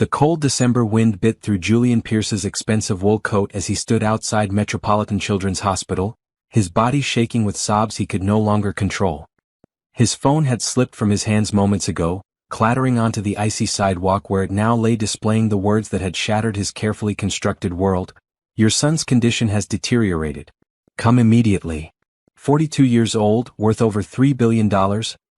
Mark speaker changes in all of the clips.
Speaker 1: The cold December wind bit through Julian Pierce's expensive wool coat as he stood outside Metropolitan Children's Hospital, his body shaking with sobs he could no longer control. His phone had slipped from his hands moments ago, clattering onto the icy sidewalk where it now lay displaying the words that had shattered his carefully constructed world. Your son's condition has deteriorated. Come immediately. 42 years old, worth over $3 billion,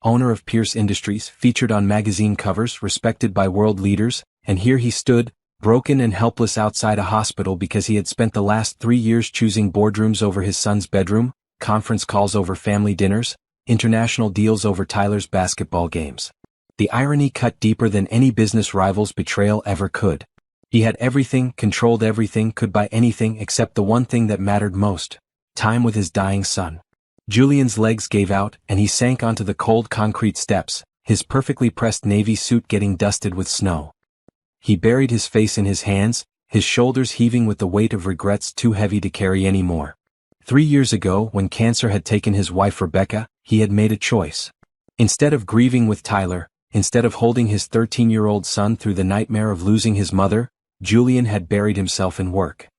Speaker 1: owner of Pierce Industries, featured on magazine covers, respected by world leaders, and here he stood, broken and helpless outside a hospital because he had spent the last 3 years choosing boardrooms over his son's bedroom, conference calls over family dinners, international deals over Tyler's basketball games. The irony cut deeper than any business rival's betrayal ever could. He had everything, controlled everything, could buy anything except the one thing that mattered most: time with his dying son. Julian's legs gave out, and he sank onto the cold concrete steps, his perfectly pressed navy suit getting dusted with snow. He buried his face in his hands, his shoulders heaving with the weight of regrets too heavy to carry anymore. 3 years ago, when cancer had taken his wife Rebecca, he had made a choice. Instead of grieving with Tyler, instead of holding his 13-year-old son through the nightmare of losing his mother, Julian had buried himself in work.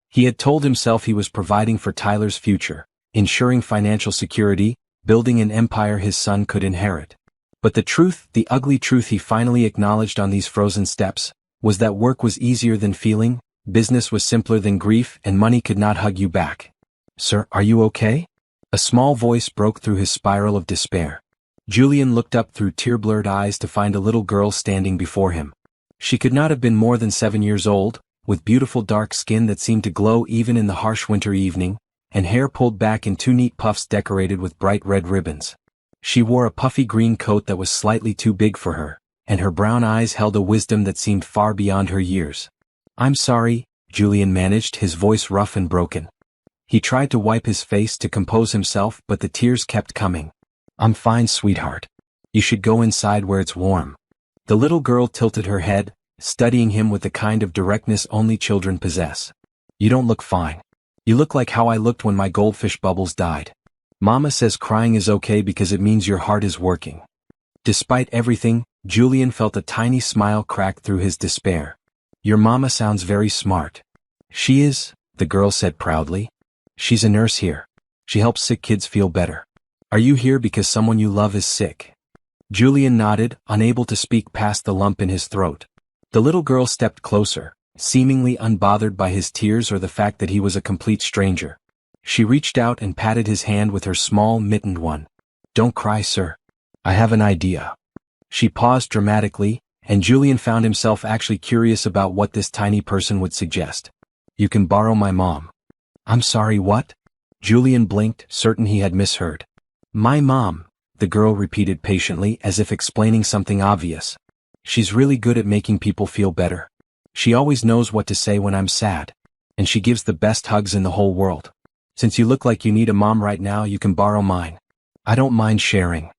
Speaker 1: He had told himself he was providing for Tyler's future, ensuring financial security, building an empire his son could inherit. But the truth, the ugly truth he finally acknowledged on these frozen steps, was that work was easier than feeling, business was simpler than grief, and money could not hug you back. Sir, are you okay? A small voice broke through his spiral of despair. Julian looked up through tear-blurred eyes to find a little girl standing before him. She could not have been more than 7 years old, with beautiful dark skin that seemed to glow even in the harsh winter evening, and hair pulled back in 2 neat puffs decorated with bright red ribbons. She wore a puffy green coat that was slightly too big for her, and her brown eyes held a wisdom that seemed far beyond her years. I'm sorry, Julian managed, his voice rough and broken. He tried to wipe his face to compose himself, but the tears kept coming. I'm fine, sweetheart. You should go inside where it's warm. The little girl tilted her head, studying him with the kind of directness only children possess. You don't look fine. You look like how I looked when my goldfish Bubbles died. Mama says crying is okay because it means your heart is working. Despite everything, Julian felt a tiny smile crack through his despair. Your mama sounds very smart. She is, the girl said proudly. She's a nurse here. She helps sick kids feel better. Are you here because someone you love is sick? Julian nodded, unable to speak past the lump in his throat. The little girl stepped closer, seemingly unbothered by his tears or the fact that he was a complete stranger. She reached out and patted his hand with her small, mittened one. Don't cry, sir. I have an idea. She paused dramatically, and Julian found himself actually curious about what this tiny person would suggest. You can borrow my mom. I'm sorry, what? Julian blinked, certain he had misheard. My mom, the girl repeated patiently as if explaining something obvious. She's really good at making people feel better. She always knows what to say when I'm sad. And she gives the best hugs in the whole world. Since you look like you need a mom right now, you can borrow mine. I don't mind sharing.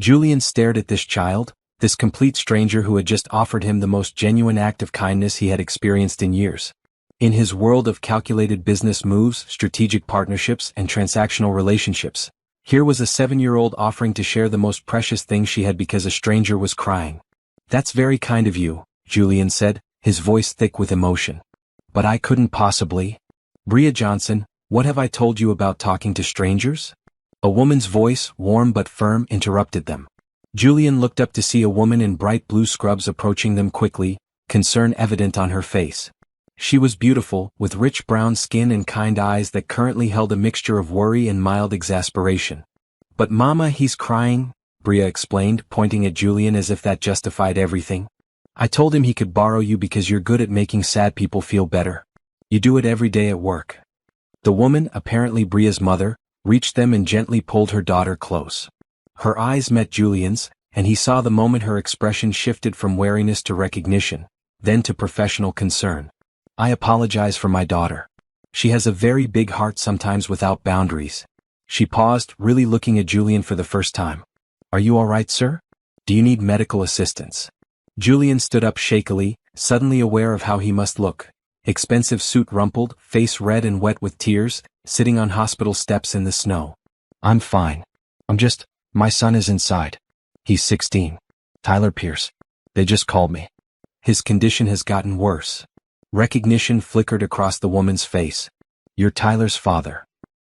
Speaker 1: Julian stared at this child, this complete stranger who had just offered him the most genuine act of kindness he had experienced in years. In his world of calculated business moves, strategic partnerships, and transactional relationships, here was a 7-year-old offering to share the most precious thing she had because a stranger was crying. That's very kind of you, Julian said, his voice thick with emotion. But I couldn't possibly. Bria Johnson, what have I told you about talking to strangers? A woman's voice, warm but firm, interrupted them. Julian looked up to see a woman in bright blue scrubs approaching them quickly, concern evident on her face. She was beautiful, with rich brown skin and kind eyes that currently held a mixture of worry and mild exasperation. But Mama, he's crying, Bria explained, pointing at Julian as if that justified everything. I told him he could borrow you because you're good at making sad people feel better. You do it every day at work. The woman, apparently Bria's mother, reached them and gently pulled her daughter close. Her eyes met Julian's, and he saw the moment her expression shifted from wariness to recognition, then to professional concern. I apologize for my daughter. She has a very big heart, sometimes without boundaries. She paused, really looking at Julian for the first time. Are you all right, sir? Do you need medical assistance? Julian stood up shakily, suddenly aware of how he must look. Expensive suit rumpled, face red and wet with tears, sitting on hospital steps in the snow. I'm fine. My son is inside. He's 16. Tyler Pierce. They just called me. His condition has gotten worse. Recognition flickered across the woman's face. You're Tyler's father.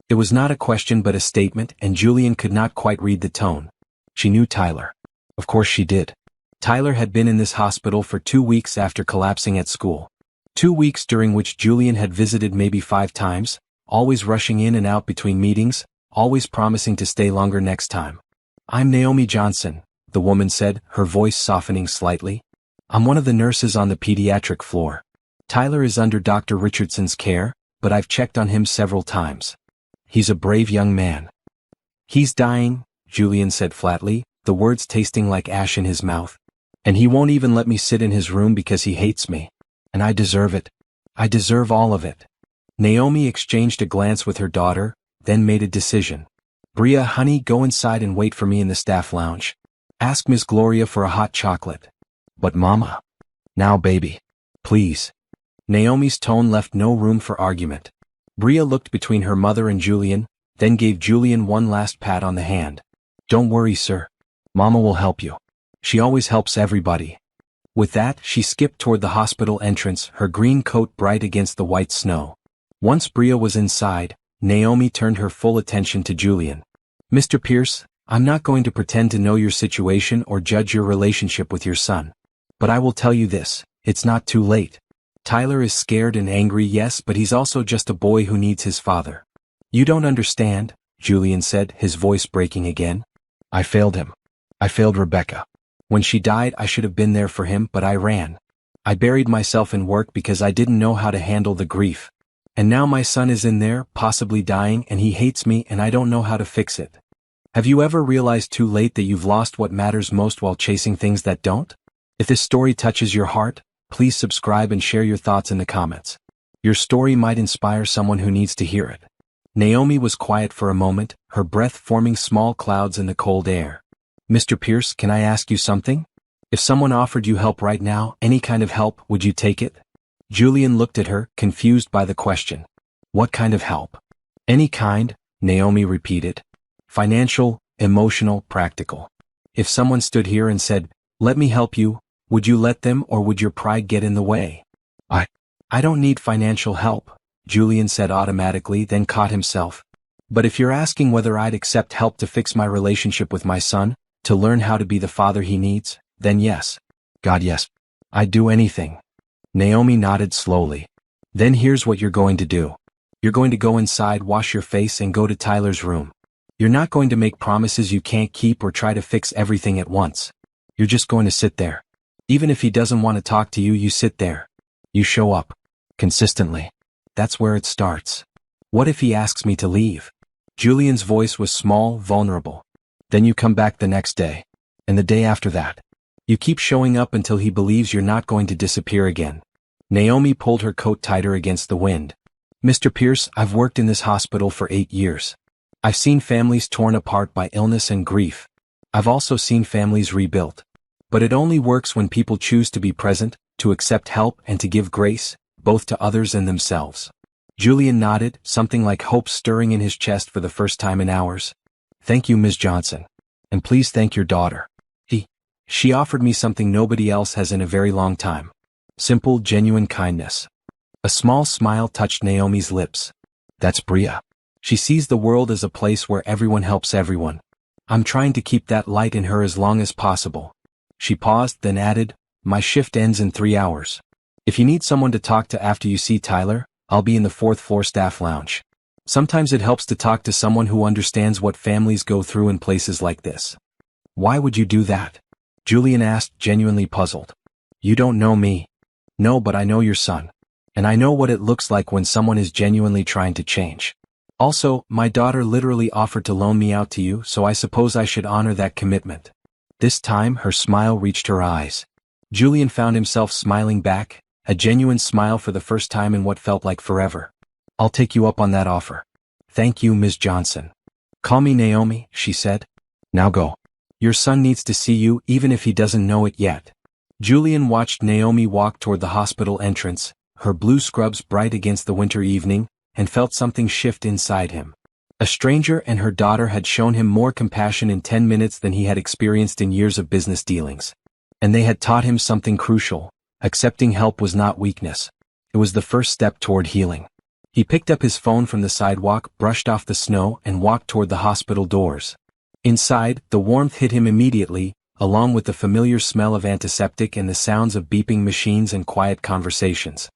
Speaker 1: It was not a question but a statement, and Julian could not quite read the tone. She knew Tyler. Of course she did. Tyler had been in this hospital for 2 weeks after collapsing at school. 2 weeks during which Julian had visited maybe 5 times, always rushing in and out between meetings, always promising to stay longer next time. I'm Naomi Johnson, the woman said, her voice softening slightly. I'm one of the nurses on the pediatric floor. Tyler is under Dr. Richardson's care, but I've checked on him several times. He's a brave young man. He's dying, Julian said flatly, the words tasting like ash in his mouth. And he won't even let me sit in his room because he hates me. And I deserve it. I deserve all of it. Naomi exchanged a glance with her daughter, then made a decision. Bria, honey, go inside and wait for me in the staff lounge. Ask Miss Gloria for a hot chocolate. But Mama. Now baby. Please. Naomi's tone left no room for argument. Bria looked between her mother and Julian, then gave Julian one last pat on the hand. Don't worry, sir. Mama will help you. She always helps everybody. With that, she skipped toward the hospital entrance, her green coat bright against the white snow. Once Bria was inside, Naomi turned her full attention to Julian. Mr. Pierce, I'm not going to pretend to know your situation or judge your relationship with your son. But I will tell you this, it's not too late. Tyler is scared and angry, yes, but he's also just a boy who needs his father. You don't understand, Julian said, his voice breaking again. I failed him. I failed Rebecca. When she died, I should have been there for him, but I ran. I buried myself in work because I didn't know how to handle the grief. And now my son is in there, possibly dying, and he hates me and I don't know how to fix it. Have you ever realized too late that you've lost what matters most while chasing things that don't? If this story touches your heart, please subscribe and share your thoughts in the comments. Your story might inspire someone who needs to hear it. Naomi was quiet for a moment, her breath forming small clouds in the cold air. Mr. Pierce, can I ask you something? If someone offered you help right now, any kind of help, would you take it? Julian looked at her, confused by the question. What kind of help? Any kind, Naomi repeated. Financial, emotional, practical. If someone stood here and said, let me help you, would you let them or would your pride get in the way? I don't need financial help, Julian said automatically, then caught himself. But if you're asking whether I'd accept help to fix my relationship with my son, to learn how to be the father he needs, then yes. God, yes. I'd do anything. Naomi nodded slowly. Then here's what you're going to do. You're going to go inside, wash your face, and go to Tyler's room. You're not going to make promises you can't keep or try to fix everything at once. You're just going to sit there. Even if he doesn't want to talk to you, you sit there. You show up. Consistently. That's where it starts. What if he asks me to leave? Julian's voice was small, vulnerable. Then you come back the next day. And the day after that. You keep showing up until he believes you're not going to disappear again. Naomi pulled her coat tighter against the wind. Mr. Pierce, I've worked in this hospital for 8 years. I've seen families torn apart by illness and grief. I've also seen families rebuilt. But it only works when people choose to be present, to accept help and to give grace, both to others and themselves. Julian nodded, something like hope stirring in his chest for the first time in hours. Thank you, Ms. Johnson. And please thank your daughter. She offered me something nobody else has in a very long time. Simple, genuine kindness. A small smile touched Naomi's lips. That's Bria. She sees the world as a place where everyone helps everyone. I'm trying to keep that light in her as long as possible. She paused, then added, my shift ends in 3 hours. If you need someone to talk to after you see Tyler, I'll be in the 4th floor staff lounge. Sometimes it helps to talk to someone who understands what families go through in places like this. Why would you do that? Julian asked, genuinely puzzled. You don't know me. No, but I know your son. And I know what it looks like when someone is genuinely trying to change. Also, my daughter literally offered to loan me out to you, so I suppose I should honor that commitment. This time, her smile reached her eyes. Julian found himself smiling back, a genuine smile for the first time in what felt like forever. I'll take you up on that offer. Thank you, Ms. Johnson. Call me Naomi, she said. Now go. Your son needs to see you even if he doesn't know it yet. Julian watched Naomi walk toward the hospital entrance, her blue scrubs bright against the winter evening, and felt something shift inside him. A stranger and her daughter had shown him more compassion in 10 minutes than he had experienced in years of business dealings. And they had taught him something crucial. Accepting help was not weakness. It was the first step toward healing. He picked up his phone from the sidewalk, brushed off the snow, and walked toward the hospital doors. Inside, the warmth hit him immediately, along with the familiar smell of antiseptic and the sounds of beeping machines and quiet conversations.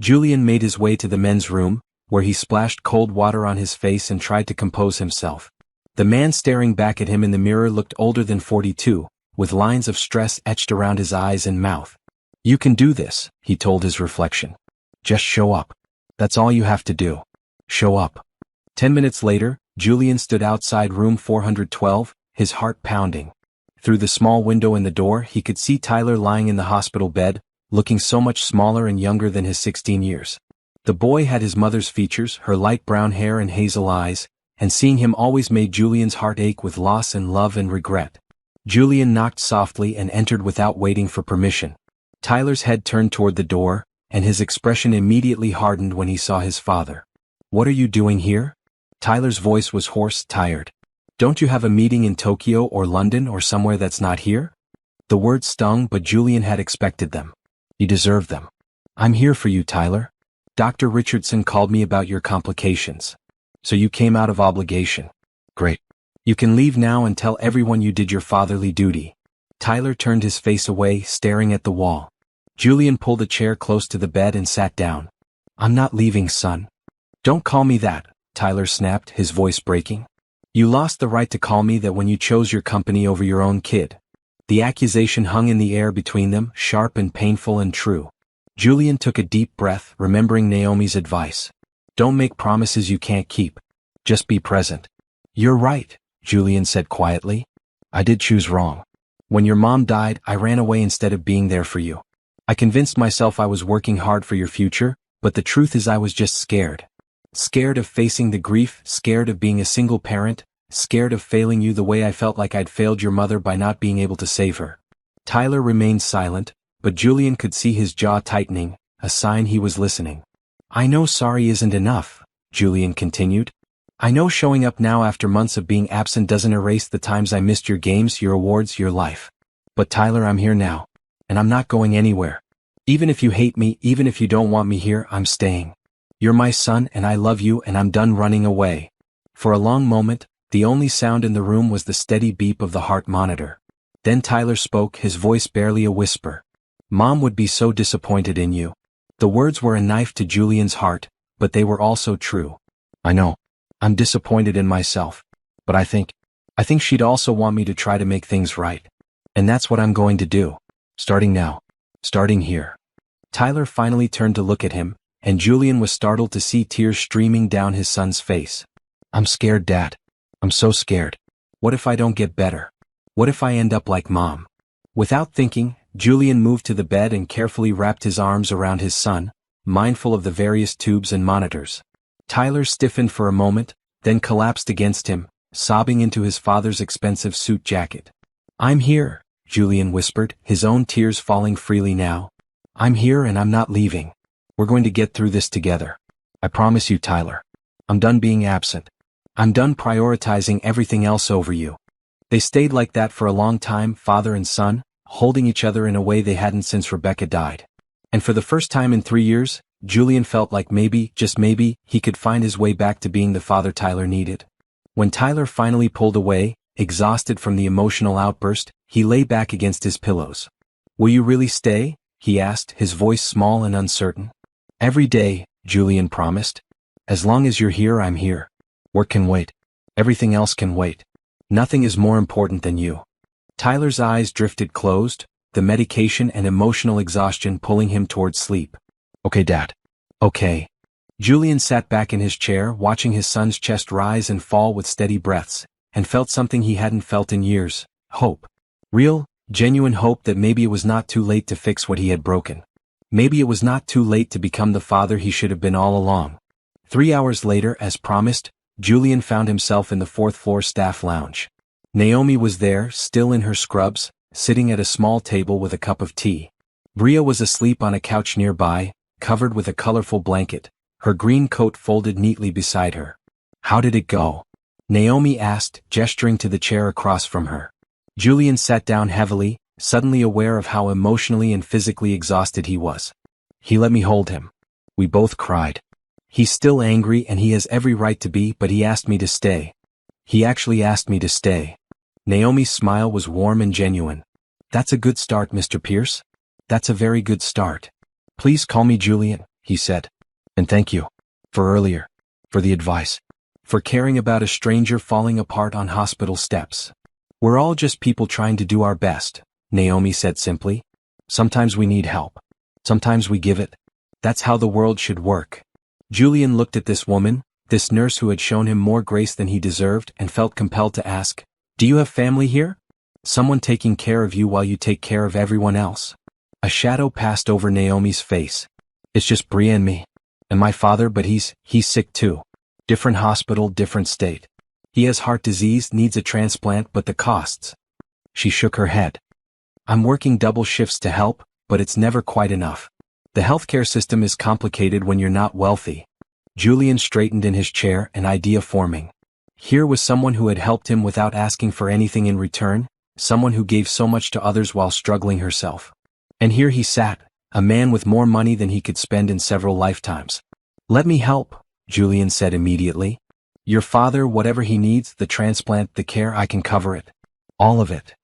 Speaker 1: Julian made his way to the men's room, where he splashed cold water on his face and tried to compose himself. The man staring back at him in the mirror looked older than 42, with lines of stress etched around his eyes and mouth. "You can do this," he told his reflection. "Just show up. That's all you have to do. Show up." 10 minutes later, Julian stood outside room 412, his heart pounding. Through the small window in the door, he could see Tyler lying in the hospital bed, looking so much smaller and younger than his 16 years. The boy had his mother's features, her light brown hair and hazel eyes, and seeing him always made Julian's heart ache with loss and love and regret. Julian knocked softly and entered without waiting for permission. Tyler's head turned toward the door, and his expression immediately hardened when he saw his father. "What are you doing here?" Tyler's voice was hoarse, tired. "Don't you have a meeting in Tokyo or London or somewhere that's not here?" The words stung, but Julian had expected them. "You deserve them. I'm here for you, Tyler. Dr. Richardson called me about your complications. So you came out of obligation. Great. You can leave now and tell everyone you did your fatherly duty." Tyler turned his face away, staring at the wall. Julian pulled a chair close to the bed and sat down. "I'm not leaving, son." "Don't call me that," Tyler snapped, his voice breaking. "You lost the right to call me that when you chose your company over your own kid." The accusation hung in the air between them, sharp and painful and true. Julian took a deep breath, remembering Naomi's advice. "Don't make promises you can't keep. Just be present." "You're right," Julian said quietly. "I did choose wrong. When your mom died, I ran away instead of being there for you. I convinced myself I was working hard for your future, but the truth is I was just scared. Scared of facing the grief, scared of being a single parent, scared of failing you the way I felt like I'd failed your mother by not being able to save her." Tyler remained silent, but Julian could see his jaw tightening, a sign he was listening. "I know sorry isn't enough," Julian continued. "I know showing up now after months of being absent doesn't erase the times I missed your games, your awards, your life. But Tyler, I'm here now. And I'm not going anywhere. Even if you hate me, even if you don't want me here, I'm staying. You're my son and I love you and I'm done running away." For a long moment, the only sound in the room was the steady beep of the heart monitor. Then Tyler spoke, his voice barely a whisper. "Mom would be so disappointed in you." The words were a knife to Julian's heart, but they were also true. "I know. I'm disappointed in myself. But I think she'd also want me to try to make things right. And that's what I'm going to do. Starting now. Starting here." Tyler finally turned to look at him, and Julian was startled to see tears streaming down his son's face. "I'm scared, Dad. I'm so scared. What if I don't get better? What if I end up like Mom?" Without thinking, Julian moved to the bed and carefully wrapped his arms around his son, mindful of the various tubes and monitors. Tyler stiffened for a moment, then collapsed against him, sobbing into his father's expensive suit jacket. "I'm here," Julian whispered, his own tears falling freely now. "I'm here and I'm not leaving. We're going to get through this together. I promise you, Tyler. I'm done being absent. I'm done prioritizing everything else over you." They stayed like that for a long time, father and son, holding each other in a way they hadn't since Rebecca died. And for the first time in 3 years, Julian felt like maybe, just maybe, he could find his way back to being the father Tyler needed. When Tyler finally pulled away, exhausted from the emotional outburst, he lay back against his pillows. "Will you really stay?" he asked, his voice small and uncertain. "Every day," Julian promised. "As long as you're here, I'm here. Work can wait. Everything else can wait. Nothing is more important than you." Tyler's eyes drifted closed, the medication and emotional exhaustion pulling him toward sleep. "Okay, Dad. Okay." Julian sat back in his chair, watching his son's chest rise and fall with steady breaths, and felt something he hadn't felt in years: hope. Real, genuine hope that maybe it was not too late to fix what he had broken. Maybe it was not too late to become the father he should have been all along. 3 hours later, as promised, Julian found himself in the 4th-floor staff lounge. Naomi was there, still in her scrubs, sitting at a small table with a cup of tea. Bria was asleep on a couch nearby, covered with a colorful blanket, her green coat folded neatly beside her. "How did it go?" Naomi asked, gesturing to the chair across from her. Julian sat down heavily, suddenly aware of how emotionally and physically exhausted he was. He let me hold him. We both cried. He's still angry and he has every right to be, but he asked me to stay. He actually asked me to stay. Naomi's smile was warm and genuine. That's a good start, Mr. Pierce. That's a very good start. Please call me Julian, he said. And thank you. For earlier. For the advice. For caring about a stranger falling apart on hospital steps. We're all just people trying to do our best, Naomi said simply. Sometimes we need help. Sometimes we give it. That's how the world should work. Julian looked at this woman, this nurse who had shown him more grace than he deserved, and felt compelled to ask, "Do you have family here? Someone taking care of you while you take care of everyone else?" A shadow passed over Naomi's face. "It's just Bria and me. And my father, but he's sick too. Different hospital, different state. He has heart disease, needs a transplant, but the costs." She shook her head. "I'm working double shifts to help, but it's never quite enough. The healthcare system is complicated when you're not wealthy." Julian straightened in his chair, an idea forming. Here was someone who had helped him without asking for anything in return, someone who gave so much to others while struggling herself. And here he sat, a man with more money than he could spend in several lifetimes. "Let me help," Julian said immediately. "Your father, whatever he needs, the transplant, the care, I can cover it. All of it."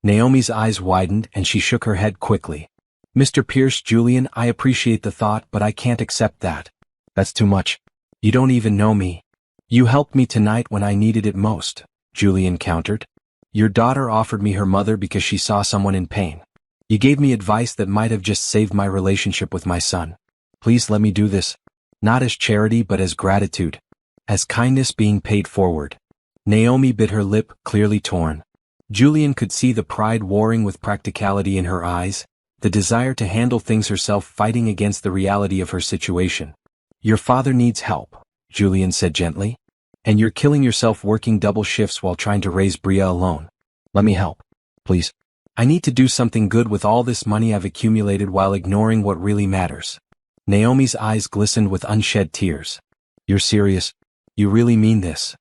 Speaker 1: Naomi's eyes widened and she shook her head quickly. "Mr. Pierce, Julian, I appreciate the thought, but I can't accept that. That's too much. You don't even know me." "You helped me tonight when I needed it most," Julian countered. "Your daughter offered me her mother because she saw someone in pain. You gave me advice that might have just saved my relationship with my son. Please let me do this. Not as charity but as gratitude. As kindness being paid forward." Naomi bit her lip, clearly torn. Julian could see the pride warring with practicality in her eyes, the desire to handle things herself fighting against the reality of her situation. "Your father needs help," Julian said gently. "And you're killing yourself working double shifts while trying to raise Bria alone. Let me help. Please. I need to do something good with all this money I've accumulated while ignoring what really matters." Naomi's eyes glistened with unshed tears. "You're serious? You really mean this?"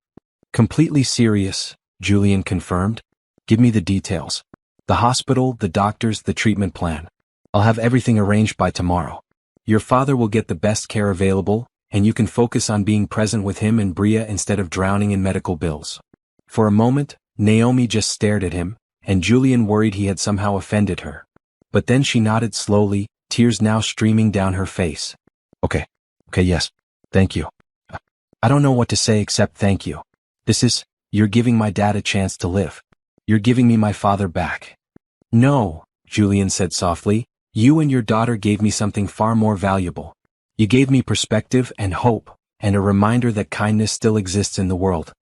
Speaker 1: "Completely serious," Julian confirmed. "Give me the details. The hospital, the doctors, the treatment plan. I'll have everything arranged by tomorrow. Your father will get the best care available, and you can focus on being present with him and Bria instead of drowning in medical bills." For a moment, Naomi just stared at him, and Julian worried he had somehow offended her. But then she nodded slowly, tears now streaming down her face. Okay, yes. Thank you. I don't know what to say except thank you. You're giving my dad a chance to live. You're giving me my father back." "No," Julian said softly, "you and your daughter gave me something far more valuable. You gave me perspective and hope, and a reminder that kindness still exists in the world.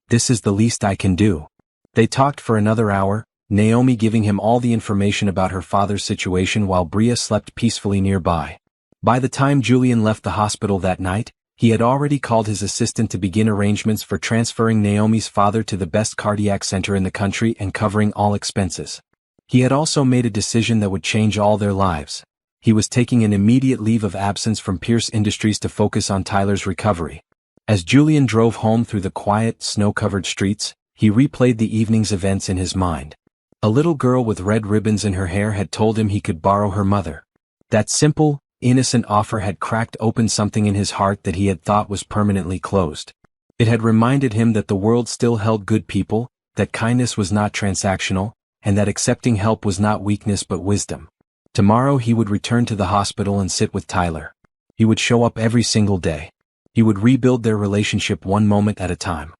Speaker 1: This is the least I can do." They talked for another hour, Naomi giving him all the information about her father's situation while Bria slept peacefully nearby. By the time Julian left the hospital that night, he had already called his assistant to begin arrangements for transferring Naomi's father to the best cardiac center in the country and covering all expenses. He had also made a decision that would change all their lives. He was taking an immediate leave of absence from Pierce Industries to focus on Tyler's recovery. As Julian drove home through the quiet, snow-covered streets, he replayed the evening's events in his mind. A little girl with red ribbons in her hair had told him he could borrow her mother. That simple, innocent offer had cracked open something in his heart that he had thought was permanently closed. It had reminded him that the world still held good people, that kindness was not transactional, and that accepting help was not weakness but wisdom. Tomorrow he would return to the hospital and sit with Tyler. He would show up every single day. He would rebuild their relationship one moment at a time.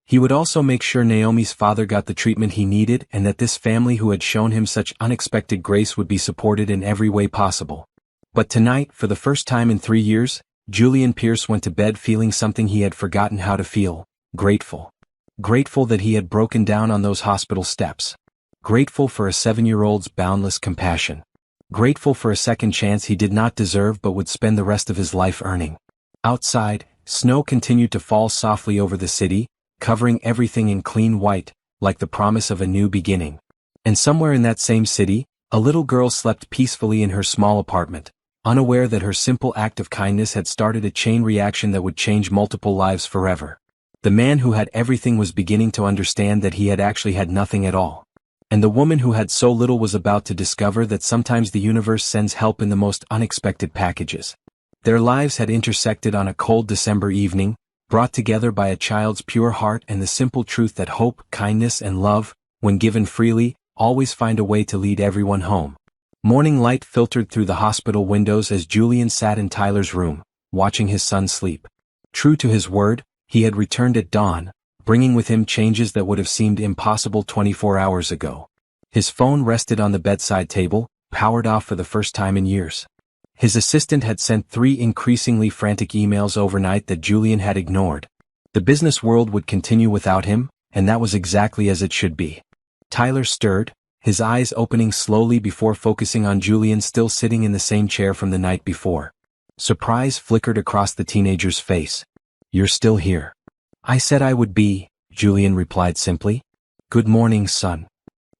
Speaker 1: He would also make sure Naomi's father got the treatment he needed and that this family who had shown him such unexpected grace would be supported in every way possible. But tonight, for the first time in 3 years, Julian Pierce went to bed feeling something he had forgotten how to feel: grateful. Grateful that he had broken down on those hospital steps. Grateful for a 7-year-old's boundless compassion. Grateful for a second chance he did not deserve but would spend the rest of his life earning. Outside, snow continued to fall softly over the city, covering everything in clean white, like the promise of a new beginning. And somewhere in that same city, a little girl slept peacefully in her small apartment, unaware that her simple act of kindness had started a chain reaction that would change multiple lives forever. The man who had everything was beginning to understand that he had actually had nothing at all. And the woman who had so little was about to discover that sometimes the universe sends help in the most unexpected packages. Their lives had intersected on a cold December evening, brought together by a child's pure heart and the simple truth that hope, kindness, and love, when given freely, always find a way to lead everyone home. Morning light filtered through the hospital windows as Julian sat in Tyler's room, watching his son sleep. True to his word, he had returned at dawn, bringing with him changes that would have seemed impossible 24 hours ago. His phone rested on the bedside table, powered off for the first time in years. His assistant had sent 3 increasingly frantic emails overnight that Julian had ignored. The business world would continue without him, and that was exactly as it should be. Tyler stirred, his eyes opening slowly before focusing on Julian still sitting in the same chair from the night before. Surprise flickered across the teenager's face. "You're still here." "I said I would be," Julian replied simply. "Good morning, son."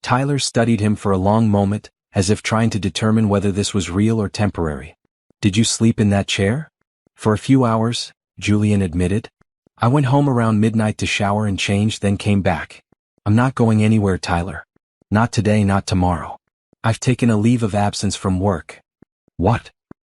Speaker 1: Tyler studied him for a long moment, as if trying to determine whether this was real or temporary. "Did you sleep in that chair?" "For a few hours," Julian admitted. "I went home around midnight to shower and change, then came back." "I'm not going anywhere, Tyler. Not today, not tomorrow. I've taken a leave of absence from work." "What?"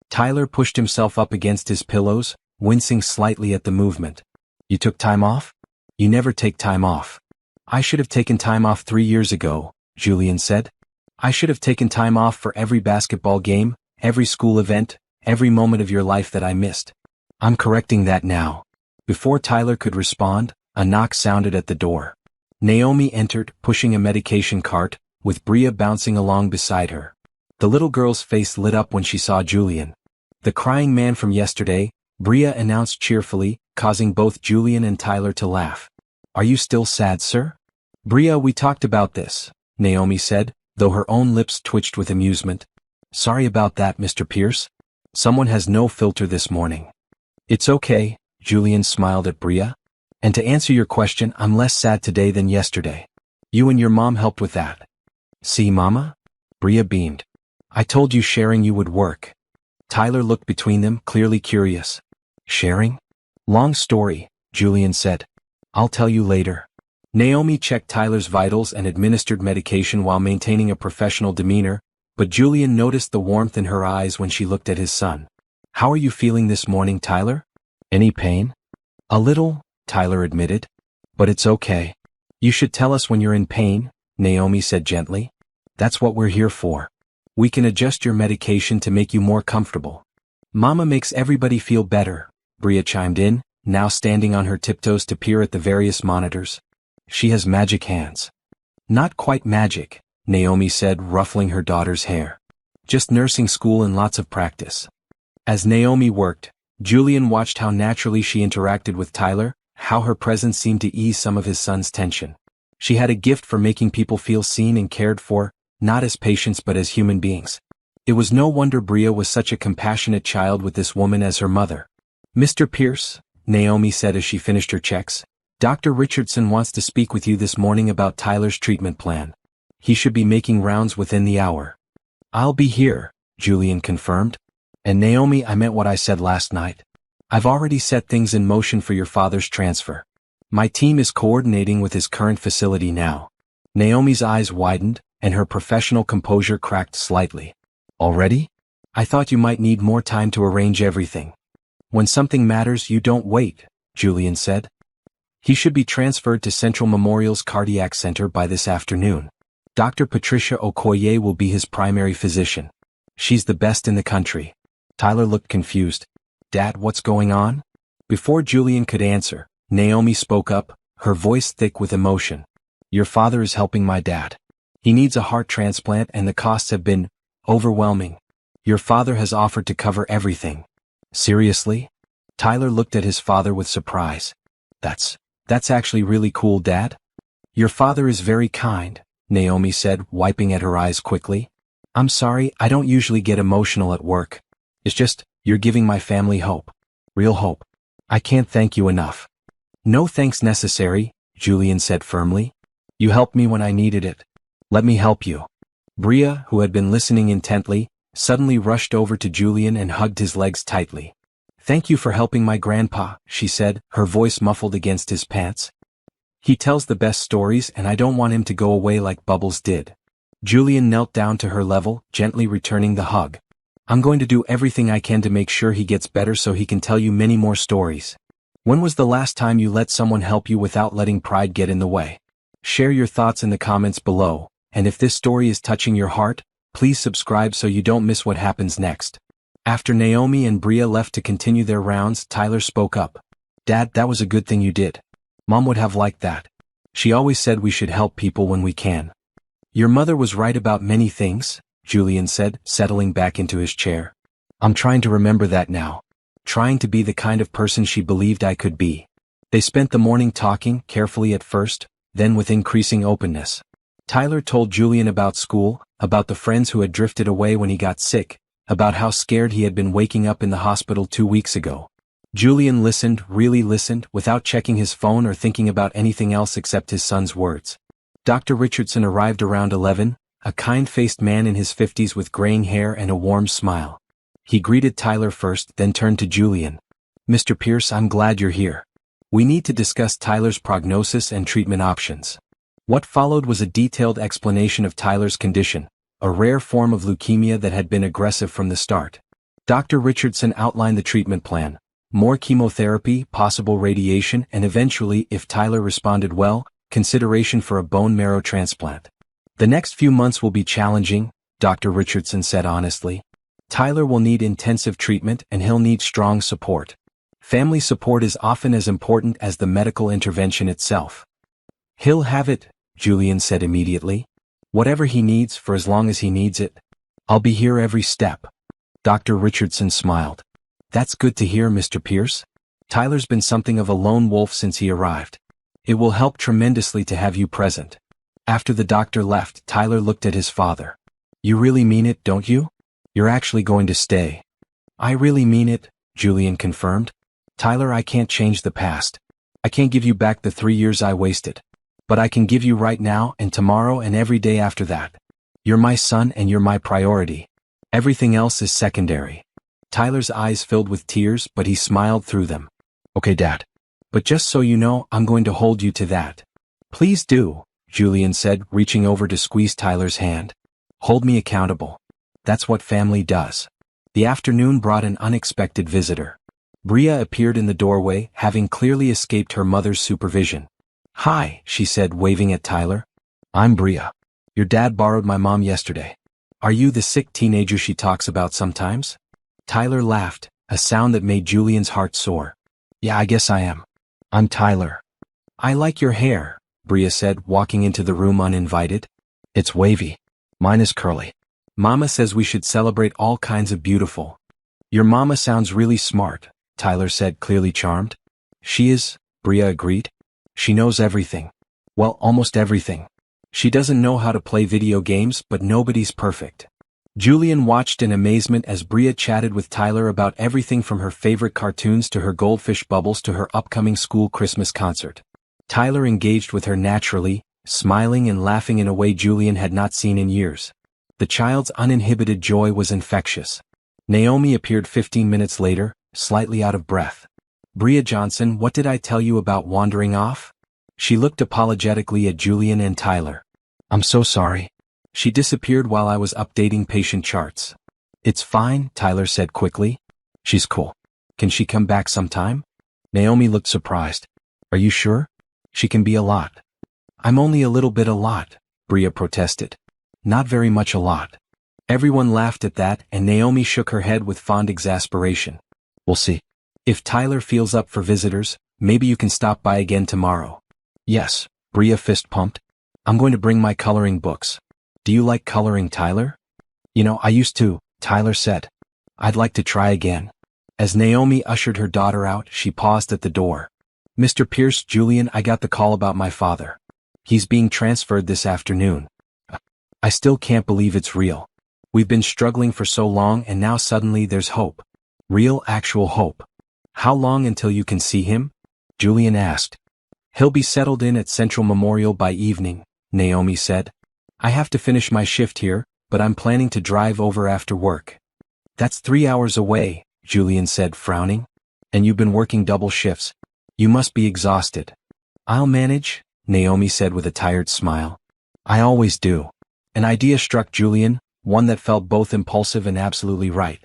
Speaker 1: Tyler pushed himself up against his pillows, wincing slightly at the movement. "You took time off?" "You never take time off." "I should have taken time off 3 years ago," Julian said. "I should have taken time off for every basketball game, every school event, every moment of your life that I missed. I'm correcting that now." Before Tyler could respond, a knock sounded at the door. Naomi entered, pushing a medication cart, with Bria bouncing along beside her. The little girl's face lit up when she saw Julian. "The crying man from yesterday," Bria announced cheerfully, causing both Julian and Tyler to laugh. "Are you still sad, sir?" "Bria, we talked about this," Naomi said, though her own lips twitched with amusement. "Sorry about that, Mr. Pierce. Someone has no filter this morning." "It's okay," Julian smiled at Bria. "And to answer your question, I'm less sad today than yesterday. You and your mom helped with that." "See, Mama?" Bria beamed. "I told you sharing you would work." Tyler looked between them, clearly curious. "Sharing?" "Long story," Julian said. "I'll tell you later." Naomi checked Tyler's vitals and administered medication while maintaining a professional demeanor, but Julian noticed the warmth in her eyes when she looked at his son. "How are you feeling this morning, Tyler?" "Any pain?" "A little," Tyler admitted. "But it's okay." "You should tell us when you're in pain," Naomi said gently. "That's what we're here for. We can adjust your medication to make you more comfortable." "Mama makes everybody feel better," Bria chimed in, now standing on her tiptoes to peer at the various monitors. "She has magic hands." "Not quite magic," Naomi said, ruffling her daughter's hair. "Just nursing school and lots of practice." As Naomi worked, Julian watched how naturally she interacted with Tyler, how her presence seemed to ease some of his son's tension. She had a gift for making people feel seen and cared for, not as patients but as human beings. It was no wonder Bria was such a compassionate child with this woman as her mother. "Mr. Pierce," Naomi said as she finished her checks, "Dr. Richardson wants to speak with you this morning about Tyler's treatment plan. He should be making rounds within the hour." "I'll be here," Julian confirmed. "And Naomi, I meant what I said last night. I've already set things in motion for your father's transfer. My team is coordinating with his current facility now." Naomi's eyes widened, and her professional composure cracked slightly. "Already? I thought you might need more time to arrange everything." "When something matters, you don't wait," Julian said. "He should be transferred to Central Memorial's Cardiac Center by this afternoon. Dr. Patricia Okoye will be his primary physician. She's the best in the country." Tyler looked confused. "Dad, what's going on?" Before Julian could answer, Naomi spoke up, her voice thick with emotion. "Your father is helping my dad. He needs a heart transplant and the costs have been overwhelming. Your father has offered to cover everything." "Seriously?" Tyler looked at his father with surprise. That's actually really cool, Dad." "Your father is very kind," Naomi said, wiping at her eyes quickly. "I'm sorry, I don't usually get emotional at work. It's just, you're giving my family hope. Real hope. I can't thank you enough." "No thanks necessary," Julian said firmly. "You helped me when I needed it. Let me help you." Bria, who had been listening intently, suddenly rushed over to Julian and hugged his legs tightly. "Thank you for helping my grandpa," she said, her voice muffled against his pants. He tells the best stories and I don't want him to go away like Bubbles did. Julian knelt down to her level, gently returning the hug. I'm going to do everything I can to make sure he gets better so he can tell you many more stories. When was the last time you let someone help you without letting pride get in the way? Share your thoughts in the comments below, and if this story is touching your heart, please subscribe so you don't miss what happens next. After Naomi and Bria left to continue their rounds, Tyler spoke up. Dad, that was a good thing you did. Mom would have liked that. She always said we should help people when we can. Your mother was right about many things, Julian said, settling back into his chair. I'm trying to remember that now. Trying to be the kind of person she believed I could be. They spent the morning talking, carefully at first, then with increasing openness. Tyler told Julian about school, about the friends who had drifted away when he got sick, about how scared he had been waking up in the hospital 2 weeks ago. Julian listened, really listened, without checking his phone or thinking about anything else except his son's words. Dr. Richardson arrived around 11, a kind-faced man in his 50s with graying hair and a warm smile. He greeted Tyler first, then turned to Julian. Mr. Pierce, I'm glad you're here. We need to discuss Tyler's prognosis and treatment options. What followed was a detailed explanation of Tyler's condition, a rare form of leukemia that had been aggressive from the start. Dr. Richardson outlined the treatment plan. More chemotherapy, possible radiation, and eventually, if Tyler responded well, consideration for a bone marrow transplant. The next few months will be challenging, Dr. Richardson said honestly. Tyler will need intensive treatment and he'll need strong support. Family support is often as important as the medical intervention itself. He'll have it, Julian said immediately. Whatever he needs for as long as he needs it. I'll be here every step. Dr. Richardson smiled. That's good to hear, Mr. Pierce. Tyler's been something of a lone wolf since he arrived. It will help tremendously to have you present. After the doctor left, Tyler looked at his father. You really mean it, don't you? You're actually going to stay. I really mean it, Julian confirmed. Tyler, I can't change the past. I can't give you back the 3 years I wasted. But I can give you right now and tomorrow and every day after that. You're my son and you're my priority. Everything else is secondary. Tyler's eyes filled with tears, but he smiled through them. Okay, Dad. But just so you know, I'm going to hold you to that. Please do, Julian said, reaching over to squeeze Tyler's hand. Hold me accountable. That's what family does. The afternoon brought an unexpected visitor. Bria appeared in the doorway, having clearly escaped her mother's supervision. Hi, she said, waving at Tyler. I'm Bria. Your dad borrowed my mom yesterday. Are you the sick teenager she talks about sometimes? Tyler laughed, a sound that made Julian's heart soar. Yeah, I guess I am. I'm Tyler. I like your hair, Bria said, walking into the room uninvited. It's wavy. Mine is curly. Mama says we should celebrate all kinds of beautiful. Your mama sounds really smart, Tyler said, clearly charmed. She is, Bria agreed. She knows everything. Well, almost everything. She doesn't know how to play video games, but nobody's perfect. Julian watched in amazement as Bria chatted with Tyler about everything from her favorite cartoons to her goldfish bubbles to her upcoming school Christmas concert. Tyler engaged with her naturally, smiling and laughing in a way Julian had not seen in years. The child's uninhibited joy was infectious. Naomi appeared 15 minutes later, slightly out of breath. Bria Johnson, what did I tell you about wandering off? She looked apologetically at Julian and Tyler. I'm so sorry. She disappeared while I was updating patient charts. It's fine, Tyler said quickly. She's cool. Can she come back sometime? Naomi looked surprised. Are you sure? She can be a lot. I'm only a little bit a lot, Bria protested. Not very much a lot. Everyone laughed at that and Naomi shook her head with fond exasperation. We'll see. If Tyler feels up for visitors, maybe you can stop by again tomorrow. Yes, Bria fist pumped. I'm going to bring my coloring books. Do you like coloring, Tyler? You know, I used to, Tyler said. I'd like to try again. As Naomi ushered her daughter out, she paused at the door. Mr. Pierce, Julian, I got the call about my father. He's being transferred this afternoon. I still can't believe it's real. We've been struggling for so long and now suddenly there's hope. Real, actual hope. How long until you can see him? Julian asked. He'll be settled in at Central Memorial by evening, Naomi said. I have to finish my shift here, but I'm planning to drive over after work. That's 3 hours away, Julian said, frowning. And you've been working double shifts. You must be exhausted. I'll manage, Naomi said with a tired smile. I always do. An idea struck Julian, one that felt both impulsive and absolutely right.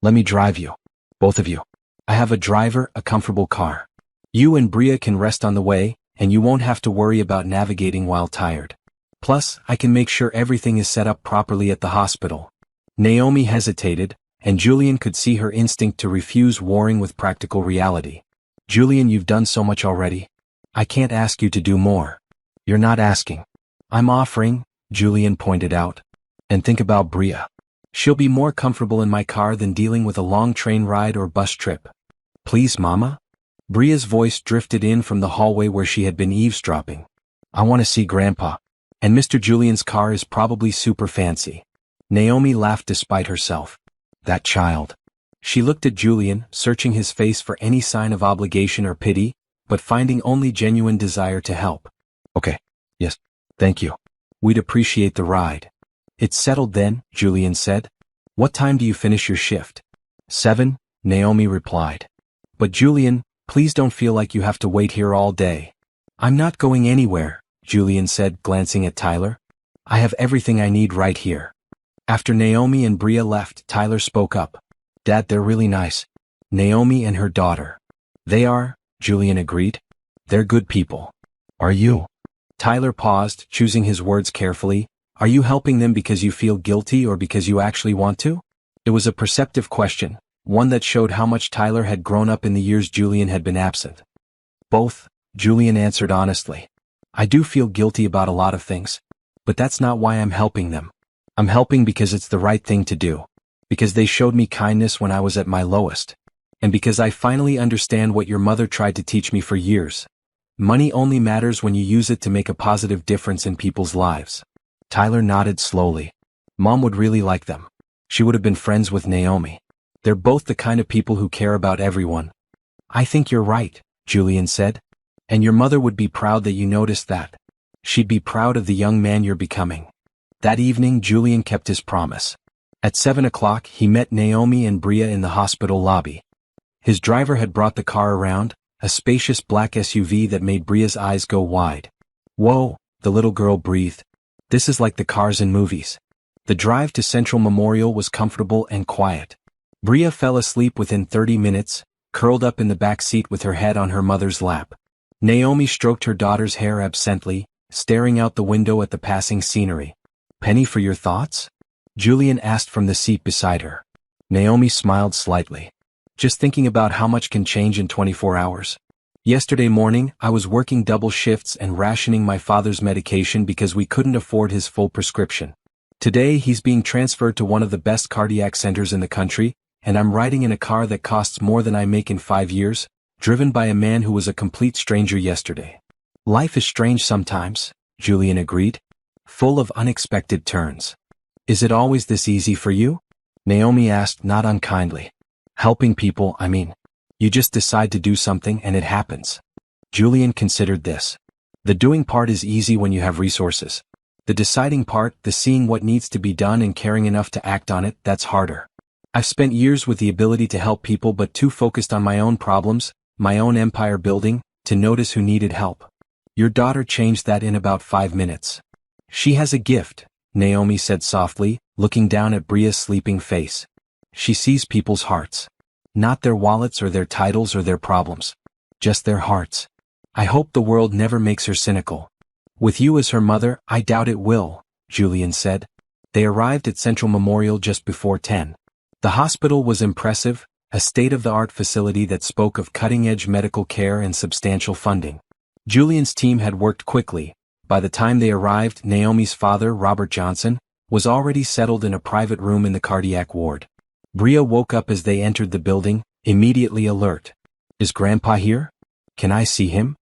Speaker 1: Let me drive you. Both of you. I have a driver, a comfortable car. You and Bria can rest on the way, and you won't have to worry about navigating while tired. Plus, I can make sure everything is set up properly at the hospital. Naomi hesitated, and Julian could see her instinct to refuse warring with practical reality. Julian, you've done so much already. I can't ask you to do more. You're not asking. I'm offering, Julian pointed out. And think about Bria. She'll be more comfortable in my car than dealing with a long train ride or bus trip. Please, Mama? Bria's voice drifted in from the hallway where she had been eavesdropping. I want to see Grandpa. And Mr. Julian's car is probably super fancy. Naomi laughed despite herself. That child. She looked at Julian, searching his face for any sign of obligation or pity, but finding only genuine desire to help. Okay. Yes. Thank you. We'd appreciate the ride. It's settled then, Julian said. What time do you finish your shift? 7, Naomi replied. But Julian, please don't feel like you have to wait here all day. I'm not going anywhere, Julian said, glancing at Tyler. I have everything I need right here. After Naomi and Bria left, Tyler spoke up. Dad, they're really nice. Naomi and her daughter. They are, Julian agreed. They're good people. Are you? Tyler paused, choosing his words carefully. Are you helping them because you feel guilty or because you actually want to? It was a perceptive question, one that showed how much Tyler had grown up in the years Julian had been absent. Both, Julian answered honestly. I do feel guilty about a lot of things. But that's not why I'm helping them. I'm helping because it's the right thing to do. Because they showed me kindness when I was at my lowest. And because I finally understand what your mother tried to teach me for years. Money only matters when you use it to make a positive difference in people's lives. Tyler nodded slowly. Mom would really like them. She would have been friends with Naomi. They're both the kind of people who care about everyone. I think you're right, Julian said. And your mother would be proud that you noticed that. She'd be proud of the young man you're becoming. That evening, Julian kept his promise. At 7 o'clock, he met Naomi and Bria in the hospital lobby. His driver had brought the car around, a spacious black SUV that made Bria's eyes go wide. Whoa, the little girl breathed. This is like the cars in movies. The drive to Central Memorial was comfortable and quiet. Bria fell asleep within 30 minutes, curled up in the back seat with her head on her mother's lap. Naomi stroked her daughter's hair absently, staring out the window at the passing scenery. Penny for your thoughts? Julian asked from the seat beside her. Naomi smiled slightly. Just thinking about how much can change in 24 hours. Yesterday morning, I was working double shifts and rationing my father's medication because we couldn't afford his full prescription. Today, he's being transferred to one of the best cardiac centers in the country, and I'm riding in a car that costs more than I make in 5 years, driven by a man who was a complete stranger yesterday. Life is strange sometimes, Julian agreed. Full of unexpected turns. Is it always this easy for you? Naomi asked, not unkindly. Helping people, I mean. You just decide to do something and it happens. Julian considered this. The doing part is easy when you have resources. The deciding part, the seeing what needs to be done and caring enough to act on it, that's harder. I've spent years with the ability to help people but too focused on my own problems, my own empire building, to notice who needed help. Your daughter changed that in about 5 minutes. She has a gift, Naomi said softly, looking down at Bria's sleeping face. She sees people's hearts. Not their wallets or their titles or their problems. Just their hearts. I hope the world never makes her cynical. With you as her mother, I doubt it will, Julian said. They arrived at Central Memorial just before 10. The hospital was impressive, a state-of-the-art facility that spoke of cutting-edge medical care and substantial funding. Julian's team had worked quickly. By the time they arrived, Naomi's father, Robert Johnson, was already settled in a private room in the cardiac ward. Bria woke up as they entered the building, immediately alert. Is Grandpa here? Can I see him?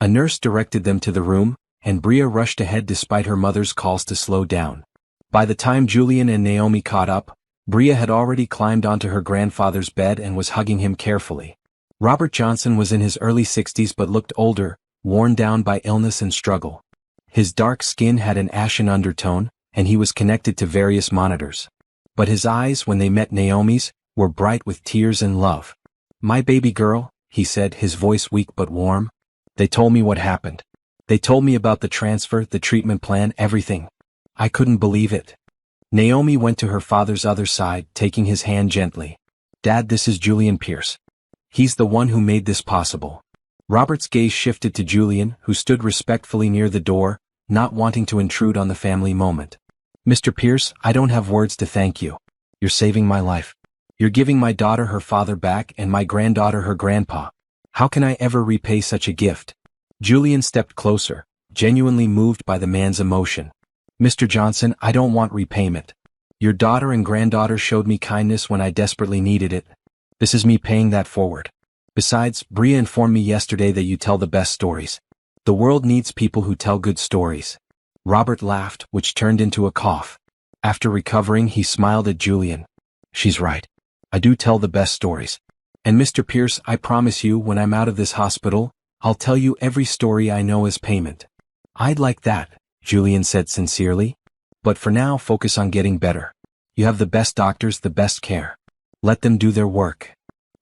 Speaker 1: A nurse directed them to the room, and Bria rushed ahead despite her mother's calls to slow down. By the time Julian and Naomi caught up, Bria had already climbed onto her grandfather's bed and was hugging him carefully. Robert Johnson was in his early 60s but looked older, worn down by illness and struggle. His dark skin had an ashen undertone, and he was connected to various monitors. But his eyes, when they met Naomi's, were bright with tears and love. My baby girl, he said, his voice weak but warm. They told me what happened. They told me about the transfer, the treatment plan, everything. I couldn't believe it. Naomi went to her father's other side, taking his hand gently. Dad, this is Julian Pierce. He's the one who made this possible. Robert's gaze shifted to Julian, who stood respectfully near the door, not wanting to intrude on the family moment. Mr. Pierce, I don't have words to thank you. You're saving my life. You're giving my daughter her father back and my granddaughter her grandpa. How can I ever repay such a gift? Julian stepped closer, genuinely moved by the man's emotion. Mr. Johnson, I don't want repayment. Your daughter and granddaughter showed me kindness when I desperately needed it. This is me paying that forward. Besides, Bria informed me yesterday that you tell the best stories. The world needs people who tell good stories. Robert laughed, which turned into a cough. After recovering, he smiled at Julian. She's right. I do tell the best stories. And Mr. Pierce, I promise you, when I'm out of this hospital, I'll tell you every story I know as payment. I'd like that, Julian said sincerely. But for now, focus on getting better. You have the best doctors, the best care. Let them do their work.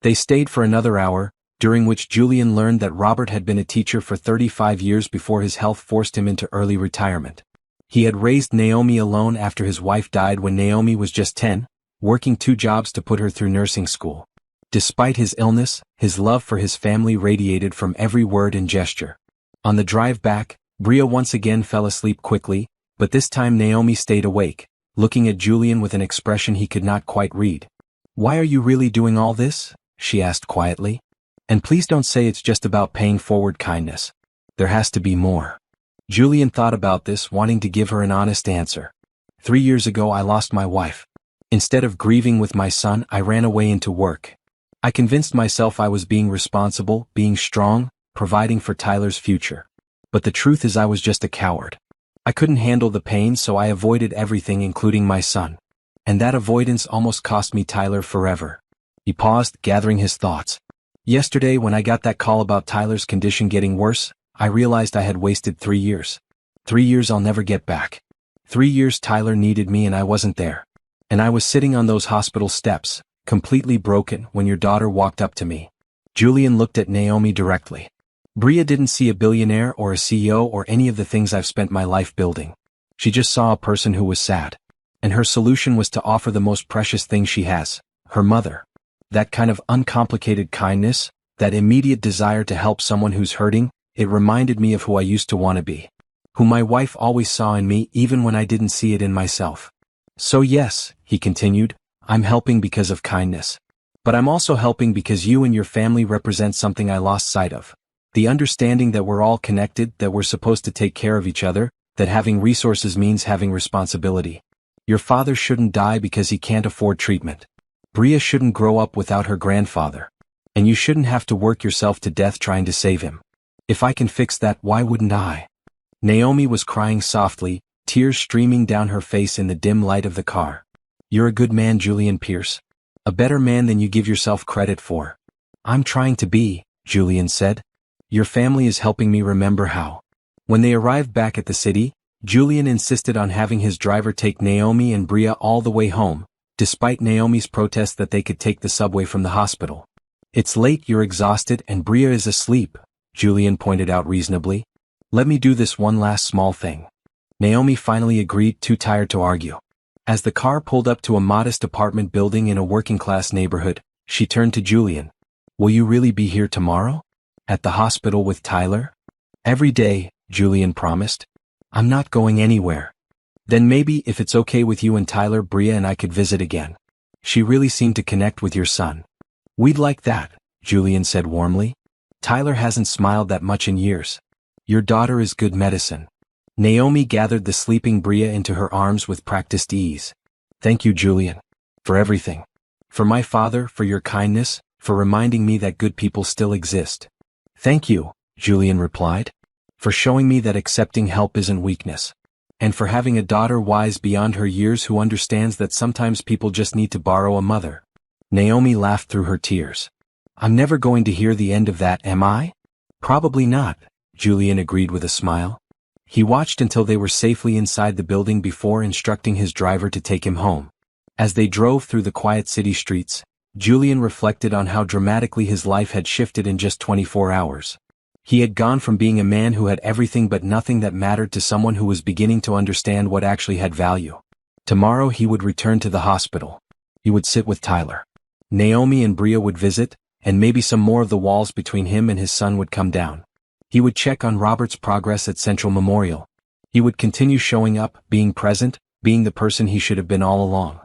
Speaker 1: They stayed for another hour, during which Julian learned that Robert had been a teacher for 35 years before his health forced him into early retirement. He had raised Naomi alone after his wife died when Naomi was just 10, working 2 jobs to put her through nursing school. Despite his illness, his love for his family radiated from every word and gesture. On the drive back, Bria once again fell asleep quickly, but this time Naomi stayed awake, looking at Julian with an expression he could not quite read. Why are you really doing all this? She asked quietly. And please don't say it's just about paying forward kindness. There has to be more. Julian thought about this, wanting to give her an honest answer. 3 years ago I lost my wife. Instead of grieving with my son, I ran away into work. I convinced myself I was being responsible, being strong, providing for Tyler's future. But the truth is I was just a coward. I couldn't handle the pain, so I avoided everything, including my son. And that avoidance almost cost me Tyler forever. He paused, gathering his thoughts. Yesterday, when I got that call about Tyler's condition getting worse, I realized I had wasted 3 years. 3 years I'll never get back. 3 years Tyler needed me and I wasn't there. And I was sitting on those hospital steps, completely broken, when your daughter walked up to me. Julian looked at Naomi directly. Bria didn't see a billionaire or a CEO or any of the things I've spent my life building. She just saw a person who was sad. And her solution was to offer the most precious thing she has, her mother. That kind of uncomplicated kindness, that immediate desire to help someone who's hurting, it reminded me of who I used to want to be. Who my wife always saw in me even when I didn't see it in myself. So yes, he continued, I'm helping because of kindness. But I'm also helping because you and your family represent something I lost sight of. The understanding that we're all connected, that we're supposed to take care of each other, that having resources means having responsibility. Your father shouldn't die because he can't afford treatment. Bria shouldn't grow up without her grandfather. And you shouldn't have to work yourself to death trying to save him. If I can fix that, why wouldn't I? Naomi was crying softly, tears streaming down her face in the dim light of the car. You're a good man, Julian Pierce. A better man than you give yourself credit for. I'm trying to be, Julian said. Your family is helping me remember how. When they arrived back at the city, Julian insisted on having his driver take Naomi and Bria all the way home, despite Naomi's protest that they could take the subway from the hospital. It's late, you're exhausted, and Bria is asleep, Julian pointed out reasonably. Let me do this one last small thing. Naomi finally agreed, too tired to argue. As the car pulled up to a modest apartment building in a working-class neighborhood, she turned to Julian. Will you really be here tomorrow? At the hospital with Tyler? Every day, Julian promised. I'm not going anywhere. Then maybe, if it's okay with you and Tyler, Bria and I could visit again. She really seemed to connect with your son. We'd like that, Julian said warmly. Tyler hasn't smiled that much in years. Your daughter is good medicine. Naomi gathered the sleeping Bria into her arms with practiced ease. Thank you, Julian. For everything. For my father, for your kindness, for reminding me that good people still exist. Thank you, Julian replied. For showing me that accepting help isn't weakness. And for having a daughter wise beyond her years who understands that sometimes people just need to borrow a mother. Naomi laughed through her tears. I'm never going to hear the end of that, am I? Probably not, Julian agreed with a smile. He watched until they were safely inside the building before instructing his driver to take him home. As they drove through the quiet city streets, Julian reflected on how dramatically his life had shifted in just 24 hours. He had gone from being a man who had everything but nothing that mattered to someone who was beginning to understand what actually had value. Tomorrow he would return to the hospital. He would sit with Tyler. Naomi and Bria would visit, and maybe some more of the walls between him and his son would come down. He would check on Robert's progress at Central Memorial. He would continue showing up, being present, being the person he should have been all along.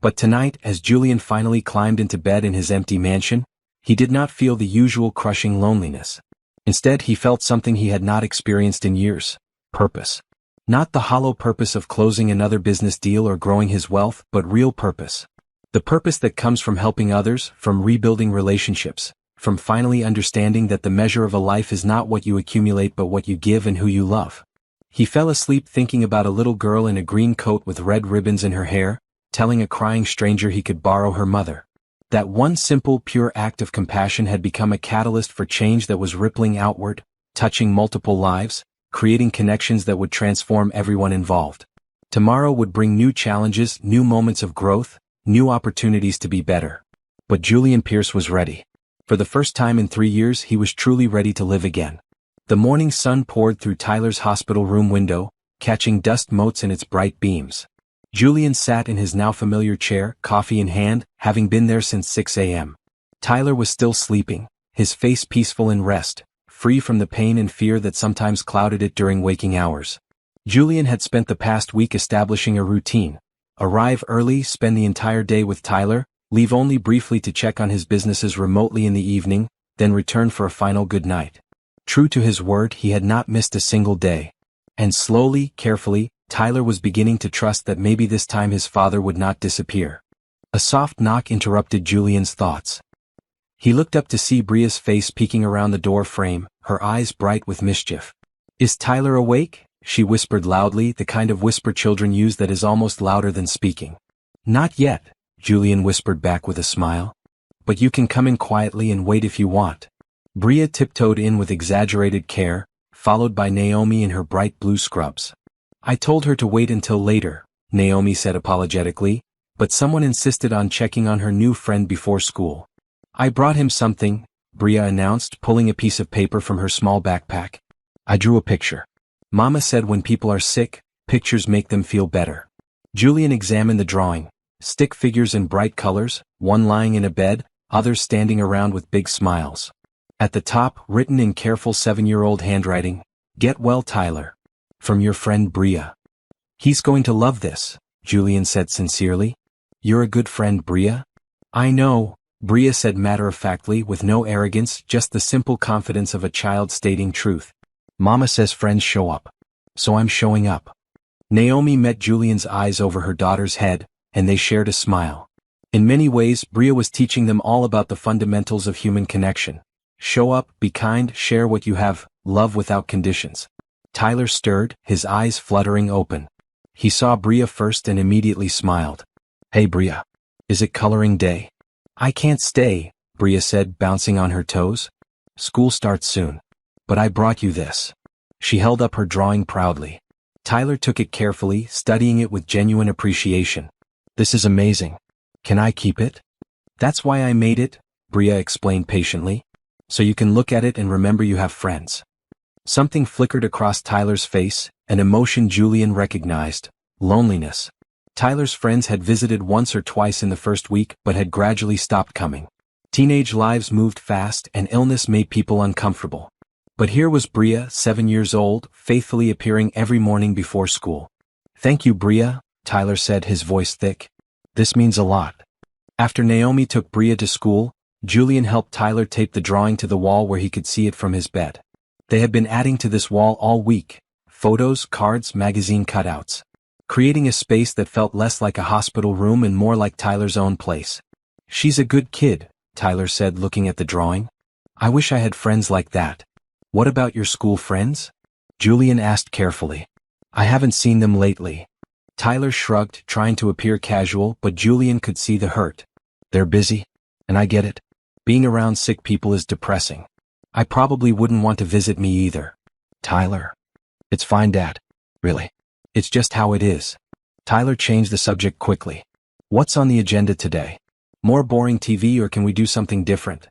Speaker 1: But tonight, as Julian finally climbed into bed in his empty mansion, he did not feel the usual crushing loneliness. Instead, he felt something he had not experienced in years: purpose. Not the hollow purpose of closing another business deal or growing his wealth, but real purpose. The purpose that comes from helping others, from rebuilding relationships, from finally understanding that the measure of a life is not what you accumulate but what you give and who you love. He fell asleep thinking about a little girl in a green coat with red ribbons in her hair, telling a crying stranger he could borrow her mother. That one simple, pure act of compassion had become a catalyst for change that was rippling outward, touching multiple lives, creating connections that would transform everyone involved. Tomorrow would bring new challenges, new moments of growth, new opportunities to be better. But Julian Pierce was ready. For the first time in 3 years, he was truly ready to live again. The morning sun poured through Tyler's hospital room window, catching dust motes in its bright beams. Julian sat in his now familiar chair, coffee in hand, having been there since 6 a.m. Tyler was still sleeping, his face peaceful in rest, free from the pain and fear that sometimes clouded it during waking hours. Julian had spent the past week establishing a routine: arrive early, spend the entire day with Tyler, leave only briefly to check on his businesses remotely in the evening, then return for a final good night. True to his word, he had not missed a single day. And slowly, carefully, Tyler was beginning to trust that maybe this time his father would not disappear. A soft knock interrupted Julian's thoughts. He looked up to see Bria's face peeking around the door frame, her eyes bright with mischief. "Is Tyler awake?" she whispered loudly, the kind of whisper children use that is almost louder than speaking. "Not yet," Julian whispered back with a smile. "But you can come in quietly and wait if you want." Bria tiptoed in with exaggerated care, followed by Naomi in her bright blue scrubs. "I told her to wait until later," Naomi said apologetically, but someone insisted on checking on her new friend before school. "I brought him something," Bria announced, pulling a piece of paper from her small backpack. "I drew a picture. Mama said when people are sick, pictures make them feel better." Julian examined the drawing: stick figures in bright colors, one lying in a bed, others standing around with big smiles. At the top, written in careful 7-year-old handwriting, "Get well, Tyler. From your friend Bria." "He's going to love this," Julian said sincerely. "You're a good friend, Bria." "I know," Bria said matter-of-factly, with no arrogance, just the simple confidence of a child stating truth. "Mama says friends show up. So I'm showing up." Naomi met Julian's eyes over her daughter's head, and they shared a smile. In many ways, Bria was teaching them all about the fundamentals of human connection. Show up, be kind, share what you have, love without conditions. Tyler stirred, his eyes fluttering open. He saw Bria first and immediately smiled. "Hey Bria. Is it coloring day?" "I can't stay," Bria said, bouncing on her toes. "School starts soon. But I brought you this." She held up her drawing proudly. Tyler took it carefully, studying it with genuine appreciation. "This is amazing. Can I keep it?" "That's why I made it," Bria explained patiently. "So you can look at it and remember you have friends." Something flickered across Tyler's face, an emotion Julian recognized: loneliness. Tyler's friends had visited once or twice in the first week but had gradually stopped coming. Teenage lives moved fast and illness made people uncomfortable. But here was Bria, 7 years old, faithfully appearing every morning before school. "Thank you, Bria," Tyler said, his voice thick. "This means a lot." After Naomi took Bria to school, Julian helped Tyler tape the drawing to the wall where he could see it from his bed. They had been adding to this wall all week: photos, cards, magazine cutouts. Creating a space that felt less like a hospital room and more like Tyler's own place. "She's a good kid," Tyler said, looking at the drawing. "I wish I had friends like that." "What about your school friends?" Julian asked carefully. "I haven't seen them lately." Tyler shrugged, trying to appear casual, but Julian could see the hurt. "They're busy. And I get it. Being around sick people is depressing. I probably wouldn't want to visit me either." "Tyler." "It's fine, Dad. Really. It's just how it is." Tyler changed the subject quickly. "What's on the agenda today? More boring TV, or can we do something different?"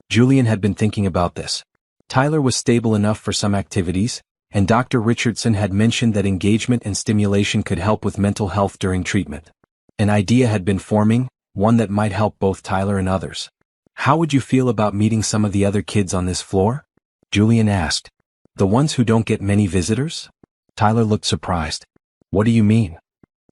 Speaker 1: Julian had been thinking about this. Tyler was stable enough for some activities, and Dr. Richardson had mentioned that engagement and stimulation could help with mental health during treatment. An idea had been forming, one that might help both Tyler and others. "How would you feel about meeting some of the other kids on this floor?" Julian asked. "The ones who don't get many visitors?" Tyler looked surprised. "What do you mean?"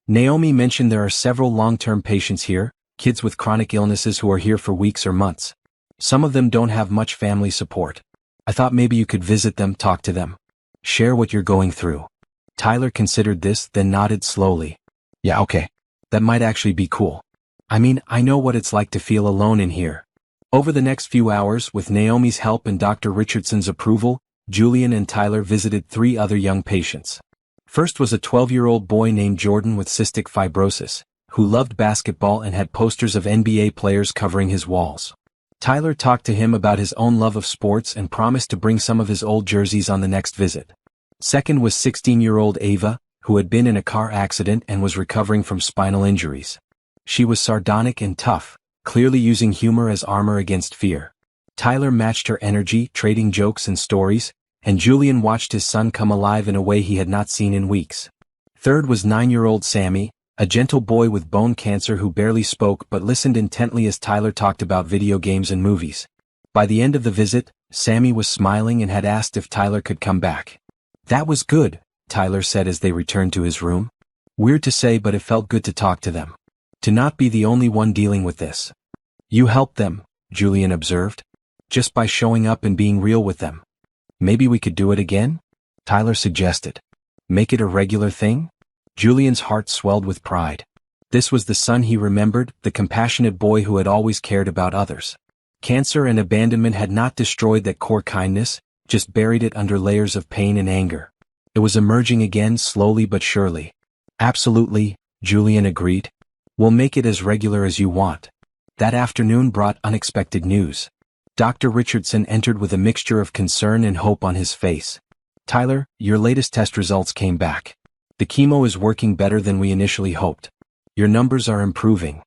Speaker 1: "Naomi mentioned there are several long-term patients here, kids with chronic illnesses who are here for weeks or months. Some of them don't have much family support. I thought maybe you could visit them, talk to them. Share what you're going through." Tyler considered this, then nodded slowly. "Yeah, okay. That might actually be cool. I mean, I know what it's like to feel alone in here." Over the next few hours, with Naomi's help and Dr. Richardson's approval, Julian and Tyler visited 3 other young patients. First was a 12-year-old boy named Jordan with cystic fibrosis, who loved basketball and had posters of NBA players covering his walls. Tyler talked to him about his own love of sports and promised to bring some of his old jerseys on the next visit. Second was 16-year-old Ava, who had been in a car accident and was recovering from spinal injuries. She was sardonic and tough, clearly using humor as armor against fear. Tyler matched her energy, trading jokes and stories, and Julian watched his son come alive in a way he had not seen in weeks. Third was 9-year-old Sammy, a gentle boy with bone cancer who barely spoke but listened intently as Tyler talked about video games and movies. By the end of the visit, Sammy was smiling and had asked if Tyler could come back. "That was good," Tyler said as they returned to his room. "Weird to say, but it felt good to talk to them. To not be the only one dealing with this." "You helped them," Julian observed. "Just by showing up and being real with them." "Maybe we could do it again?" Tyler suggested. "Make it a regular thing?" Julian's heart swelled with pride. This was the son he remembered, the compassionate boy who had always cared about others. Cancer and abandonment had not destroyed that core kindness, just buried it under layers of pain and anger. It was emerging again, slowly but surely. "Absolutely," Julian agreed. "We'll make it as regular as you want." That afternoon brought unexpected news. Dr. Richardson entered with a mixture of concern and hope on his face. "Tyler, your latest test results came back. The chemo is working better than we initially hoped. Your numbers are improving."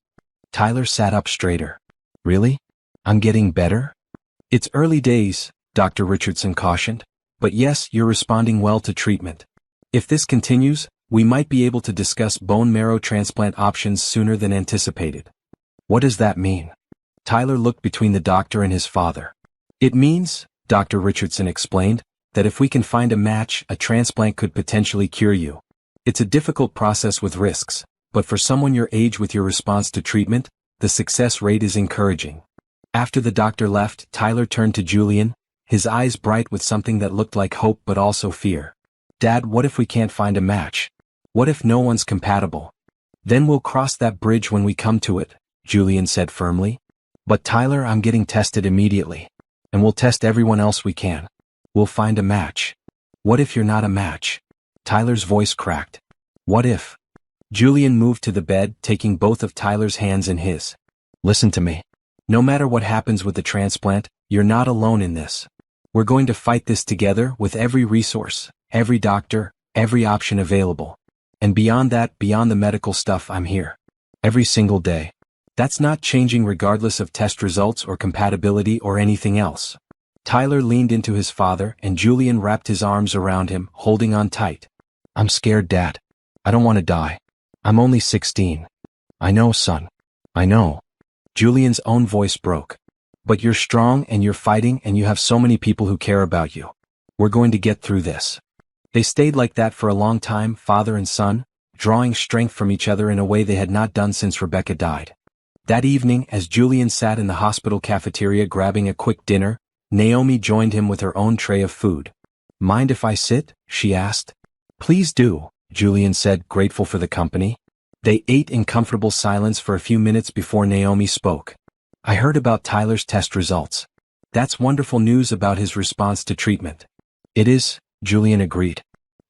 Speaker 1: Tyler sat up straighter. "Really? I'm getting better?" "It's early days," Dr. Richardson cautioned, "but yes, you're responding well to treatment. If this continues, we might be able to discuss bone marrow transplant options sooner than anticipated." "What does that mean?" Tyler looked between the doctor and his father. "It means," Dr. Richardson explained, "that if we can find a match, a transplant could potentially cure you. It's a difficult process with risks, but for someone your age with your response to treatment, the success rate is encouraging." After the doctor left, Tyler turned to Julian, his eyes bright with something that looked like hope but also fear. "Dad, what if we can't find a match? What if no one's compatible?" "Then we'll cross that bridge when we come to it," Julian said firmly. "But Tyler, I'm getting tested immediately. And we'll test everyone else we can. We'll find a match." "What if you're not a match?" Tyler's voice cracked. "What if?" Julian moved to the bed, taking both of Tyler's hands in his. "Listen to me. No matter what happens with the transplant, you're not alone in this. We're going to fight this together with every resource, every doctor, every option available. And beyond that, beyond the medical stuff, I'm here. Every single day. That's not changing regardless of test results or compatibility or anything else." Tyler leaned into his father and Julian wrapped his arms around him, holding on tight. "I'm scared, Dad. I don't want to die. I'm only 16. "I know, son. I know." Julian's own voice broke. "But you're strong and you're fighting and you have so many people who care about you. We're going to get through this." They stayed like that for a long time, father and son, drawing strength from each other in a way they had not done since Rebecca died. That evening, as Julian sat in the hospital cafeteria grabbing a quick dinner, Naomi joined him with her own tray of food. "Mind if I sit?" she asked. "Please do," Julian said, grateful for the company. They ate in comfortable silence for a few minutes before Naomi spoke. "I heard about Tyler's test results. That's wonderful news about his response to treatment." "It is," Julian agreed.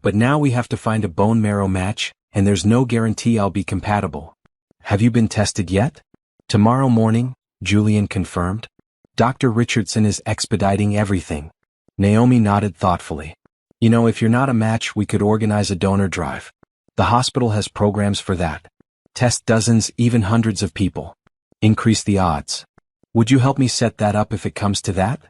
Speaker 1: "But now we have to find a bone marrow match, and there's no guarantee I'll be compatible." "Have you been tested yet?" "Tomorrow morning," Julian confirmed. "Dr. Richardson is expediting everything." Naomi nodded thoughtfully. "You know, if you're not a match, we could organize a donor drive. The hospital has programs for that. Test dozens, even hundreds of people. Increase the odds. Would you help me set that up if it comes to that?"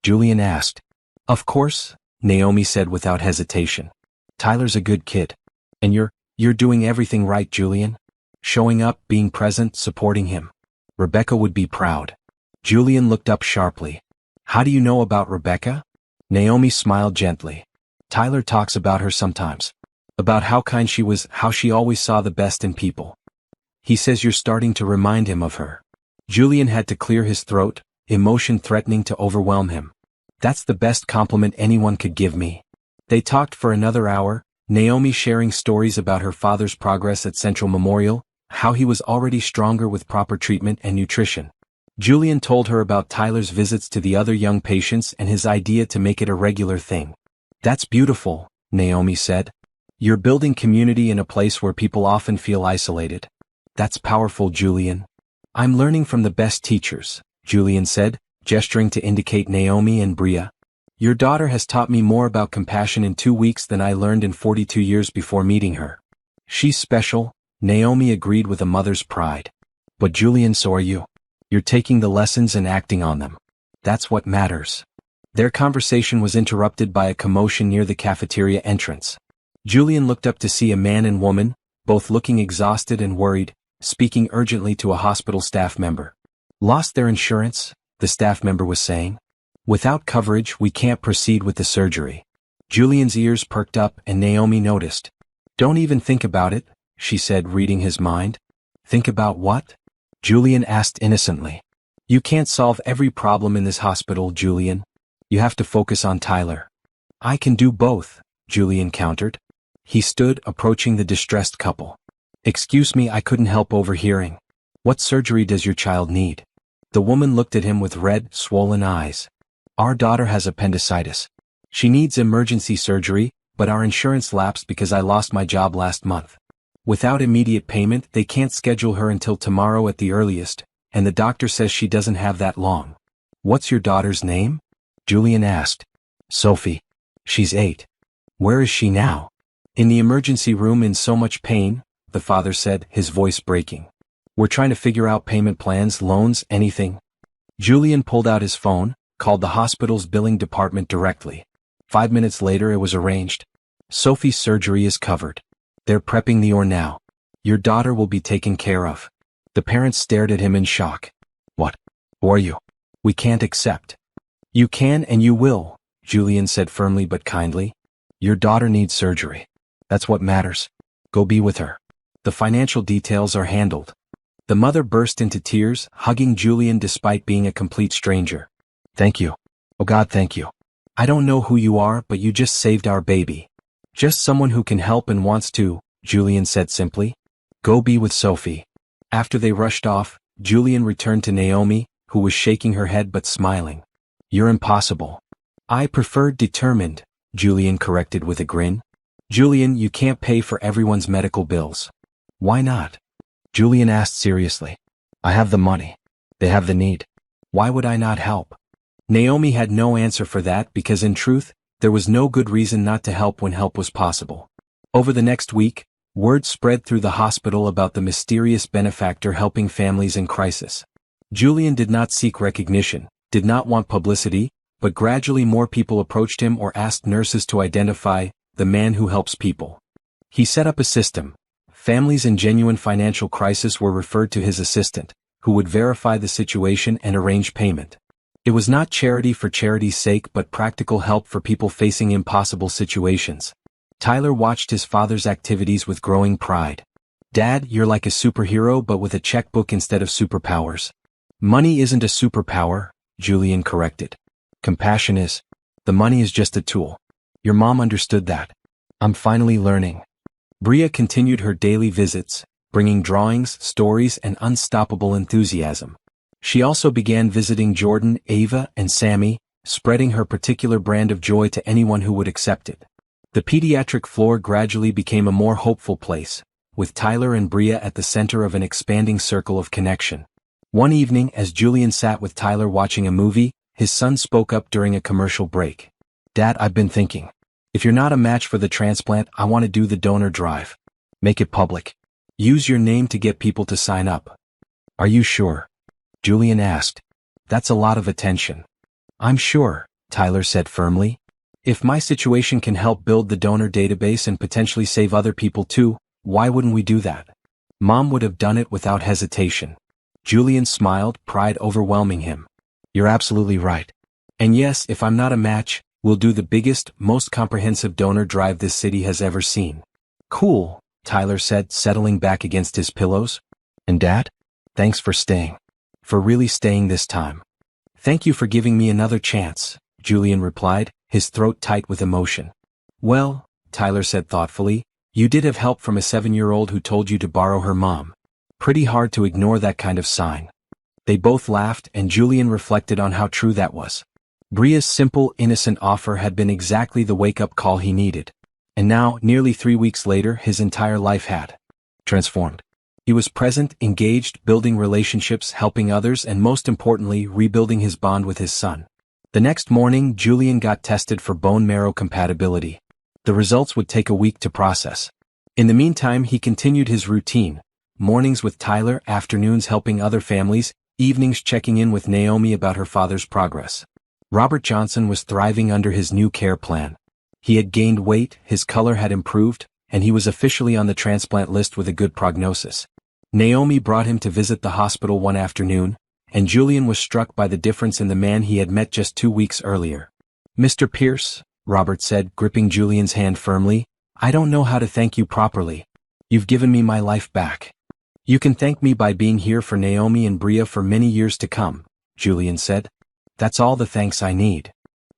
Speaker 1: Julian asked. Of course, Naomi said without hesitation. Tyler's a good kid. And you're doing everything right, Julian. Showing up, being present, supporting him. Rebecca would be proud. Julian looked up sharply. How do you know about Rebecca? Naomi smiled gently. Tyler talks about her sometimes. About how kind she was, how she always saw the best in people. He says you're starting to remind him of her. Julian had to clear his throat, emotion threatening to overwhelm him. That's the best compliment anyone could give me. They talked for another hour, Naomi sharing stories about her father's progress at Central Memorial, how he was already stronger with proper treatment and nutrition. Julian told her about Tyler's visits to the other young patients and his idea to make it a regular thing. That's beautiful, Naomi said. You're building community in a place where people often feel isolated. That's powerful, Julian. I'm learning from the best teachers, Julian said, gesturing to indicate Naomi and Bria. Your daughter has taught me more about compassion in 2 weeks than I learned in 42 years before meeting her. She's special, Naomi agreed with a mother's pride. But Julian, so are you. You're taking the lessons and acting on them. That's what matters. Their conversation was interrupted by a commotion near the cafeteria entrance. Julian looked up to see a man and woman, both looking exhausted and worried, speaking urgently to a hospital staff member. Lost their insurance, the staff member was saying. Without coverage, we can't proceed with the surgery. Julian's ears perked up and Naomi noticed. Don't even think about it, she said, reading his mind. Think about what? Julian asked innocently. You can't solve every problem in this hospital, Julian. You have to focus on Tyler. I can do both, Julian countered. He stood, approaching the distressed couple. Excuse me, I couldn't help overhearing. What surgery does your child need? The woman looked at him with red, swollen eyes. Our daughter has appendicitis. She needs emergency surgery, but our insurance lapsed because I lost my job last month. Without immediate payment, they can't schedule her until tomorrow at the earliest, and the doctor says she doesn't have that long. What's your daughter's name? Julian asked. Sophie. She's 8. Where is she now? In the emergency room in so much pain, the father said, his voice breaking. We're trying to figure out payment plans, loans, anything. Julian pulled out his phone, called the hospital's billing department directly. 5 minutes later it was arranged. Sophie's surgery is covered. They're prepping the OR now. Your daughter will be taken care of. The parents stared at him in shock. What? Who are you? We can't accept. You can and you will, Julian said firmly but kindly. Your daughter needs surgery. That's what matters. Go be with her. The financial details are handled. The mother burst into tears, hugging Julian despite being a complete stranger. Thank you. Oh God, thank you. I don't know who you are, but you just saved our baby. Just someone who can help and wants to, Julian said simply. Go be with Sophie. After they rushed off, Julian returned to Naomi, who was shaking her head but smiling. You're impossible. I prefer determined, Julian corrected with a grin. Julian, you can't pay for everyone's medical bills. Why not? Julian asked seriously. I have the money. They have the need. Why would I not help? Naomi had no answer for that because in truth, there was no good reason not to help when help was possible. Over the next week, word spread through the hospital about the mysterious benefactor helping families in crisis. Julian did not seek recognition, did not want publicity, but gradually more people approached him or asked nurses to identify the man who helps people. He set up a system. Families in genuine financial crisis were referred to his assistant, who would verify the situation and arrange payment. It was not charity for charity's sake but practical help for people facing impossible situations. Tyler watched his father's activities with growing pride. Dad, you're like a superhero but with a checkbook instead of superpowers. Money isn't a superpower, Julian corrected. Compassion is. The money is just a tool. Your mom understood that. I'm finally learning. Bria continued her daily visits, bringing drawings, stories, and unstoppable enthusiasm. She also began visiting Jordan, Ava, and Sammy, spreading her particular brand of joy to anyone who would accept it. The pediatric floor gradually became a more hopeful place, with Tyler and Bria at the center of an expanding circle of connection. One evening, as Julian sat with Tyler watching a movie, his son spoke up during a commercial break. Dad, I've been thinking. If you're not a match for the transplant, I want to do the donor drive. Make it public. Use your name to get people to sign up. Are you sure? Julian asked. That's a lot of attention. I'm sure, Tyler said firmly. If my situation can help build the donor database and potentially save other people too, why wouldn't we do that? Mom would have done it without hesitation. Julian smiled, pride overwhelming him. You're absolutely right. And yes, if I'm not a match, we'll do the biggest, most comprehensive donor drive this city has ever seen. Cool, Tyler said, settling back against his pillows. And Dad? Thanks for staying. For really staying this time. Thank you for giving me another chance, Julian replied, his throat tight with emotion. Well, Tyler said thoughtfully, you did have help from a 7-year-old who told you to borrow her mom. Pretty hard to ignore that kind of sign. They both laughed, and Julian reflected on how true that was. Bria's simple, innocent offer had been exactly the wake-up call he needed. And now, nearly 3 weeks later, his entire life had transformed. He was present, engaged, building relationships, helping others, and most importantly, rebuilding his bond with his son. The next morning, Julian got tested for bone marrow compatibility. The results would take a week to process. In the meantime, he continued his routine. Mornings with Tyler, afternoons helping other families, evenings checking in with Naomi about her father's progress. Robert Johnson was thriving under his new care plan. He had gained weight, his color had improved, and he was officially on the transplant list with a good prognosis. Naomi brought him to visit the hospital one afternoon, and Julian was struck by the difference in the man he had met just 2 weeks earlier. Mr. Pierce, Robert said, gripping Julian's hand firmly, I don't know how to thank you properly. You've given me my life back. You can thank me by being here for Naomi and Bria for many years to come, Julian said. That's all the thanks I need.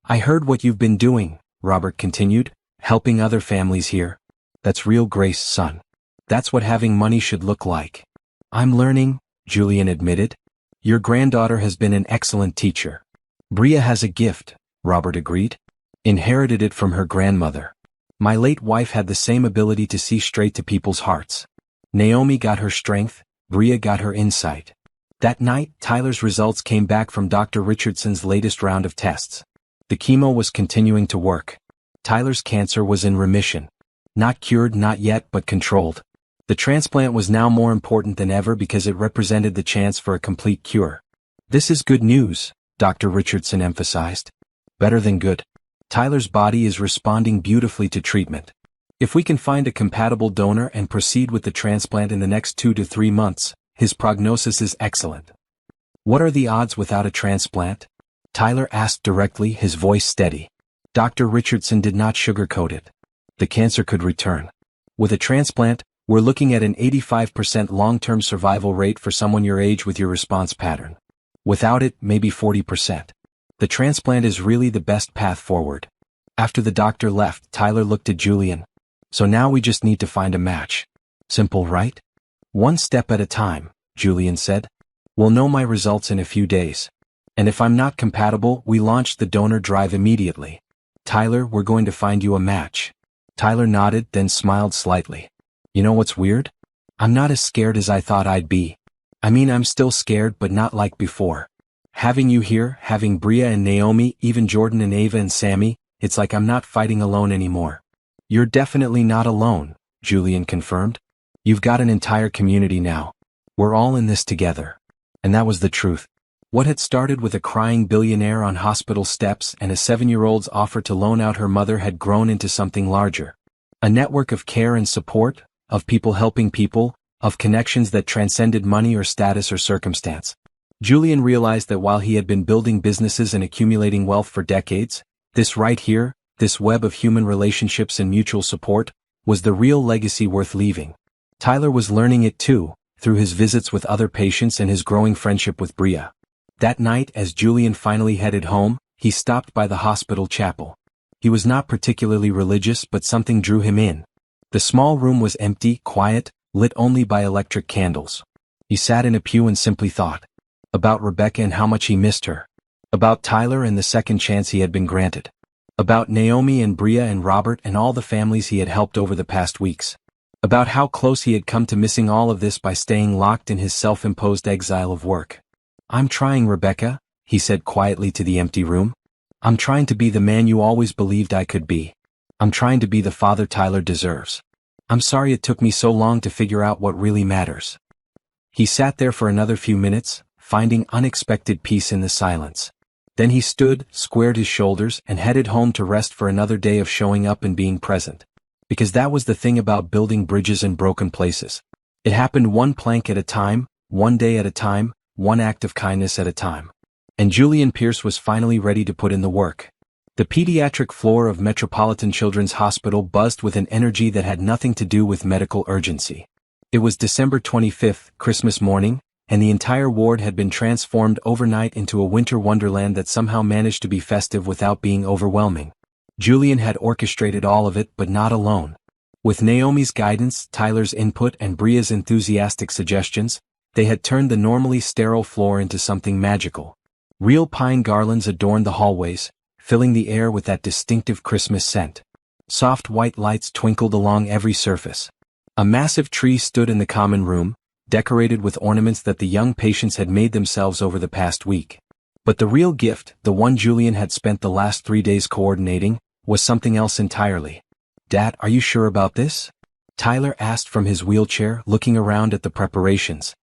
Speaker 1: I heard what you've been doing, Robert continued, helping other families here. That's real grace, son. That's what having money should look like. I'm learning, Julian admitted. Your granddaughter has been an excellent teacher. Bria has a gift, Robert agreed. Inherited it from her grandmother. My late wife had the same ability to see straight to people's hearts. Naomi got her strength, Bria got her insight. That night, Tyler's results came back from Dr. Richardson's latest round of tests. The chemo was continuing to work. Tyler's cancer was in remission. Not cured, not yet, but controlled. The transplant was now more important than ever because it represented the chance for a complete cure. This is good news, Dr. Richardson emphasized. Better than good. Tyler's body is responding beautifully to treatment. If we can find a compatible donor and proceed with the transplant in the next 2 to 3 months, his prognosis is excellent. What are the odds without a transplant? Tyler asked directly, his voice steady. Dr. Richardson did not sugarcoat it. The cancer could return. With a transplant, we're looking at an 85% long-term survival rate for someone your age with your response pattern. Without it, maybe 40%. The transplant is really the best path forward. After the doctor left, Tyler looked at Julian. So now we just need to find a match. Simple, right? One step at a time, Julian said. We'll know my results in a few days. And if I'm not compatible, we launch the donor drive immediately. Tyler, we're going to find you a match. Tyler nodded, then smiled slightly. You know what's weird? I'm not as scared as I thought I'd be. I mean, I'm still scared, but not like before. Having you here, having Bria and Naomi, even Jordan and Ava and Sammy, it's like I'm not fighting alone anymore. You're definitely not alone, Julian confirmed. You've got an entire community now. We're all in this together. And that was the truth. What had started with a crying billionaire on hospital steps and a 7-year-old's offer to loan out her mother had grown into something larger. A network of care and support, of people helping people, of connections that transcended money or status or circumstance. Julian realized that while he had been building businesses and accumulating wealth for decades, this right here, this web of human relationships and mutual support, was the real legacy worth leaving. Tyler was learning it too, through his visits with other patients and his growing friendship with Bria. That night, as Julian finally headed home, he stopped by the hospital chapel. He was not particularly religious, but something drew him in. The small room was empty, quiet, lit only by electric candles. He sat in a pew and simply thought. About Rebecca and how much he missed her. About Tyler and the second chance he had been granted. About Naomi and Bria and Robert and all the families he had helped over the past weeks. About how close he had come to missing all of this by staying locked in his self-imposed exile of work. I'm trying, Rebecca, he said quietly to the empty room. I'm trying to be the man you always believed I could be. I'm trying to be the father Tyler deserves. I'm sorry it took me so long to figure out what really matters. He sat there for another few minutes, finding unexpected peace in the silence. Then he stood, squared his shoulders, and headed home to rest for another day of showing up and being present. Because that was the thing about building bridges in broken places. It happened one plank at a time, one day at a time, one act of kindness at a time. And Julian Pierce was finally ready to put in the work. The pediatric floor of Metropolitan Children's Hospital buzzed with an energy that had nothing to do with medical urgency. It was December 25th, Christmas morning, and the entire ward had been transformed overnight into a winter wonderland that somehow managed to be festive without being overwhelming. Julian had orchestrated all of it, but not alone. With Naomi's guidance, Tyler's input, and Bria's enthusiastic suggestions, they had turned the normally sterile floor into something magical. Real pine garlands adorned the hallways, filling the air with that distinctive Christmas scent. Soft white lights twinkled along every surface. A massive tree stood in the common room, decorated with ornaments that the young patients had made themselves over the past week. But the real gift, the one Julian had spent the last 3 days coordinating, was something else entirely. "Dad, are you sure about this?" Tyler asked from his wheelchair, looking around at the preparations.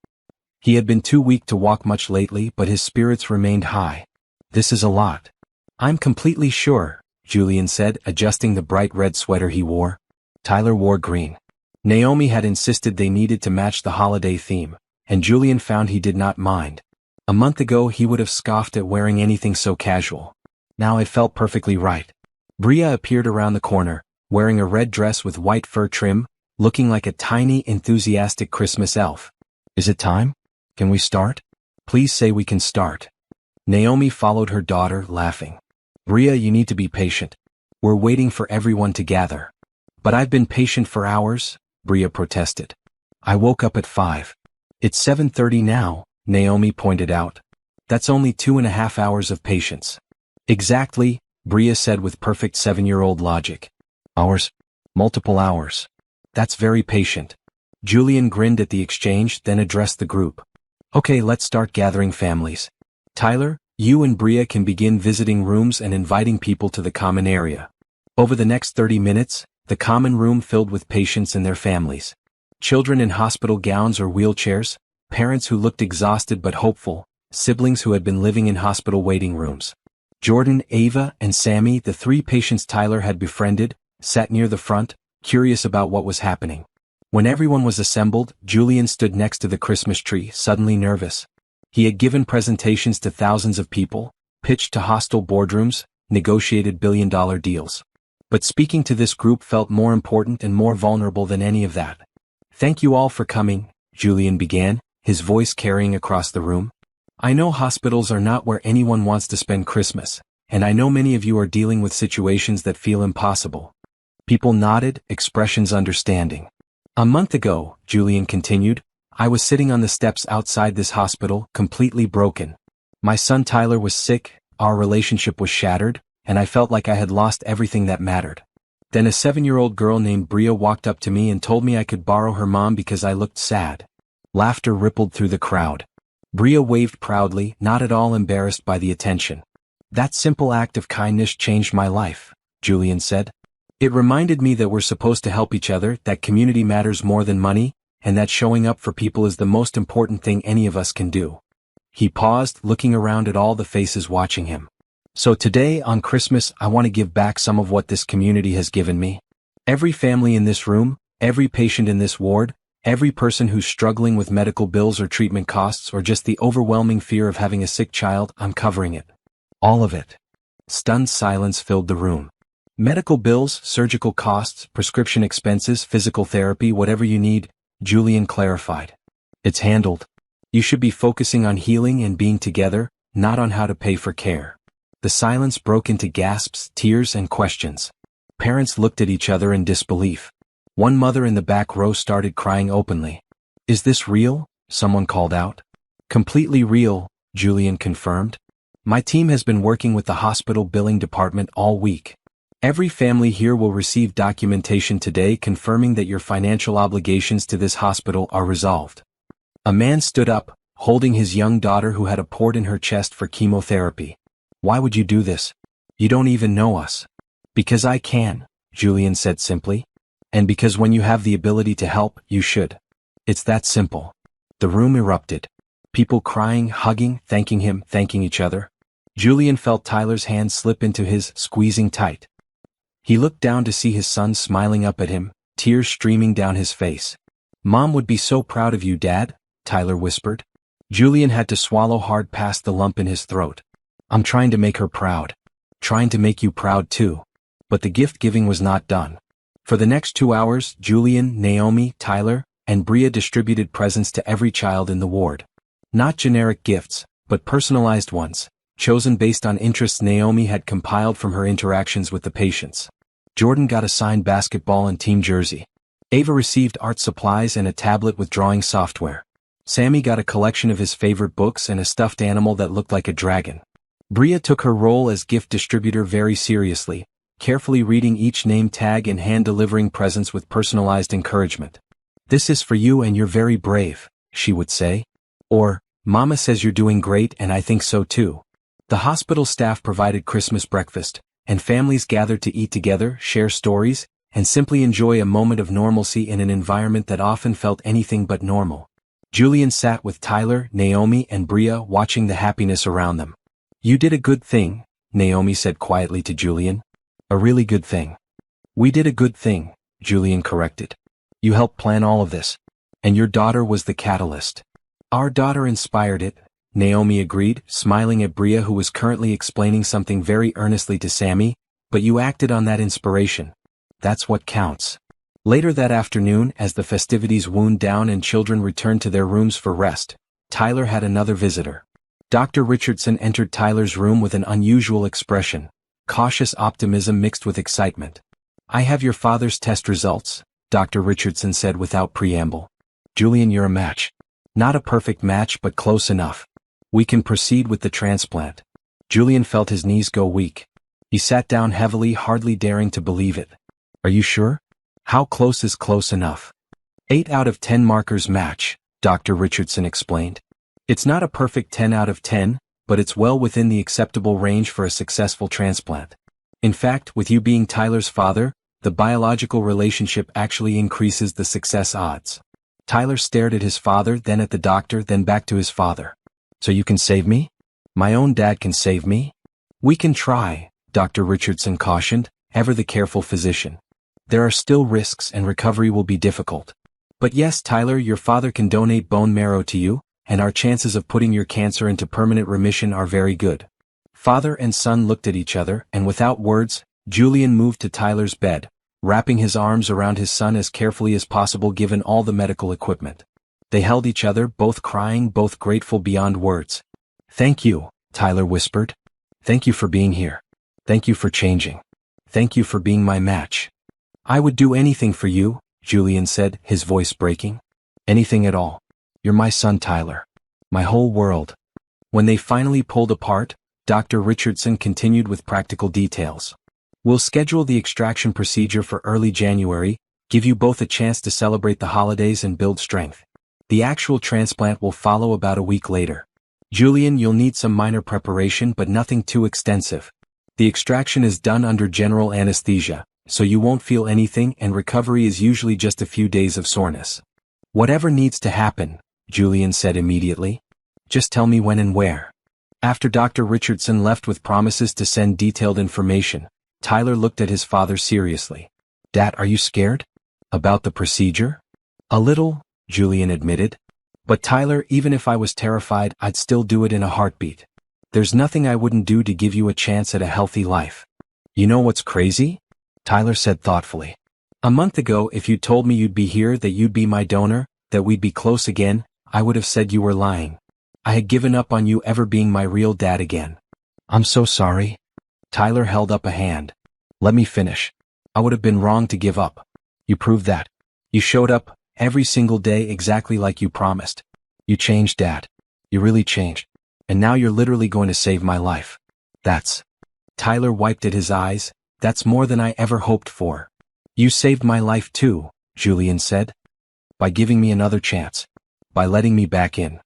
Speaker 1: He had been too weak to walk much lately, but his spirits remained high. "This is a lot." "I'm completely sure," Julian said, adjusting the bright red sweater he wore. Tyler wore green. Naomi had insisted they needed to match the holiday theme, and Julian found he did not mind. A month ago he would have scoffed at wearing anything so casual. Now it felt perfectly right. Bria appeared around the corner, wearing a red dress with white fur trim, looking like a tiny, enthusiastic Christmas elf. "Is it time? Can we start? Please say we can start." Naomi followed her daughter, laughing. "Bria, you need to be patient. We're waiting for everyone to gather." "But I've been patient for hours," Bria protested. "I woke up at 5. It's 7:30 now," Naomi pointed out. "That's only 2.5 hours of patience." "Exactly," Bria said with perfect 7-year-old logic. "Hours? Multiple hours. That's very patient." Julian grinned at the exchange, then addressed the group. "Okay, let's start gathering families. Tyler, you and Bria can begin visiting rooms and inviting people to the common area." Over the next 30 minutes, the common room filled with patients and their families. Children in hospital gowns or wheelchairs, parents who looked exhausted but hopeful, siblings who had been living in hospital waiting rooms. Jordan, Ava, and Sammy, the 3 patients Tyler had befriended, sat near the front, curious about what was happening. When everyone was assembled, Julian stood next to the Christmas tree, suddenly nervous. He had given presentations to thousands of people, pitched to hostile boardrooms, negotiated billion-dollar deals. But speaking to this group felt more important and more vulnerable than any of that. "Thank you all for coming," Julian began, his voice carrying across the room. "I know hospitals are not where anyone wants to spend Christmas, and I know many of you are dealing with situations that feel impossible." People nodded, expressions understanding. "A month ago," Julian continued, "I was sitting on the steps outside this hospital, completely broken. My son Tyler was sick, our relationship was shattered, and I felt like I had lost everything that mattered. Then a 7-year-old girl named Bria walked up to me and told me I could borrow her mom because I looked sad." Laughter rippled through the crowd. Bria waved proudly, not at all embarrassed by the attention. "That simple act of kindness changed my life," Julian said. "It reminded me that we're supposed to help each other, that community matters more than money, and that showing up for people is the most important thing any of us can do." He paused, looking around at all the faces watching him. "So today, on Christmas, I want to give back some of what this community has given me. Every family in this room, every patient in this ward, every person who's struggling with medical bills or treatment costs or just the overwhelming fear of having a sick child, I'm covering it. All of it." Stunned silence filled the room. "Medical bills, surgical costs, prescription expenses, physical therapy, whatever you need," Julian clarified. "It's handled. You should be focusing on healing and being together, not on how to pay for care." The silence broke into gasps, tears, and questions. Parents looked at each other in disbelief. One mother in the back row started crying openly. "Is this real?" someone called out. "Completely real," Julian confirmed. "My team has been working with the hospital billing department all week. Every family here will receive documentation today confirming that your financial obligations to this hospital are resolved." A man stood up, holding his young daughter who had a port in her chest for chemotherapy. "Why would you do this? You don't even know us." "Because I can," Julian said simply. "And because when you have the ability to help, you should. It's that simple." The room erupted. People crying, hugging, thanking him, thanking each other. Julian felt Tyler's hand slip into his, squeezing tight. He looked down to see his son smiling up at him, tears streaming down his face. "Mom would be so proud of you, Dad," Tyler whispered. Julian had to swallow hard past the lump in his throat. "I'm trying to make her proud. Trying to make you proud too." But the gift-giving was not done. For the next 2 hours, Julian, Naomi, Tyler, and Bria distributed presents to every child in the ward. Not generic gifts, but personalized ones, chosen based on interests Naomi had compiled from her interactions with the patients. Jordan got a signed basketball and team jersey. Ava received art supplies and a tablet with drawing software. Sammy got a collection of his favorite books and a stuffed animal that looked like a dragon. Bria took her role as gift distributor very seriously, carefully reading each name tag and hand-delivering presents with personalized encouragement. "This is for you and you're very brave," she would say. Or, "Mama says you're doing great and I think so too." The hospital staff provided Christmas breakfast, and families gathered to eat together, share stories, and simply enjoy a moment of normalcy in an environment that often felt anything but normal. Julian sat with Tyler, Naomi, and Bria watching the happiness around them. "You did a good thing," Naomi said quietly to Julian. "A really good thing." "We did a good thing," Julian corrected. "You helped plan all of this. And your daughter was the catalyst." "Our daughter inspired it," Naomi agreed, smiling at Bria who was currently explaining something very earnestly to Sammy, "but you acted on that inspiration. That's what counts." Later that afternoon, as the festivities wound down and children returned to their rooms for rest, Tyler had another visitor. Dr. Richardson entered Tyler's room with an unusual expression, cautious optimism mixed with excitement. "I have your father's test results," Dr. Richardson said without preamble. "Julian, you're a match. Not a perfect match but close enough. We can proceed with the transplant." Julian felt his knees go weak. He sat down heavily, hardly daring to believe it. "Are you sure? How close is close enough?" 8 out of 10 markers match, Dr. Richardson explained. "It's not a perfect 10 out of 10, but it's well within the acceptable range for a successful transplant. In fact, with you being Tyler's father, the biological relationship actually increases the success odds." Tyler stared at his father, then at the doctor, then back to his father. "So you can save me? My own dad can save me?" "We can try," Dr. Richardson cautioned, ever the careful physician. "There are still risks and recovery will be difficult. But yes, Tyler, your father can donate bone marrow to you, and our chances of putting your cancer into permanent remission are very good." Father and son looked at each other, and without words, Julian moved to Tyler's bed, wrapping his arms around his son as carefully as possible given all the medical equipment. They held each other, both crying, both grateful beyond words. "Thank you," Tyler whispered. "Thank you for being here. Thank you for changing. Thank you for being my match." "I would do anything for you," Julian said, his voice breaking. "Anything at all. You're my son, Tyler. My whole world." When they finally pulled apart, Dr. Richardson continued with practical details. "We'll schedule the extraction procedure for early January, give you both a chance to celebrate the holidays and build strength. The actual transplant will follow about a week later. Julian, you'll need some minor preparation but nothing too extensive. The extraction is done under general anesthesia, so you won't feel anything and recovery is usually just a few days of soreness." "Whatever needs to happen," Julian said immediately. "Just tell me when and where." After Dr. Richardson left with promises to send detailed information, Tyler looked at his father seriously. "Dad, are you scared? About the procedure?" "A little," Julian admitted. "But Tyler, even if I was terrified, I'd still do it in a heartbeat. There's nothing I wouldn't do to give you a chance at a healthy life." "You know what's crazy?" Tyler said thoughtfully. "A month ago, if you'd told me you'd be here, that you'd be my donor, that we'd be close again, I would have said you were lying. I had given up on you ever being my real dad again." "I'm so sorry." Tyler held up a hand. "Let me finish. I would have been wrong to give up. You proved that. You showed up, every single day exactly like you promised. You changed, Dad. You really changed. And now you're literally going to save my life. That's..." Tyler wiped at his eyes. "That's more than I ever hoped for." "You saved my life too," Julian said. "By giving me another chance. By letting me back in."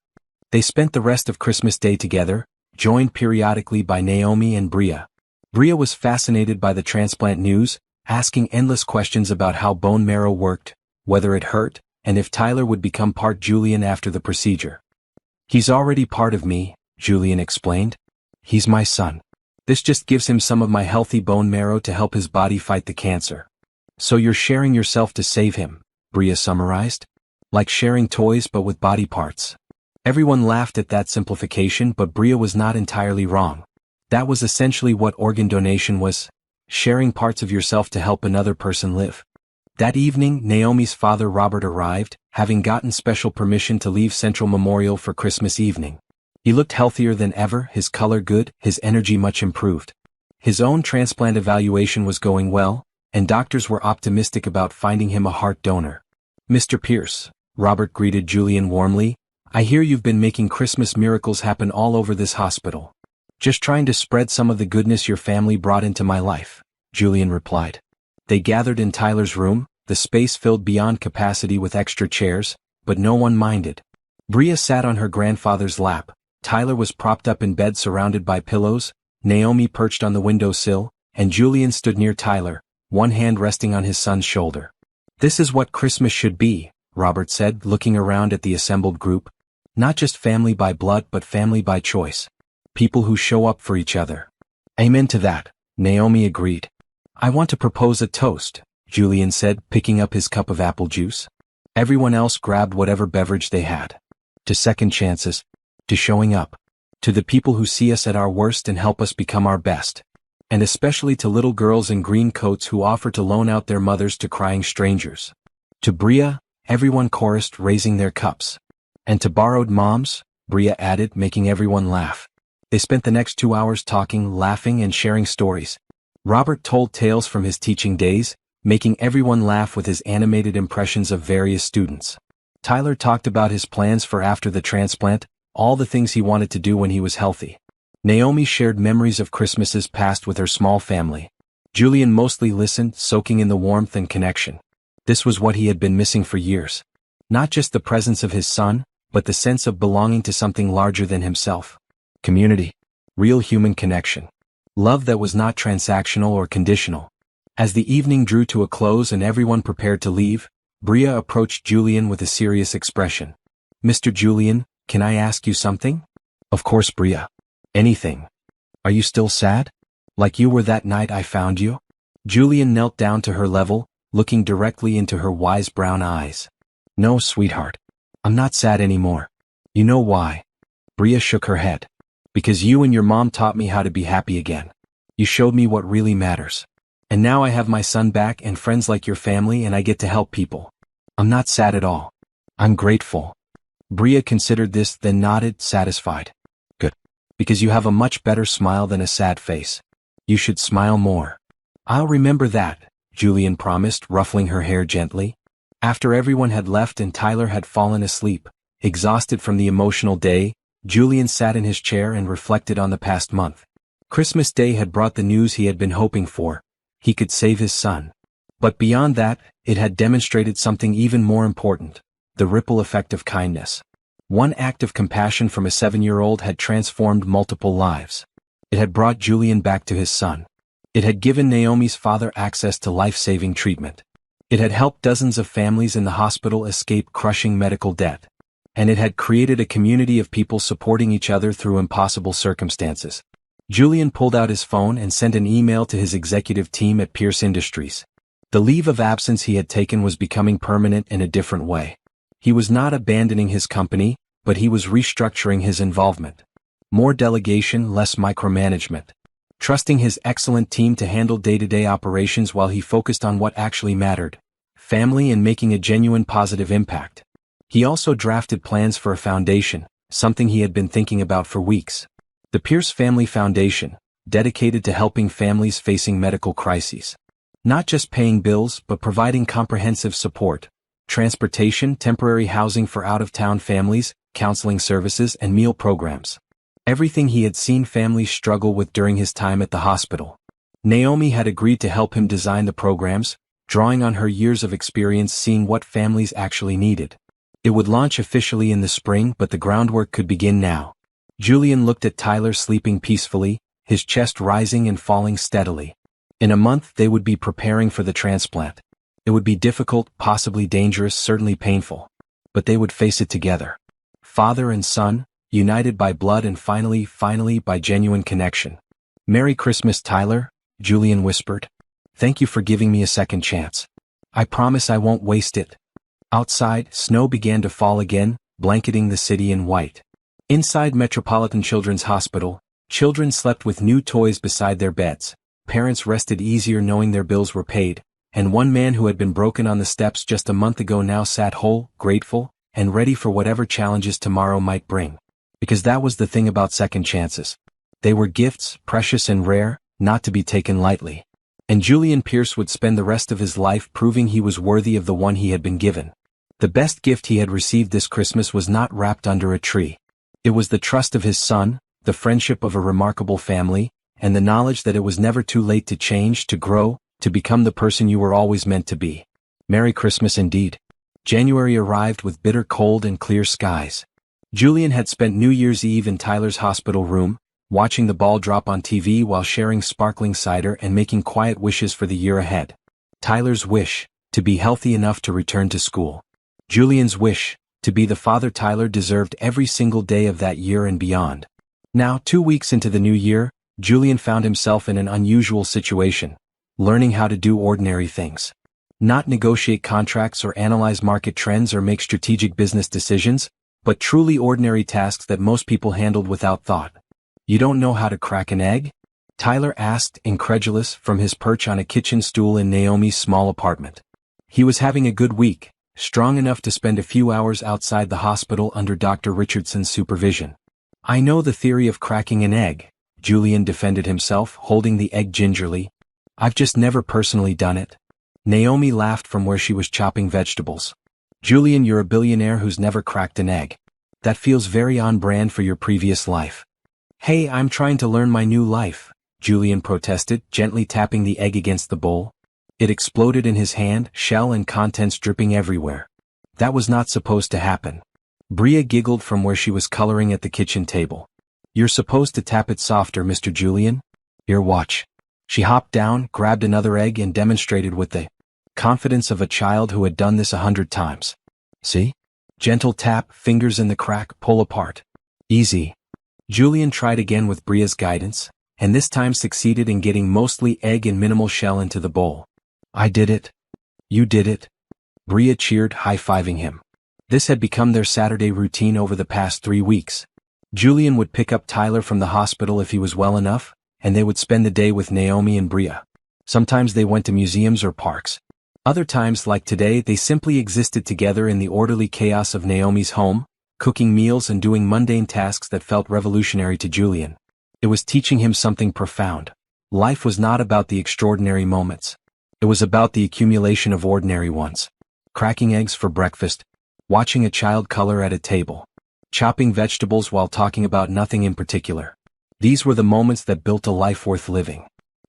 Speaker 1: They spent the rest of Christmas Day together, joined periodically by Naomi and Bria. Bria was fascinated by the transplant news, asking endless questions about how bone marrow worked, whether it hurt, and if Tyler would become part Julian after the procedure. "He's already part of me," Julian explained. He's my son. This just gives him some of my healthy bone marrow to help his body fight the cancer. So you're sharing yourself to save him, Bria summarized. Like sharing toys but with body parts. Everyone laughed at that simplification, but Bria was not entirely wrong. That was essentially what organ donation was, sharing parts of yourself to help another person live. That evening, Naomi's father Robert arrived, having gotten special permission to leave Central Memorial for Christmas evening. He looked healthier than ever, his color good, his energy much improved. His own transplant evaluation was going well, and doctors were optimistic about finding him a heart donor. Mr. Pierce, Robert greeted Julian warmly, I hear you've been making Christmas miracles happen all over this hospital. Just trying to spread some of the goodness your family brought into my life, Julian replied. They gathered in Tyler's room, the space filled beyond capacity with extra chairs, but no one minded. Bria sat on her grandfather's lap, Tyler was propped up in bed surrounded by pillows, Naomi perched on the windowsill, and Julian stood near Tyler, one hand resting on his son's shoulder. This is what Christmas should be, Robert said, looking around at the assembled group. Not just family by blood but family by choice. People who show up for each other. Amen to that, Naomi agreed. I want to propose a toast, Julian said, picking up his cup of apple juice. Everyone else grabbed whatever beverage they had. To second chances. To showing up. To the people who see us at our worst and help us become our best. And especially to little girls in green coats who offer to loan out their mothers to crying strangers. To Bria, everyone chorused, raising their cups. And to borrowed moms, Bria added, making everyone laugh. They spent the next 2 hours talking, laughing, and sharing stories. Robert told tales from his teaching days, making everyone laugh with his animated impressions of various students. Tyler talked about his plans for after the transplant, all the things he wanted to do when he was healthy. Naomi shared memories of Christmases past with her small family. Julian mostly listened, soaking in the warmth and connection. This was what he had been missing for years. Not just the presence of his son, but the sense of belonging to something larger than himself. Community. Real human connection. Love that was not transactional or conditional. As the evening drew to a close and everyone prepared to leave, Bria approached Julian with a serious expression. Mr. Julian, can I ask you something? Of course, Bria. Anything. Are you still sad? Like you were that night I found you? Julian knelt down to her level, looking directly into her wise brown eyes. No, sweetheart. I'm not sad anymore. You know why? Bria shook her head. Because you and your mom taught me how to be happy again. You showed me what really matters. And now I have my son back and friends like your family and I get to help people. I'm not sad at all. I'm grateful. Bria considered this, then nodded, satisfied. Good. Because you have a much better smile than a sad face. You should smile more. I'll remember that, Julian promised, ruffling her hair gently. After everyone had left and Tyler had fallen asleep, exhausted from the emotional day, Julian sat in his chair and reflected on the past month. Christmas Day had brought the news he had been hoping for. He could save his son. But beyond that, it had demonstrated something even more important, the ripple effect of kindness. One act of compassion from a 7-year-old had transformed multiple lives. It had brought Julian back to his son. It had given Naomi's father access to life-saving treatment. It had helped dozens of families in the hospital escape crushing medical debt. And it had created a community of people supporting each other through impossible circumstances. Julian pulled out his phone and sent an email to his executive team at Pierce Industries. The leave of absence he had taken was becoming permanent in a different way. He was not abandoning his company, but he was restructuring his involvement. More delegation, less micromanagement. Trusting his excellent team to handle day-to-day operations while he focused on what actually mattered, family and making a genuine positive impact. He also drafted plans for a foundation, something he had been thinking about for weeks. The Pierce Family Foundation, dedicated to helping families facing medical crises. Not just paying bills but providing comprehensive support, transportation, temporary housing for out-of-town families, counseling services, and meal programs. Everything he had seen families struggle with during his time at the hospital. Naomi had agreed to help him design the programs, drawing on her years of experience seeing what families actually needed. It would launch officially in the spring, but the groundwork could begin now. Julian looked at Tyler sleeping peacefully, his chest rising and falling steadily. In a month they would be preparing for the transplant. It would be difficult, possibly dangerous, certainly painful. But they would face it together. Father and son, united by blood and finally by genuine connection. "Merry Christmas, Tyler," Julian whispered. "Thank you for giving me a second chance. I promise I won't waste it." Outside, snow began to fall again, blanketing the city in white. Inside Metropolitan Children's Hospital, children slept with new toys beside their beds, parents rested easier knowing their bills were paid, and one man who had been broken on the steps just a month ago now sat whole, grateful, and ready for whatever challenges tomorrow might bring. Because that was the thing about second chances. They were gifts, precious and rare, not to be taken lightly. And Julian Pierce would spend the rest of his life proving he was worthy of the one he had been given. The best gift he had received this Christmas was not wrapped under a tree. It was the trust of his son, the friendship of a remarkable family, and the knowledge that it was never too late to change, to grow, to become the person you were always meant to be. Merry Christmas indeed. January arrived with bitter cold and clear skies. Julian had spent New Year's Eve in Tyler's hospital room, watching the ball drop on TV while sharing sparkling cider and making quiet wishes for the year ahead. Tyler's wish, to be healthy enough to return to school. Julian's wish, to be the father Tyler deserved every single day of that year and beyond. Now, 2 weeks into the new year, Julian found himself in an unusual situation, learning how to do ordinary things. Not negotiate contracts or analyze market trends or make strategic business decisions, but truly ordinary tasks that most people handled without thought. "You don't know how to crack an egg?" Tyler asked, incredulous, from his perch on a kitchen stool in Naomi's small apartment. He was having a good week, strong enough to spend a few hours outside the hospital under Dr. Richardson's supervision. "I know the theory of cracking an egg," Julian defended himself, holding the egg gingerly. "I've just never personally done it." Naomi laughed from where she was chopping vegetables. "Julian, you're a billionaire who's never cracked an egg. That feels very on brand for your previous life." "Hey, I'm trying to learn my new life," Julian protested, gently tapping the egg against the bowl. It exploded in his hand, shell and contents dripping everywhere. That was not supposed to happen. Bria giggled from where she was coloring at the kitchen table. "You're supposed to tap it softer, Mr. Julian. Here, watch." She hopped down, grabbed another egg and demonstrated with the confidence of a child who had done this 100 times. "See? Gentle tap, fingers in the crack, pull apart. Easy." Julian tried again with Bria's guidance, and this time succeeded in getting mostly egg and minimal shell into the bowl. "I did it. You did it." Bria cheered, high-fiving him. This had become their Saturday routine over the past 3 weeks. Julian would pick up Tyler from the hospital if he was well enough, and they would spend the day with Naomi and Bria. Sometimes they went to museums or parks. Other times, like today, they simply existed together in the orderly chaos of Naomi's home, cooking meals and doing mundane tasks that felt revolutionary to Julian. It was teaching him something profound. Life was not about the extraordinary moments. It was about the accumulation of ordinary ones. Cracking eggs for breakfast, watching a child color at a table, chopping vegetables while talking about nothing in particular. These were the moments that built a life worth living.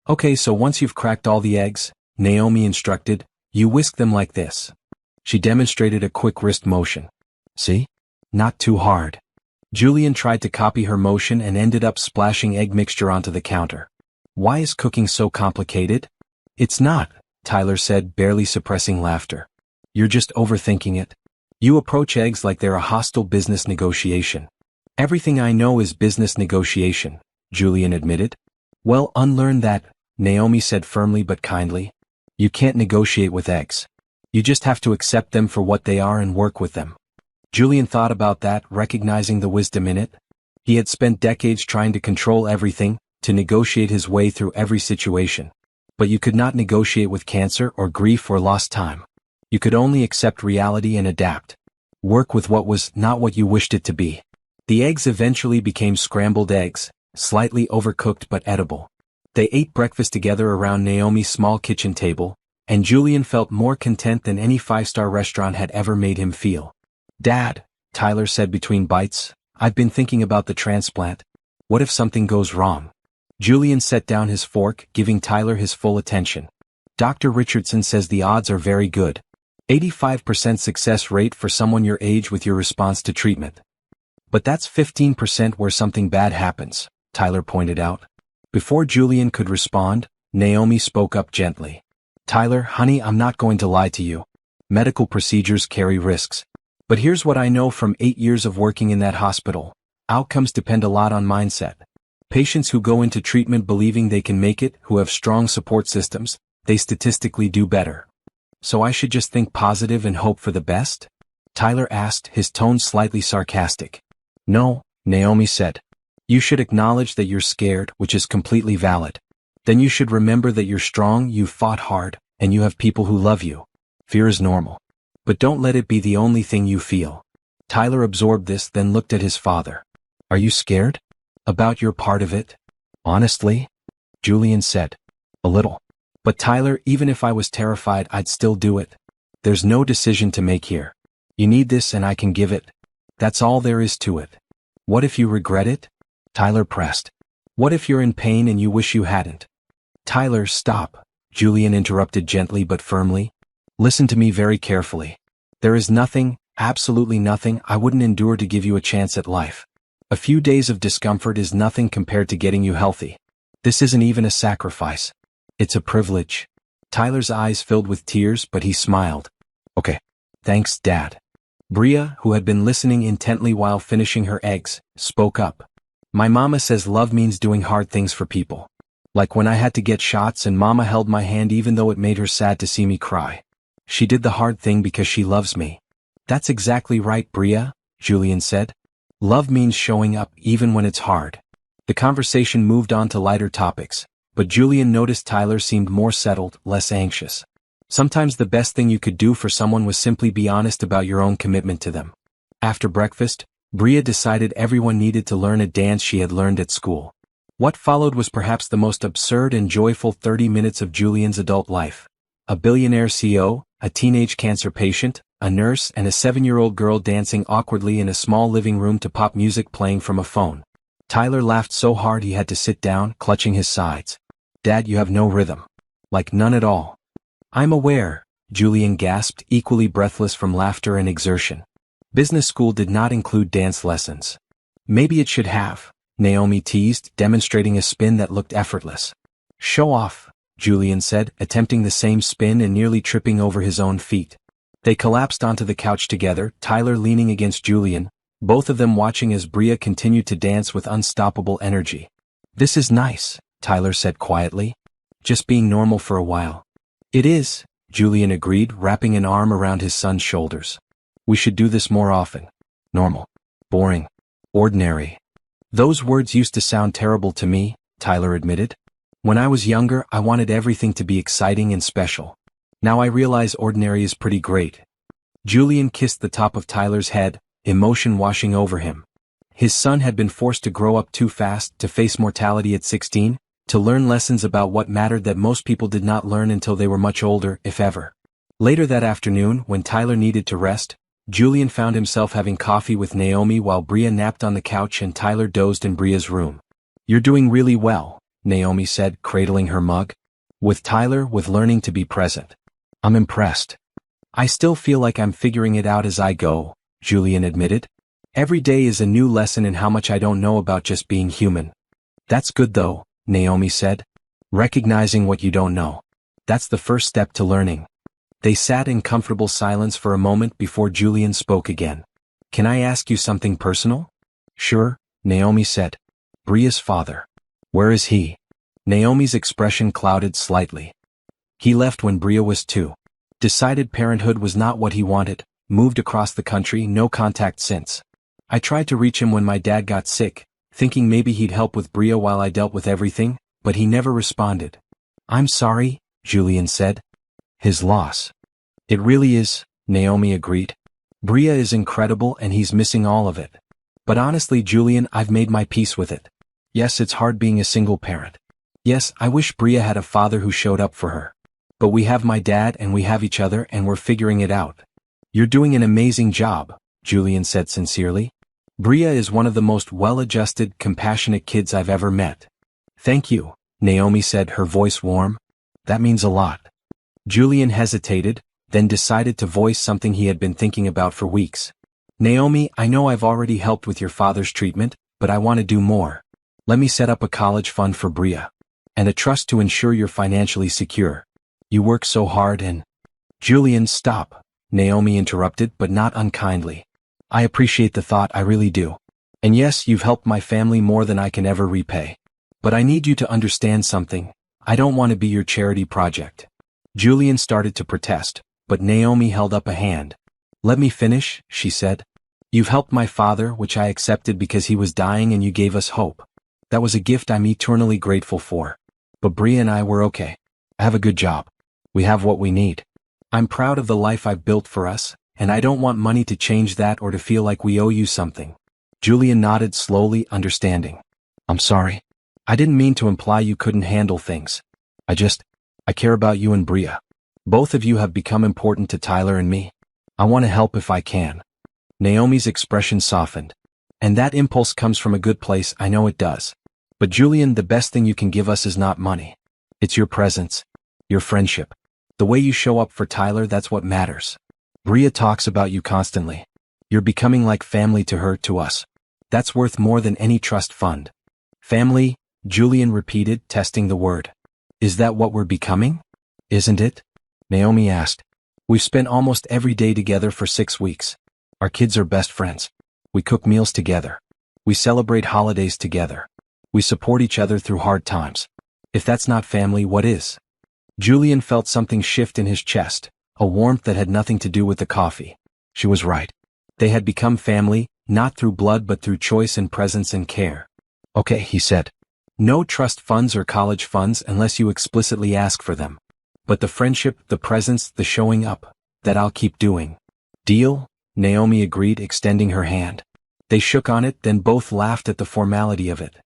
Speaker 1: "Okay, so once you've cracked all the eggs," Naomi instructed, "you whisk them like this." She demonstrated a quick wrist motion. "See? Not too hard." Julian tried to copy her motion and ended up splashing egg mixture onto the counter. "Why is cooking so complicated?" "It's not," Tyler said, barely suppressing laughter. "You're just overthinking it. You approach eggs like they're a hostile business negotiation." "Everything I know is business negotiation," Julian admitted. "Well, unlearn that," Naomi said firmly but kindly. "You can't negotiate with eggs. You just have to accept them for what they are and work with them." Julian thought about that, recognizing the wisdom in it. He had spent decades trying to control everything, to negotiate his way through every situation. But you could not negotiate with cancer or grief or lost time. You could only accept reality and adapt. Work with what was not what you wished it to be. The eggs eventually became scrambled eggs, slightly overcooked but edible. They ate breakfast together around Naomi's small kitchen table, and Julian felt more content than any five-star restaurant had ever made him feel. "Dad," Tyler said between bites, "I've been thinking about the transplant. What if something goes wrong?" Julian set down his fork, giving Tyler his full attention. "Dr. Richardson says the odds are very good. 85% success rate for someone your age with your response to treatment. But that's 15% where something bad happens," Tyler pointed out. Before Julian could respond, Naomi spoke up gently. "Tyler, honey, I'm not going to lie to you. Medical procedures carry risks. But here's what I know from 8 years of working in that hospital. Outcomes depend a lot on mindset. Patients who go into treatment believing they can make it, who have strong support systems, they statistically do better. So I should just think positive and hope for the best? Tyler asked, his tone slightly sarcastic. No, Naomi said. You should acknowledge that you're scared, which is completely valid. Then you should remember that you're strong, you've fought hard, and you have people who love you. Fear is normal. But don't let it be the only thing you feel. Tyler absorbed this, then looked at his father. Are you scared? About your part of it? Honestly? Julian said. A little. But Tyler, even if I was terrified, I'd still do it. There's no decision to make here. You need this and I can give it. That's all there is to it. What if you regret it? Tyler pressed. What if you're in pain and you wish you hadn't? Tyler, stop, Julian interrupted gently but firmly. Listen to me very carefully. There is nothing, absolutely nothing, I wouldn't endure to give you a chance at life. A few days of discomfort is nothing compared to getting you healthy. This isn't even a sacrifice. It's a privilege. Tyler's eyes filled with tears, but he smiled. Okay. Thanks, Dad. Bria, who had been listening intently while finishing her eggs, spoke up. My mama says love means doing hard things for people. Like when I had to get shots and mama held my hand even though it made her sad to see me cry. She did the hard thing because she loves me. That's exactly right, Bria, Julian said. Love means showing up even when it's hard. The conversation moved on to lighter topics, but Julian noticed Tyler seemed more settled, less anxious. Sometimes the best thing you could do for someone was simply be honest about your own commitment to them. After breakfast, Bria decided everyone needed to learn a dance she had learned at school. What followed was perhaps the most absurd and joyful 30 minutes of Julian's adult life. A billionaire CEO, a teenage cancer patient, a nurse and a 7-year-old girl dancing awkwardly in a small living room to pop music playing from a phone. Tyler laughed so hard he had to sit down, clutching his sides. Dad, you have no rhythm. Like none at all. I'm aware, Julian gasped, equally breathless from laughter and exertion. Business school did not include dance lessons. Maybe it should have, Naomi teased, demonstrating a spin that looked effortless. Show off, Julian said, attempting the same spin and nearly tripping over his own feet. They collapsed onto the couch together, Tyler leaning against Julian, both of them watching as Bria continued to dance with unstoppable energy. This is nice, Tyler said quietly. Just being normal for a while. It is, Julian agreed, wrapping an arm around his son's shoulders. We should do this more often. Normal. Boring. Ordinary. Those words used to sound terrible to me, Tyler admitted. When I was younger, I wanted everything to be exciting and special. Now I realize ordinary is pretty great. Julian kissed the top of Tyler's head, emotion washing over him. His son had been forced to grow up too fast, to face mortality at 16, to learn lessons about what mattered that most people did not learn until they were much older, if ever. Later that afternoon, when Tyler needed to rest, Julian found himself having coffee with Naomi while Bria napped on the couch and Tyler dozed in Bria's room. You're doing really well, Naomi said, cradling her mug. With Tyler, with learning to be present. I'm impressed. I still feel like I'm figuring it out as I go, Julian admitted. Every day is a new lesson in how much I don't know about just being human. That's good though, Naomi said. Recognizing what you don't know. That's the first step to learning. They sat in comfortable silence for a moment before Julian spoke again. Can I ask you something personal? Sure, Naomi said. Bria's father. Where is he? Naomi's expression clouded slightly. He left when Bria was 2. Decided parenthood was not what he wanted, moved across the country, no contact since. I tried to reach him when my dad got sick, thinking maybe he'd help with Bria while I dealt with everything, but he never responded. I'm sorry, Julian said. His loss. It really is, Naomi agreed. Bria is incredible and he's missing all of it. But honestly, Julian, I've made my peace with it. Yes, it's hard being a single parent. Yes, I wish Bria had a father who showed up for her. But we have my dad and we have each other and we're figuring it out. You're doing an amazing job, Julian said sincerely. Bria is one of the most well-adjusted, compassionate kids I've ever met. Thank you, Naomi said, her voice warm. That means a lot. Julian hesitated, then decided to voice something he had been thinking about for weeks. Naomi, I know I've already helped with your father's treatment, but I want to do more. Let me set up a college fund for Bria. And a trust to ensure you're financially secure. You work so hard and... Julian, stop, Naomi interrupted, but not unkindly. I appreciate the thought, I really do. And yes, you've helped my family more than I can ever repay. But I need you to understand something. I don't want to be your charity project. Julian started to protest, but Naomi held up a hand. Let me finish, she said. You've helped my father, which I accepted because he was dying and you gave us hope. That was a gift I'm eternally grateful for. But Bria and I were okay. I have a good job. We have what we need. I'm proud of the life I've built for us, and I don't want money to change that or to feel like we owe you something. Julian nodded slowly, understanding. I'm sorry. I didn't mean to imply you couldn't handle things. I care about you and Bria. Both of you have become important to Tyler and me. I want to help if I can. Naomi's expression softened. And that impulse comes from a good place, I know it does. But Julian, the best thing you can give us is not money. It's your presence. Your friendship. The way you show up for Tyler, that's what matters. Bria talks about you constantly. You're becoming like family to her, to us. That's worth more than any trust fund. Family, Julian repeated, testing the word. Is that what we're becoming? Isn't it? Naomi asked. We've spent almost every day together for 6 weeks. Our kids are best friends. We cook meals together. We celebrate holidays together. We support each other through hard times. If that's not family, what is? Julian felt something shift in his chest, a warmth that had nothing to do with the coffee. She was right. They had become family, not through blood but through choice and presence and care. Okay, he said. No trust funds or college funds unless you explicitly ask for them. But the friendship, the presence, the showing up, that I'll keep doing. Deal? Naomi agreed, extending her hand. They shook on it, then both laughed at the formality of it.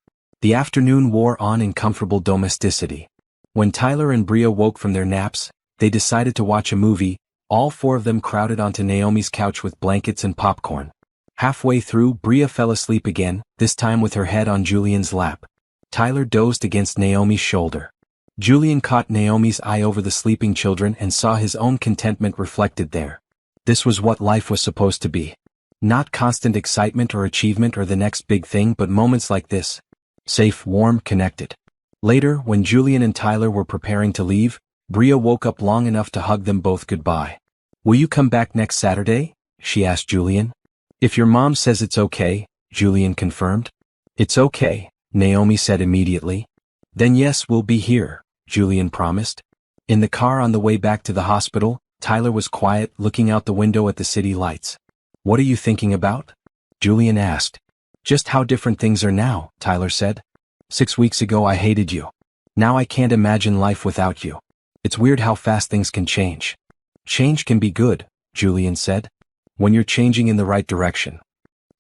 Speaker 1: The afternoon wore on in comfortable domesticity. When Tyler and Bria woke from their naps, they decided to watch a movie. All 4 of them crowded onto Naomi's couch with blankets and popcorn. Halfway through, Bria fell asleep again, this time with her head on Julian's lap. Tyler dozed against Naomi's shoulder. Julian caught Naomi's eye over the sleeping children and saw his own contentment reflected there. This was what life was supposed to be. Not constant excitement or achievement or the next big thing, but moments like this. Safe, warm, connected. Later, when Julian and Tyler were preparing to leave, Bria woke up long enough to hug them both goodbye. Will you come back next Saturday? She asked Julian. If your mom says it's okay, Julian confirmed. It's okay, Naomi said immediately. Then yes, we'll be here, Julian promised. In the car on the way back to the hospital, Tyler was quiet, looking out the window at the city lights. What are you thinking about? Julian asked. Just how different things are now, Tyler said. 6 weeks ago I hated you. Now I can't imagine life without you. It's weird how fast things can change. Change can be good, Julian said. When you're changing in the right direction.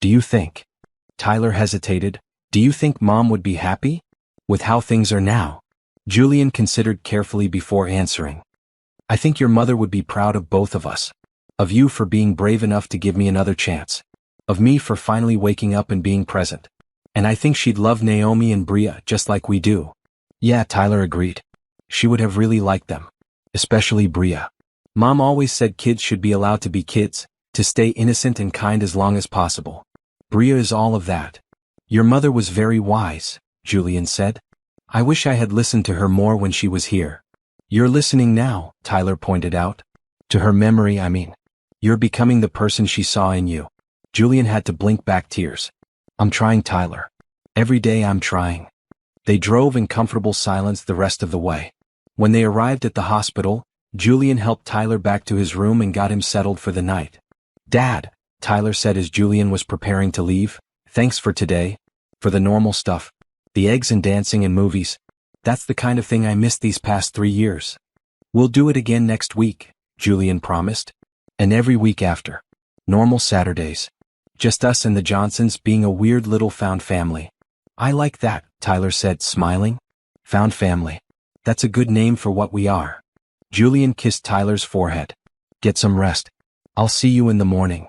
Speaker 1: Do you think? Tyler hesitated. Do you think Mom would be happy? With how things are now? Julian considered carefully before answering. I think your mother would be proud of both of us. Of you for being brave enough to give me another chance. Of me for finally waking up and being present. And I think she'd love Naomi and Bria just like we do. Yeah, Tyler agreed. She would have really liked them. Especially Bria. Mom always said kids should be allowed to be kids, to stay innocent and kind as long as possible. Bria is all of that. Your mother was very wise, Julian said. I wish I had listened to her more when she was here. You're listening now, Tyler pointed out. To her memory, I mean. You're becoming the person she saw in you. Julian had to blink back tears. I'm trying, Tyler. Every day I'm trying. They drove in comfortable silence the rest of the way. When they arrived at the hospital, Julian helped Tyler back to his room and got him settled for the night. Dad, Tyler said as Julian was preparing to leave, thanks for today. For the normal stuff. The eggs and dancing and movies. That's the kind of thing I missed these past 3 years. We'll do it again next week, Julian promised. And every week after. Normal Saturdays. Just us and the Johnsons being a weird little found family. I like that, Tyler said, smiling. Found family. That's a good name for what we are. Julian kissed Tyler's forehead. Get some rest. I'll see you in the morning.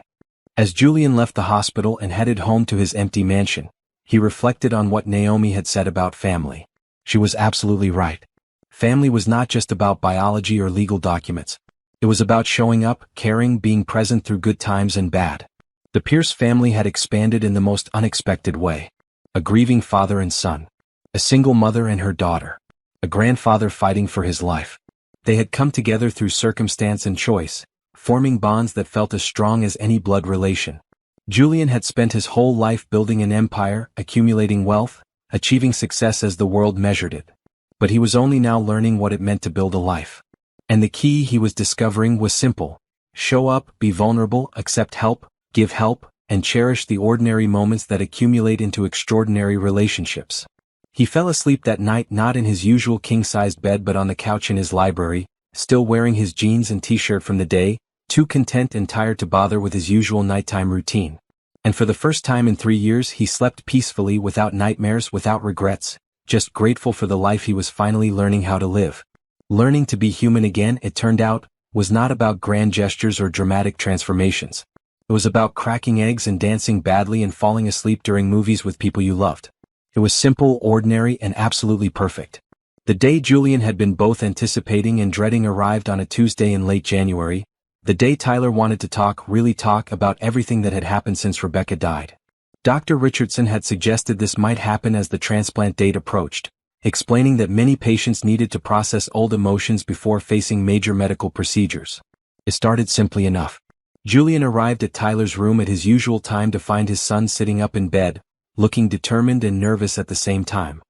Speaker 1: As Julian left the hospital and headed home to his empty mansion, he reflected on what Naomi had said about family. She was absolutely right. Family was not just about biology or legal documents. It was about showing up, caring, being present through good times and bad. The Pierce family had expanded in the most unexpected way. A grieving father and son. A single mother and her daughter. A grandfather fighting for his life. They had come together through circumstance and choice, forming bonds that felt as strong as any blood relation. Julian had spent his whole life building an empire, accumulating wealth, achieving success as the world measured it. But he was only now learning what it meant to build a life. And the key he was discovering was simple. Show up, be vulnerable, accept help, give help, and cherish the ordinary moments that accumulate into extraordinary relationships. He fell asleep that night not in his usual king-sized bed but on the couch in his library, still wearing his jeans and t-shirt from the day, too content and tired to bother with his usual nighttime routine. And for the first time in 3 years he slept peacefully, without nightmares, without regrets, just grateful for the life he was finally learning how to live. Learning to be human again, it turned out, was not about grand gestures or dramatic transformations. It was about cracking eggs and dancing badly and falling asleep during movies with people you loved. It was simple, ordinary, and absolutely perfect. The day Julian had been both anticipating and dreading arrived on a Tuesday in late January, the day Tyler wanted to really talk about everything that had happened since Rebecca died. Dr. Richardson had suggested this might happen as the transplant date approached, explaining that many patients needed to process old emotions before facing major medical procedures. It started simply enough. Julian arrived at Tyler's room at his usual time to find his son sitting up in bed, looking determined and nervous at the same time.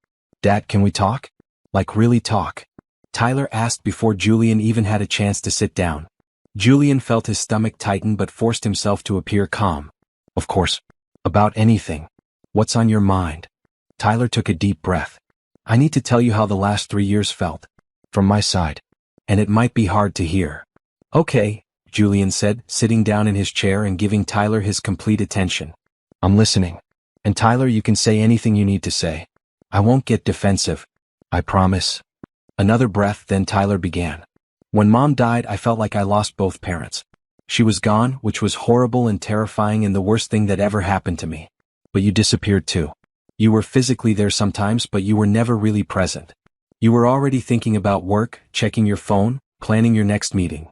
Speaker 1: "Dad, can we talk? Like really talk?" Tyler asked before Julian even had a chance to sit down. Julian felt his stomach tighten but forced himself to appear calm. "Of course. About anything. What's on your mind?" Tyler took a deep breath. "I need to tell you how the last 3 years felt. From my side. And it might be hard to hear." "Okay," Julian said, sitting down in his chair and giving Tyler his complete attention. "I'm listening. And Tyler, you can say anything you need to say. I won't get defensive. I promise." Another breath, then Tyler began. "When Mom died, I felt like I lost both parents. She was gone, which was horrible and terrifying and the worst thing that ever happened to me. But you disappeared too. You were physically there sometimes, but you were never really present. You were already thinking about work, checking your phone, planning your next meeting."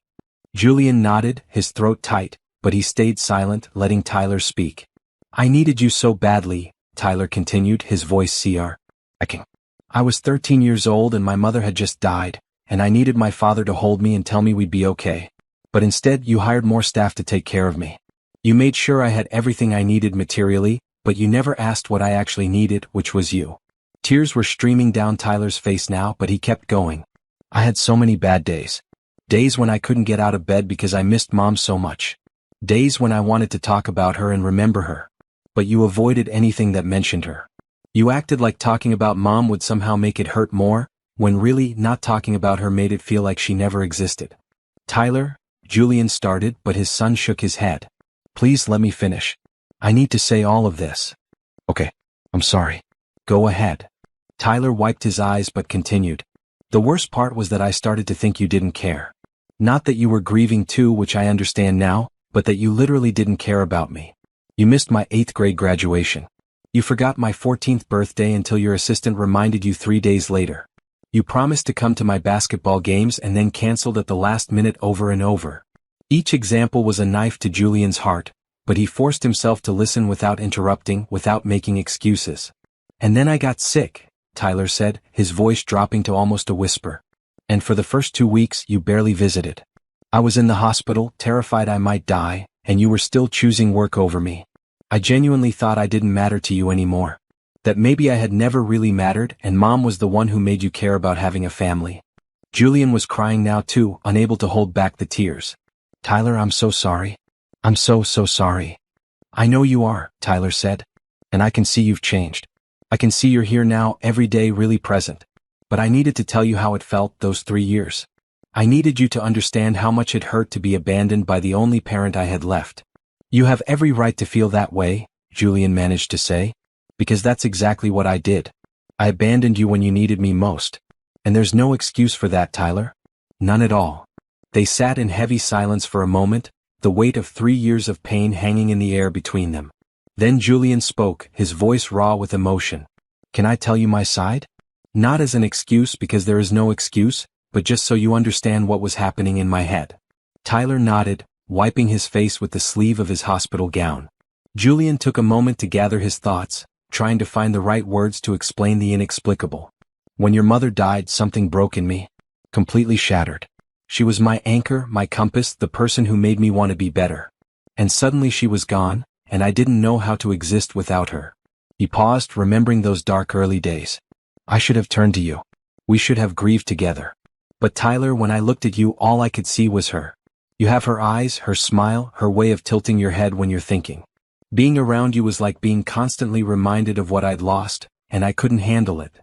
Speaker 1: Julian nodded, his throat tight, but he stayed silent, letting Tyler speak. "I needed you so badly," Tyler continued, his voice cracking. "I was 13 years old and my mother had just died, and I needed my father to hold me and tell me we'd be okay. But instead you hired more staff to take care of me. You made sure I had everything I needed materially, but you never asked what I actually needed, which was you." Tears were streaming down Tyler's face now, but he kept going. "I had so many bad days. Days when I couldn't get out of bed because I missed Mom so much. Days when I wanted to talk about her and remember her. But you avoided anything that mentioned her. You acted like talking about Mom would somehow make it hurt more, when really, not talking about her made it feel like she never existed." "Tyler," Julian started, but his son shook his head. "Please let me finish. I need to say all of this." "Okay, I'm sorry. Go ahead." Tyler wiped his eyes but continued. "The worst part was that I started to think you didn't care. Not that you were grieving too, which I understand now, but that you literally didn't care about me. You missed my 8th grade graduation. You forgot my 14th birthday until your assistant reminded you 3 days later. You promised to come to my basketball games and then canceled at the last minute over and over." Each example was a knife to Julian's heart, but he forced himself to listen without interrupting, without making excuses. "And then I got sick," Tyler said, his voice dropping to almost a whisper. "And for the first 2 weeks you barely visited. I was in the hospital, terrified I might die, and you were still choosing work over me. I genuinely thought I didn't matter to you anymore. That maybe I had never really mattered and Mom was the one who made you care about having a family." Julian was crying now too, unable to hold back the tears. "Tyler, I'm so sorry. I'm so sorry." "I know you are," Tyler said. "And I can see you've changed. I can see you're here now, every day really present. But I needed to tell you how it felt those 3 years. I needed you to understand how much it hurt to be abandoned by the only parent I had left." "You have every right to feel that way," Julian managed to say. "Because that's exactly what I did. I abandoned you when you needed me most. And there's no excuse for that, Tyler. None at all." They sat in heavy silence for a moment, the weight of 3 years of pain hanging in the air between them. Then Julian spoke, his voice raw with emotion. "Can I tell you my side? Not as an excuse because there is no excuse, but just so you understand what was happening in my head." Tyler nodded, wiping his face with the sleeve of his hospital gown. Julian took a moment to gather his thoughts, trying to find the right words to explain the inexplicable. "When your mother died, something broke in me. Completely shattered. She was my anchor, my compass, the person who made me want to be better. And suddenly she was gone, and I didn't know how to exist without her. He paused, remembering those dark early days. I should have turned to you. We should have grieved together. But Tyler, when I looked at you, all I could see was her. You have her eyes, her smile, her way of tilting your head when you're thinking. Being around you was like being constantly reminded of what I'd lost, and I couldn't handle it.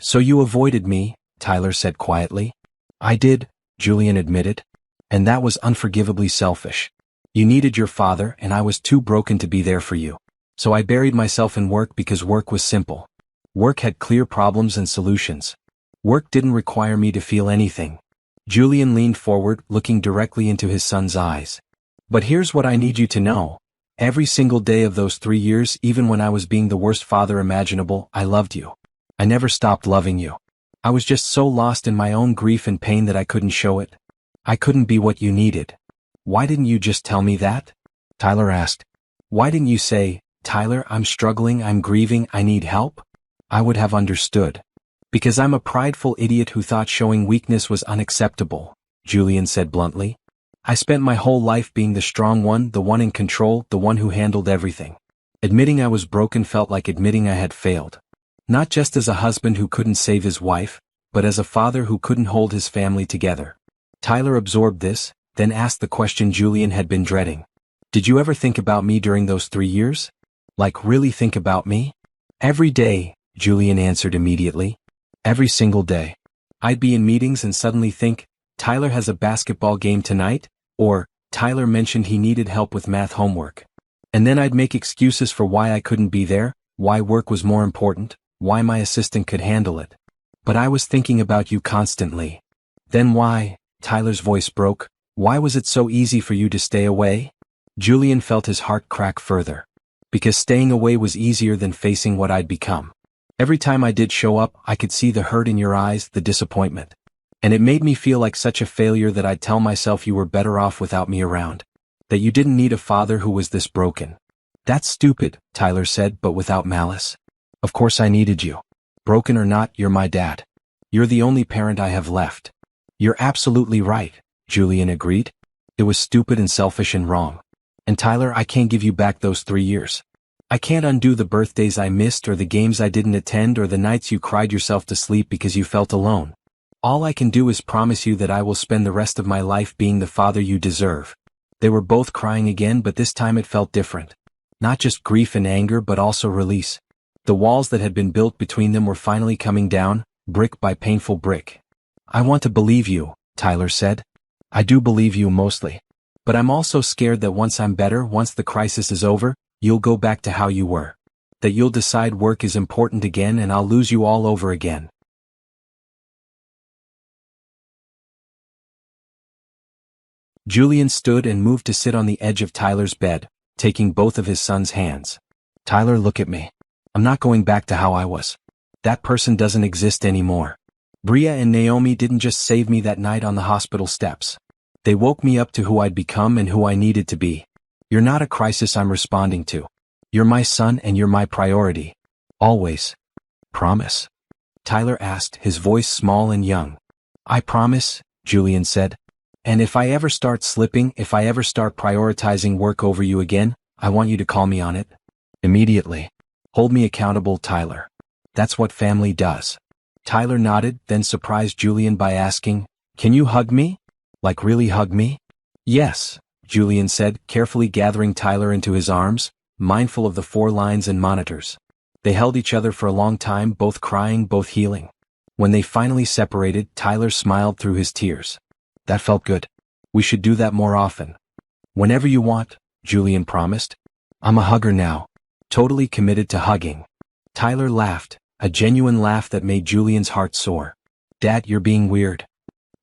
Speaker 1: So you avoided me, Tyler said quietly. I did, Julian admitted. And that was unforgivably selfish. You needed your father, and I was too broken to be there for you. So I buried myself in work because work was simple. Work had clear problems and solutions. Work didn't require me to feel anything. Julian leaned forward, looking directly into his son's eyes. But here's what I need you to know. Every single day of those 3 years, even when I was being the worst father imaginable, I loved you. I never stopped loving you. I was just so lost in my own grief and pain that I couldn't show it. I couldn't be what you needed. Why didn't you just tell me that? Tyler asked. Why didn't you say, Tyler, I'm struggling, I'm grieving, I need help? I would have understood. Because I'm a prideful idiot who thought showing weakness was unacceptable, Julian said bluntly. I spent my whole life being the strong one, the one in control, the one who handled everything. Admitting I was broken felt like admitting I had failed. Not just as a husband who couldn't save his wife, but as a father who couldn't hold his family together. Tyler absorbed this, then asked the question Julian had been dreading. Did you ever think about me during those 3 years? Like really think about me? Every day, Julian answered immediately. Every single day. I'd be in meetings and suddenly think, Tyler has a basketball game tonight, or, Tyler mentioned he needed help with math homework. And then I'd make excuses for why I couldn't be there, why work was more important, why my assistant could handle it. But I was thinking about you constantly. Then why, Tyler's voice broke, why was it so easy for you to stay away? Julian felt his heart crack further. Because staying away was easier than facing what I'd become. Every time I did show up, I could see the hurt in your eyes, the disappointment. And it made me feel like such a failure that I'd tell myself you were better off without me around. That you didn't need a father who was this broken. That's stupid, Tyler said, but without malice. Of course I needed you. Broken or not, you're my dad. You're the only parent I have left. You're absolutely right, Julian agreed. It was stupid and selfish and wrong. And Tyler, I can't give you back those 3 years. I can't undo the birthdays I missed or the games I didn't attend or the nights you cried yourself to sleep because you felt alone. All I can do is promise you that I will spend the rest of my life being the father you deserve. They were both crying again, but this time it felt different. Not just grief and anger, but also release. The walls that had been built between them were finally coming down, brick by painful brick. I want to believe you, Tyler said. I do believe you mostly. But I'm also scared that once I'm better, once the crisis is over, you'll go back to how you were. That you'll decide work is important again and I'll lose you all over again. Julian stood and moved to sit on the edge of Tyler's bed, taking both of his son's hands. Tyler, look at me. I'm not going back to how I was. That person doesn't exist anymore. Bria and Naomi didn't just save me that night on the hospital steps. They woke me up to who I'd become and who I needed to be. You're not a crisis I'm responding to. You're my son and you're my priority. Always. Promise? Tyler asked, his voice small and young. I promise, Julian said. And if I ever start slipping, if I ever start prioritizing work over you again, I want you to call me on it. Immediately. Hold me accountable, Tyler. That's what family does. Tyler nodded, then surprised Julian by asking, Can you hug me? Like really hug me? Yes, Julian said, carefully gathering Tyler into his arms, mindful of the 4 lines and monitors. They held each other for a long time, both crying, both healing. When they finally separated, Tyler smiled through his tears. That felt good. We should do that more often. Whenever you want, Julian promised. I'm a hugger now. Totally committed to hugging. Tyler laughed, a genuine laugh that made Julian's heart soar. Dad, you're being weird.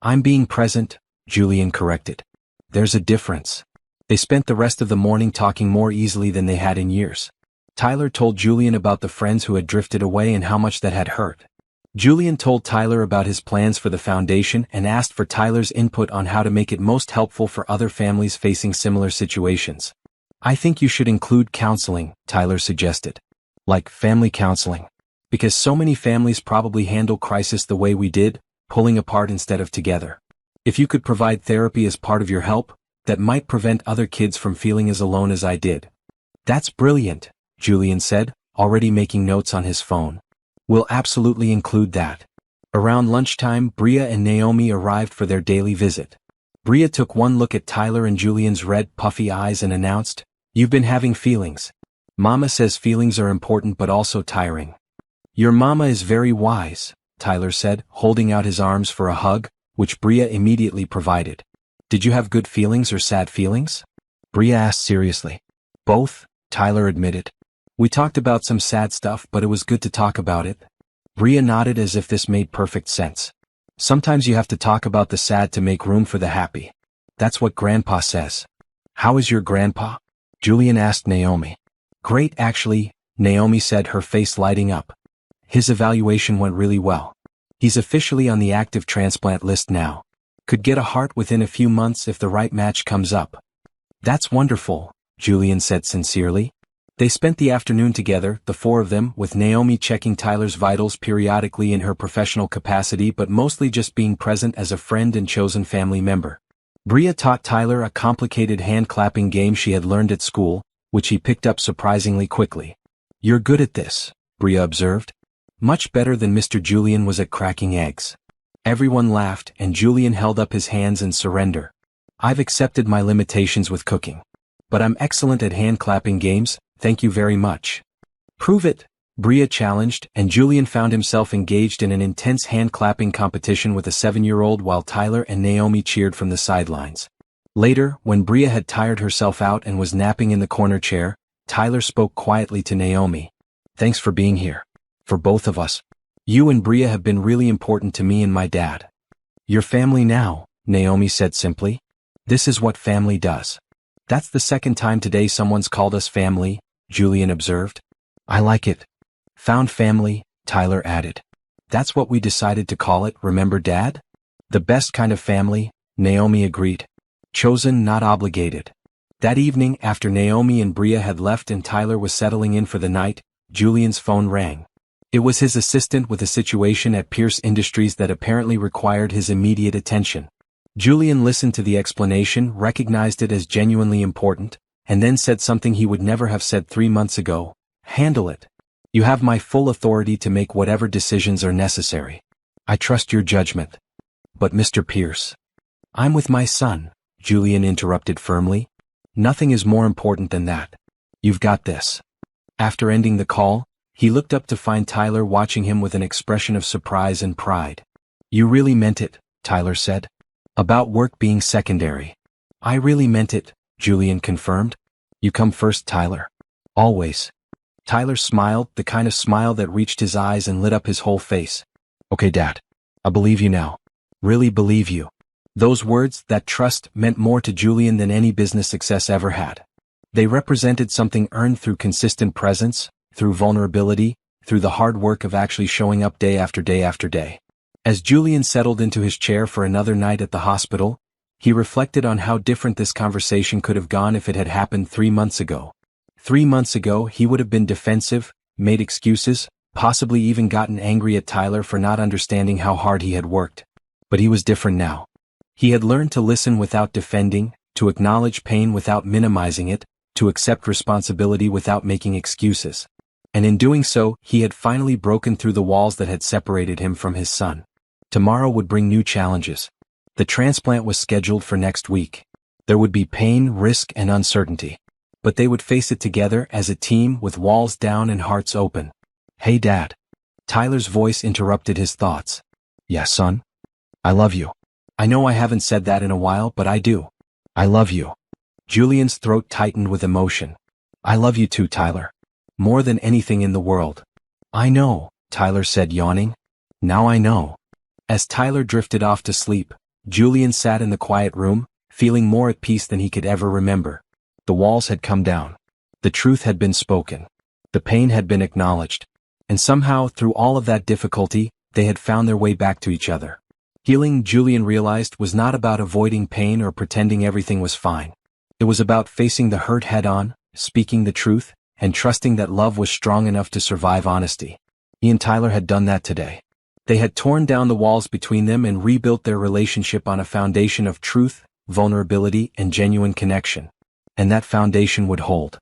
Speaker 1: I'm being present, Julian corrected. There's a difference. They spent the rest of the morning talking more easily than they had in years. Tyler told Julian about the friends who had drifted away and how much that had hurt. Julian told Tyler about his plans for the foundation and asked for Tyler's input on how to make it most helpful for other families facing similar situations. I think you should include counseling, Tyler suggested. Like family counseling. Because so many families probably handle crisis the way we did, pulling apart instead of together. If you could provide therapy as part of your help, that might prevent other kids from feeling as alone as I did. That's brilliant, Julian said, already making notes on his phone. We'll absolutely include that. Around lunchtime, Bria and Naomi arrived for their daily visit. Bria took one look at Tyler and Julian's red, puffy eyes and announced, "You've been having feelings. Mama says feelings are important but also tiring." "Your mama is very wise," Tyler said, holding out his arms for a hug, which Bria immediately provided. "Did you have good feelings or sad feelings?" Bria asked seriously. "Both," Tyler admitted. "We talked about some sad stuff, but it was good to talk about it." Bria nodded as if this made perfect sense. "Sometimes you have to talk about the sad to make room for the happy. That's what Grandpa says." "How is your grandpa?" Julian asked Naomi. "Great actually," Naomi said, her face lighting up. "His evaluation went really well. He's officially on the active transplant list now. Could get a heart within a few months if the right match comes up." "That's wonderful," Julian said sincerely. They spent the afternoon together, the four of them, with Naomi checking Tyler's vitals periodically in her professional capacity but mostly just being present as a friend and chosen family member. Bria taught Tyler a complicated hand-clapping game she had learned at school, which he picked up surprisingly quickly. "You're good at this," Bria observed. "Much better than Mr. Julian was at cracking eggs." Everyone laughed, and Julian held up his hands in surrender. "I've accepted my limitations with cooking. But I'm excellent at hand-clapping games, thank you very much." "Prove it," Bria challenged, and Julian found himself engaged in an intense hand-clapping competition with a 7-year-old while Tyler and Naomi cheered from the sidelines. Later, when Bria had tired herself out and was napping in the corner chair, Tyler spoke quietly to Naomi. "Thanks for being here. For both of us. You and Bria have been really important to me and my dad." "Your family now," Naomi said simply. "This is what family does." "That's the second time today someone's called us family," Julian observed. "I like it." "Found family," Tyler added. "That's what we decided to call it, remember Dad?" "The best kind of family," Naomi agreed. "Chosen, not obligated." That evening, after Naomi and Bria had left and Tyler was settling in for the night, Julian's phone rang. It was his assistant with a situation at Pierce Industries that apparently required his immediate attention. Julian listened to the explanation, recognized it as genuinely important, and then said something he would never have said 3 months ago. "Handle it. You have my full authority to make whatever decisions are necessary. I trust your judgment." "But Mr. Pierce." "I'm with my son," Julian interrupted firmly. "Nothing is more important than that. You've got this." After ending the call, he looked up to find Tyler watching him with an expression of surprise and pride. "You really meant it," Tyler said. "About work being secondary." "I really meant it," Julian confirmed. "You come first, Tyler. Always." Tyler smiled, the kind of smile that reached his eyes and lit up his whole face. "Okay, Dad. I believe you now. Really believe you." Those words, that trust, meant more to Julian than any business success ever had. They represented something earned through consistent presence, through vulnerability, through the hard work of actually showing up day after day after day. As Julian settled into his chair for another night at the hospital, he reflected on how different this conversation could have gone if it had happened 3 months ago. 3 months ago, he would have been defensive, made excuses, possibly even gotten angry at Tyler for not understanding how hard he had worked. But he was different now. He had learned to listen without defending, to acknowledge pain without minimizing it, to accept responsibility without making excuses. And in doing so, he had finally broken through the walls that had separated him from his son. Tomorrow would bring new challenges. The transplant was scheduled for next week. There would be pain, risk, and uncertainty. But they would face it together as a team with walls down and hearts open. "Hey, Dad." Tyler's voice interrupted his thoughts. "Yeah, son? I love you. I know I haven't said that in a while, but I do. I love you." Julian's throat tightened with emotion. "I love you too, Tyler. More than anything in the world." "I know," Tyler said, yawning. "Now I know." As Tyler drifted off to sleep, Julian sat in the quiet room, feeling more at peace than he could ever remember. The walls had come down. The truth had been spoken. The pain had been acknowledged. And somehow, through all of that difficulty, they had found their way back to each other. Healing, Julian realized, was not about avoiding pain or pretending everything was fine. It was about facing the hurt head-on, speaking the truth, and trusting that love was strong enough to survive honesty. He and Tyler had done that today. They had torn down the walls between them and rebuilt their relationship on a foundation of truth, vulnerability, and genuine connection. And that foundation would hold.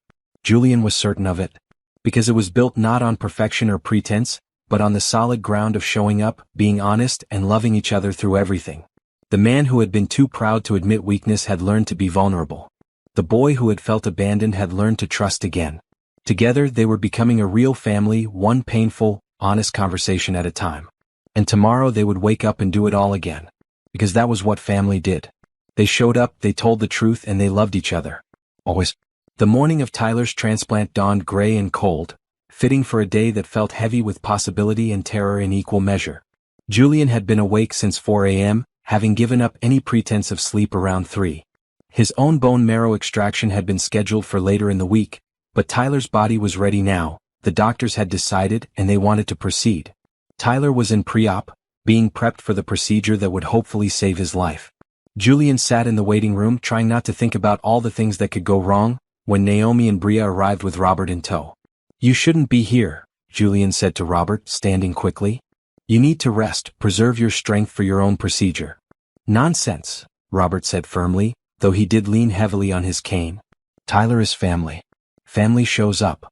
Speaker 1: Julian was certain of it. Because it was built not on perfection or pretense, but on the solid ground of showing up, being honest, and loving each other through everything. The man who had been too proud to admit weakness had learned to be vulnerable. The boy who had felt abandoned had learned to trust again. Together they were becoming a real family, one painful, honest conversation at a time. And tomorrow they would wake up and do it all again. Because that was what family did. They showed up, they told the truth, and they loved each other. Always. The morning of Tyler's transplant dawned gray and cold, fitting for a day that felt heavy with possibility and terror in equal measure. Julian had been awake since 4 a.m., having given up any pretense of sleep around 3. His own bone marrow extraction had been scheduled for later in the week, but Tyler's body was ready now. The doctors had decided, and they wanted to proceed. Tyler was in pre-op, being prepped for the procedure that would hopefully save his life. Julian sat in the waiting room trying not to think about all the things that could go wrong, when Naomi and Bria arrived with Robert in tow. "You shouldn't be here," Julian said to Robert, standing quickly. "You need to rest, preserve your strength for your own procedure." "Nonsense," Robert said firmly, though he did lean heavily on his cane. "Tyler is family. Family shows up."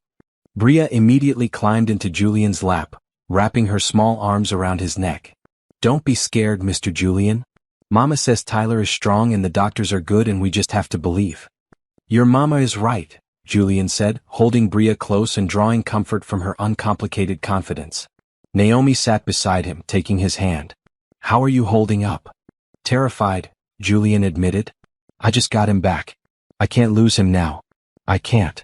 Speaker 1: Bria immediately climbed into Julian's lap, wrapping her small arms around his neck. "Don't be scared, Mr. Julian. Mama says Tyler is strong and the doctors are good and we just have to believe." "Your mama is right," Julian said, holding Bria close and drawing comfort from her uncomplicated confidence. Naomi sat beside him, taking his hand. "How are you holding up?" "Terrified," Julian admitted. "I just got him back. I can't lose him now. I can't."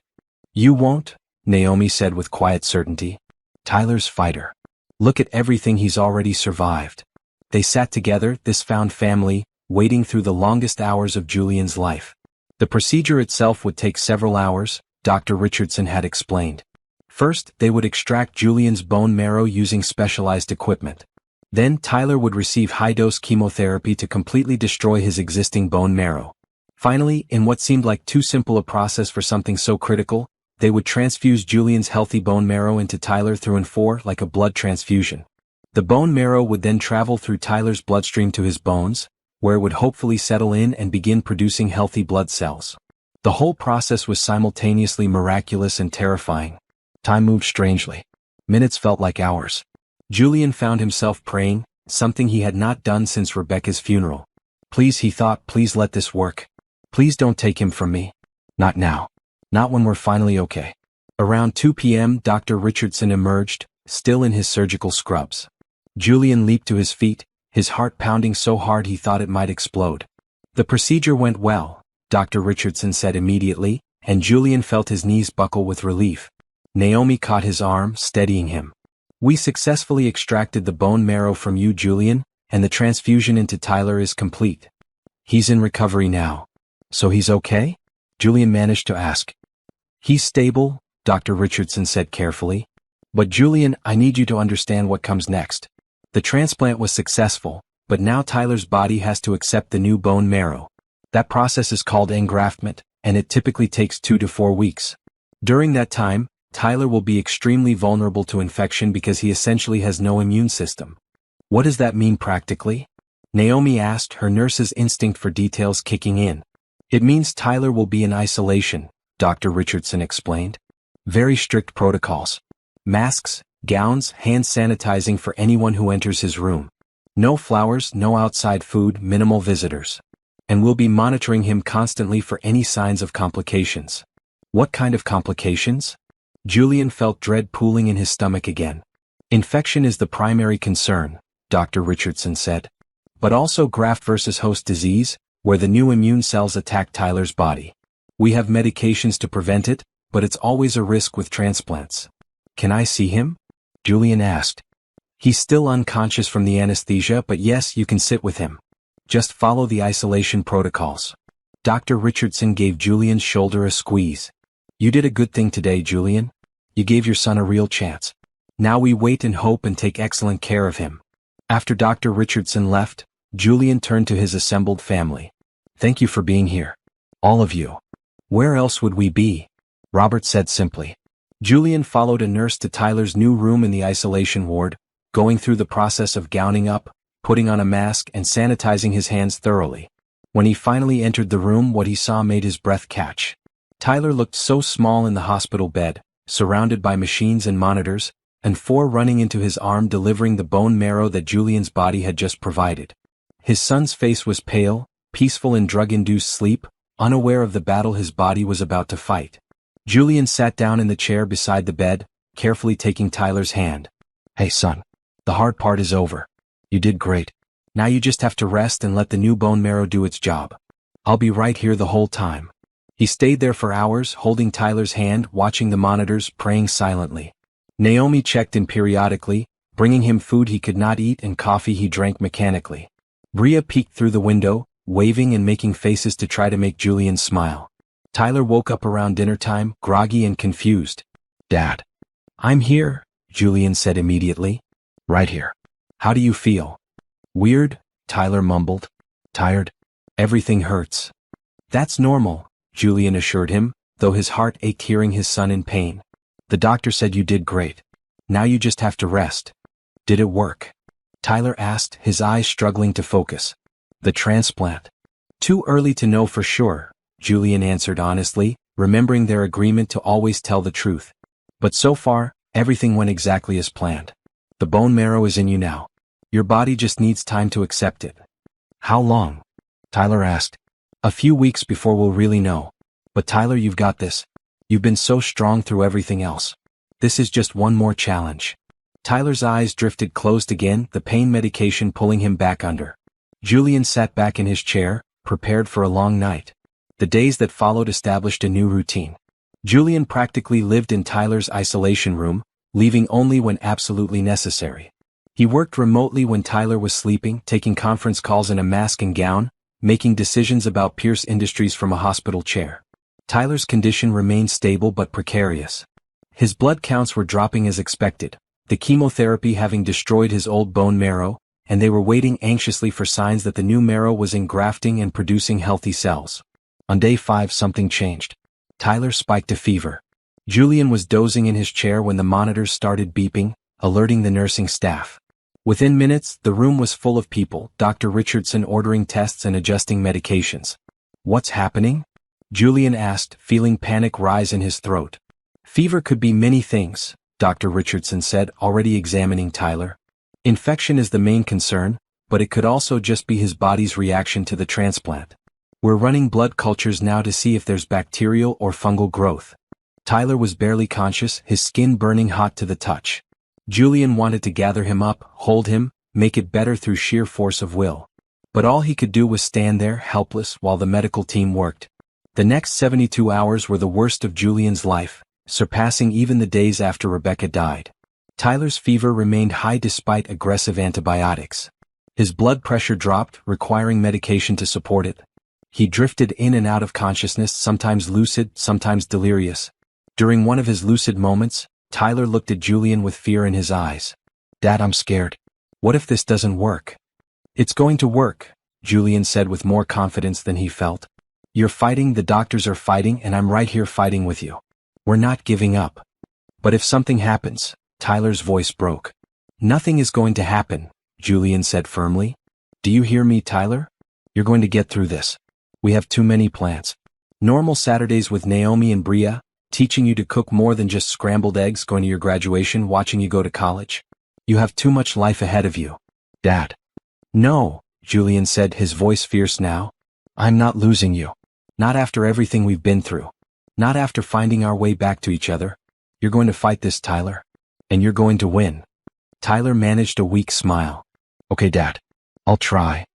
Speaker 1: "You won't," Naomi said with quiet certainty. "Tyler's fighter. Look at everything he's already survived." They sat together, this found family, waiting through the longest hours of Julian's life. The procedure itself would take several hours, Dr. Richardson had explained. First, they would extract Julian's bone marrow using specialized equipment. Then Tyler would receive high-dose chemotherapy to completely destroy his existing bone marrow. Finally, in what seemed like too simple a process for something so critical, they would transfuse Julian's healthy bone marrow into Tyler through and for like a blood transfusion. The bone marrow would then travel through Tyler's bloodstream to his bones, where it would hopefully settle in and begin producing healthy blood cells. The whole process was simultaneously miraculous and terrifying. Time moved strangely. Minutes felt like hours. Julian found himself praying, something he had not done since Rebecca's funeral. "Please," he thought, "please let this work. Please don't take him from me. Not now. Not when we're finally okay." Around 2 p.m. Dr. Richardson emerged, still in his surgical scrubs. Julian leaped to his feet, his heart pounding so hard he thought it might explode. "The procedure went well," Dr. Richardson said immediately, and Julian felt his knees buckle with relief. Naomi caught his arm, steadying him. "We successfully extracted the bone marrow from you, Julian, and the transfusion into Tyler is complete. He's in recovery now." "So he's okay?" Julian managed to ask. "He's stable," Dr. Richardson said carefully. "But Julian, I need you to understand what comes next. The transplant was successful, but now Tyler's body has to accept the new bone marrow. That process is called engraftment, and it typically takes 2 to 4 weeks. During that time, Tyler will be extremely vulnerable to infection because he essentially has no immune system." "What does that mean practically?" Naomi asked, her nurse's instinct for details kicking in. "It means Tyler will be in isolation," Dr. Richardson explained. "Very strict protocols. Masks, gowns, hand sanitizing for anyone who enters his room. No flowers, no outside food, minimal visitors. And we'll be monitoring him constantly for any signs of complications." "What kind of complications?" Julian felt dread pooling in his stomach again. "Infection is the primary concern," Dr. Richardson said. "But also graft versus host disease, where the new immune cells attack Tyler's body. We have medications to prevent it, but it's always a risk with transplants." "Can I see him?" Julian asked. "He's still unconscious from the anesthesia, but yes, you can sit with him. Just follow the isolation protocols." Dr. Richardson gave Julian's shoulder a squeeze. "You did a good thing today, Julian. You gave your son a real chance. Now we wait and hope and take excellent care of him." After Dr. Richardson left, Julian turned to his assembled family. "Thank you for being here. All of you. Where else would we be?" Robert said simply. Julian followed a nurse to Tyler's new room in the isolation ward, going through the process of gowning up, putting on a mask and sanitizing his hands thoroughly. When he finally entered the room, what he saw made his breath catch. Tyler looked so small in the hospital bed, surrounded by machines and monitors, and 4 running into his arm delivering the bone marrow that Julian's body had just provided. His son's face was pale, peaceful in drug-induced sleep, unaware of the battle his body was about to fight. Julian sat down in the chair beside the bed, carefully taking Tyler's hand. "Hey son, the hard part is over. You did great. Now you just have to rest and let the new bone marrow do its job. I'll be right here the whole time." He stayed there for hours, holding Tyler's hand, watching the monitors, praying silently. Naomi checked in periodically, bringing him food he could not eat and coffee he drank mechanically. Bria peeked through the window, waving and making faces to try to make Julian smile. Tyler woke up around dinner time, groggy and confused. "Dad." "I'm here," Julian said immediately. "Right here. How do you feel?" "Weird," Tyler mumbled. "Tired. Everything hurts." "That's normal," Julian assured him, though his heart ached hearing his son in pain. "The doctor said you did great. Now you just have to rest." "Did it work?" Tyler asked, his eyes struggling to focus. "The transplant." "Too early to know for sure," Julian answered honestly, remembering their agreement to always tell the truth. "But so far, everything went exactly as planned. The bone marrow is in you now. Your body just needs time to accept it." "How long?" Tyler asked. "A few weeks before we'll really know. But Tyler, you've got this. You've been so strong through everything else. This is just one more challenge." Tyler's eyes drifted closed again, the pain medication pulling him back under. Julian sat back in his chair, prepared for a long night. The days that followed established a new routine. Julian practically lived in Tyler's isolation room, leaving only when absolutely necessary. He worked remotely when Tyler was sleeping, taking conference calls in a mask and gown, making decisions about Pierce Industries from a hospital chair. Tyler's condition remained stable but precarious. His blood counts were dropping as expected, the chemotherapy having destroyed his old bone marrow, and they were waiting anxiously for signs that the new marrow was engrafting and producing healthy cells. On day 5 something changed. Tyler spiked a fever. Julian was dozing in his chair when the monitors started beeping, alerting the nursing staff. Within minutes, the room was full of people, Dr. Richardson ordering tests and adjusting medications. "What's happening?" Julian asked, feeling panic rise in his throat. "Fever could be many things," Dr. Richardson said, already examining Tyler. "Infection is the main concern, but it could also just be his body's reaction to the transplant. We're running blood cultures now to see if there's bacterial or fungal growth." Tyler was barely conscious, his skin burning hot to the touch. Julian wanted to gather him up, hold him, make it better through sheer force of will. But all he could do was stand there, helpless, while the medical team worked. The next 72 hours were the worst of Julian's life, surpassing even the days after Rebecca died. Tyler's fever remained high despite aggressive antibiotics. His blood pressure dropped, requiring medication to support it. He drifted in and out of consciousness, sometimes lucid, sometimes delirious. During one of his lucid moments, Tyler looked at Julian with fear in his eyes. "Dad, I'm scared. What if this doesn't work?" "It's going to work," Julian said with more confidence than he felt. "You're fighting, the doctors are fighting, and I'm right here fighting with you. We're not giving up." "But if something happens," Tyler's voice broke. "Nothing is going to happen," Julian said firmly. "Do you hear me, Tyler? You're going to get through this. We have too many plans. Normal Saturdays with Naomi and Bria, teaching you to cook more than just scrambled eggs, going to your graduation, watching you go to college. You have too much life ahead of you." "Dad." "No," Julian said, his voice fierce now. "I'm not losing you. Not after everything we've been through. Not after finding our way back to each other. You're going to fight this, Tyler. And you're going to win." Tyler managed a weak smile. "Okay, Dad. I'll try."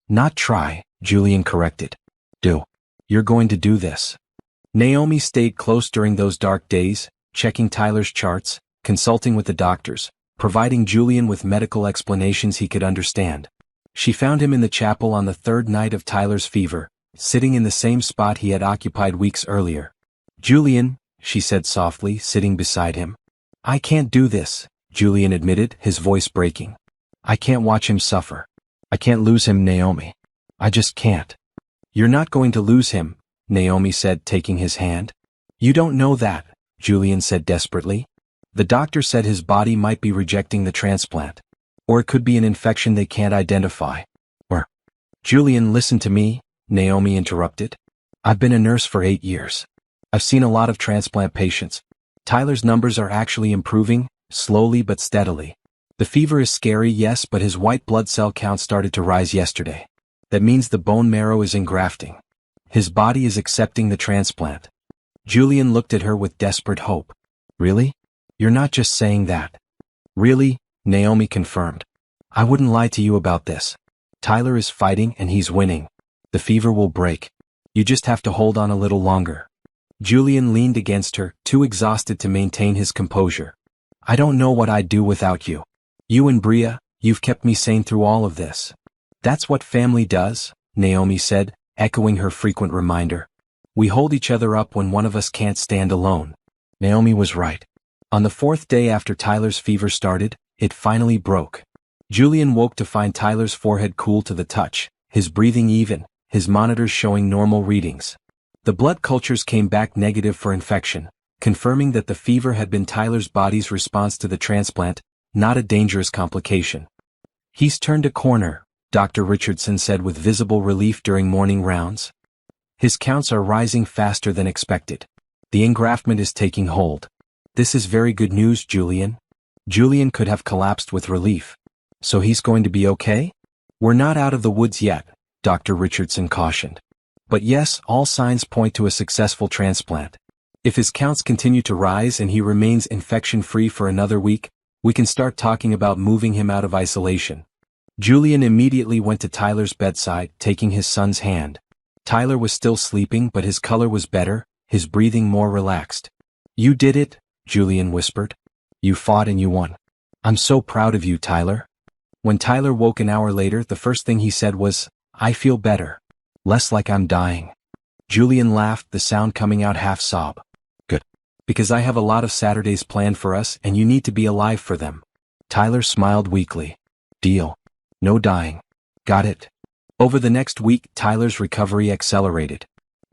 Speaker 1: "Not try," Julian corrected. "Do. You're going to do this." Naomi stayed close during those dark days, checking Tyler's charts, consulting with the doctors, providing Julian with medical explanations he could understand. She found him in the chapel on the 3rd night of Tyler's fever, sitting in the same spot he had occupied weeks earlier. "Julian," she said softly, sitting beside him. "I can't do this," Julian admitted, his voice breaking. "I can't watch him suffer. I can't lose him, Naomi. I just can't." "You're not going to lose him," Naomi said, taking his hand. "You don't know that," Julian said desperately. "The doctor said his body might be rejecting the transplant. Or it could be an infection they can't identify. Or—" "Julian, listen to me," Naomi interrupted. "I've been a nurse for 8 years. I've seen a lot of transplant patients. Tyler's numbers are actually improving, slowly but steadily. The fever is scary, yes, but his white blood cell count started to rise yesterday. That means the bone marrow is engrafting. His body is accepting the transplant. Julian looked at her with desperate hope. Really? You're not just saying that. Really? Naomi confirmed. I wouldn't lie to you about this. Tyler is fighting and he's winning. The fever will break. You just have to hold on a little longer. Julian leaned against her, too exhausted to maintain his composure. I don't know what I'd do without you. You and Bria, you've kept me sane through all of this. That's what family does, Naomi said, echoing her frequent reminder. We hold each other up when one of us can't stand alone. Naomi was right. On the fourth day after Tyler's fever started, it finally broke. Julian woke to find Tyler's forehead cool to the touch, his breathing even, his monitors showing normal readings. The blood cultures came back negative for infection, confirming that the fever had been Tyler's body's response to the transplant, not a dangerous complication. He's turned a corner, Dr. Richardson said with visible relief during morning rounds. His counts are rising faster than expected. The engraftment is taking hold. This is very good news, Julian. Julian could have collapsed with relief. So he's going to be okay? We're not out of the woods yet, Dr. Richardson cautioned. But yes, all signs point to a successful transplant. If his counts continue to rise and he remains infection-free for another week, we can start talking about moving him out of isolation. Julian immediately went to Tyler's bedside, taking his son's hand. Tyler was still sleeping, but his color was better, his breathing more relaxed. You did it, Julian whispered. You fought and you won. I'm so proud of you, Tyler. When Tyler woke an hour later, the first thing he said was, I feel better. Less like I'm dying. Julian laughed, the sound coming out half sob. Good. Because I have a lot of Saturdays planned for us and you need to be alive for them. Tyler smiled weakly. Deal. No dying. Got it. Over the next week, Tyler's recovery accelerated.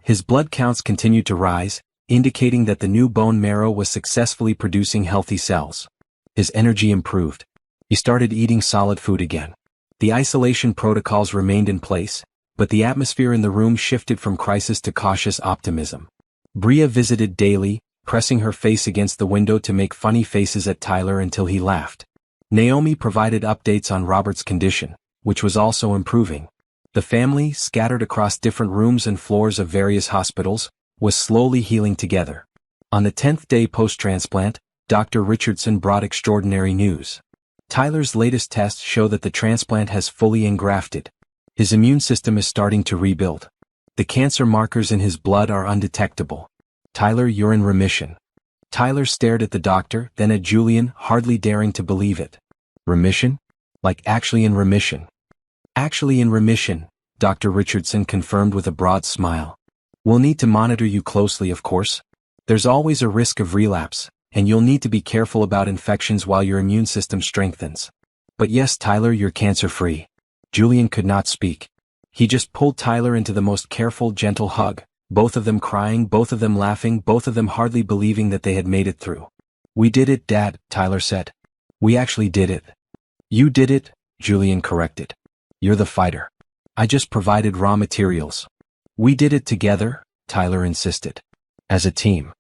Speaker 1: His blood counts continued to rise, indicating that the new bone marrow was successfully producing healthy cells. His energy improved. He started eating solid food again. The isolation protocols remained in place, but the atmosphere in the room shifted from crisis to cautious optimism. Bria visited daily, pressing her face against the window to make funny faces at Tyler until he laughed. Naomi provided updates on Robert's condition, which was also improving. The family, scattered across different rooms and floors of various hospitals, was slowly healing together. On the 10th day post-transplant, Dr. Richardson brought extraordinary news. Tyler's latest tests show that the transplant has fully engrafted. His immune system is starting to rebuild. The cancer markers in his blood are undetectable. Tyler, you're in remission. Tyler stared at the doctor, then at Julian, hardly daring to believe it. Remission? Like actually in remission. Actually in remission, Dr. Richardson confirmed with a broad smile. We'll need to monitor you closely, of course. There's always a risk of relapse, and you'll need to be careful about infections while your immune system strengthens. But yes, Tyler, you're cancer-free. Julian could not speak. He just pulled Tyler into the most careful, gentle hug, both of them crying, both of them laughing, both of them hardly believing that they had made it through. We did it, Dad, Tyler said. We actually did it. You did it, Julian corrected. You're the fighter. I just provided raw materials. We did it together, Tyler insisted. As a team.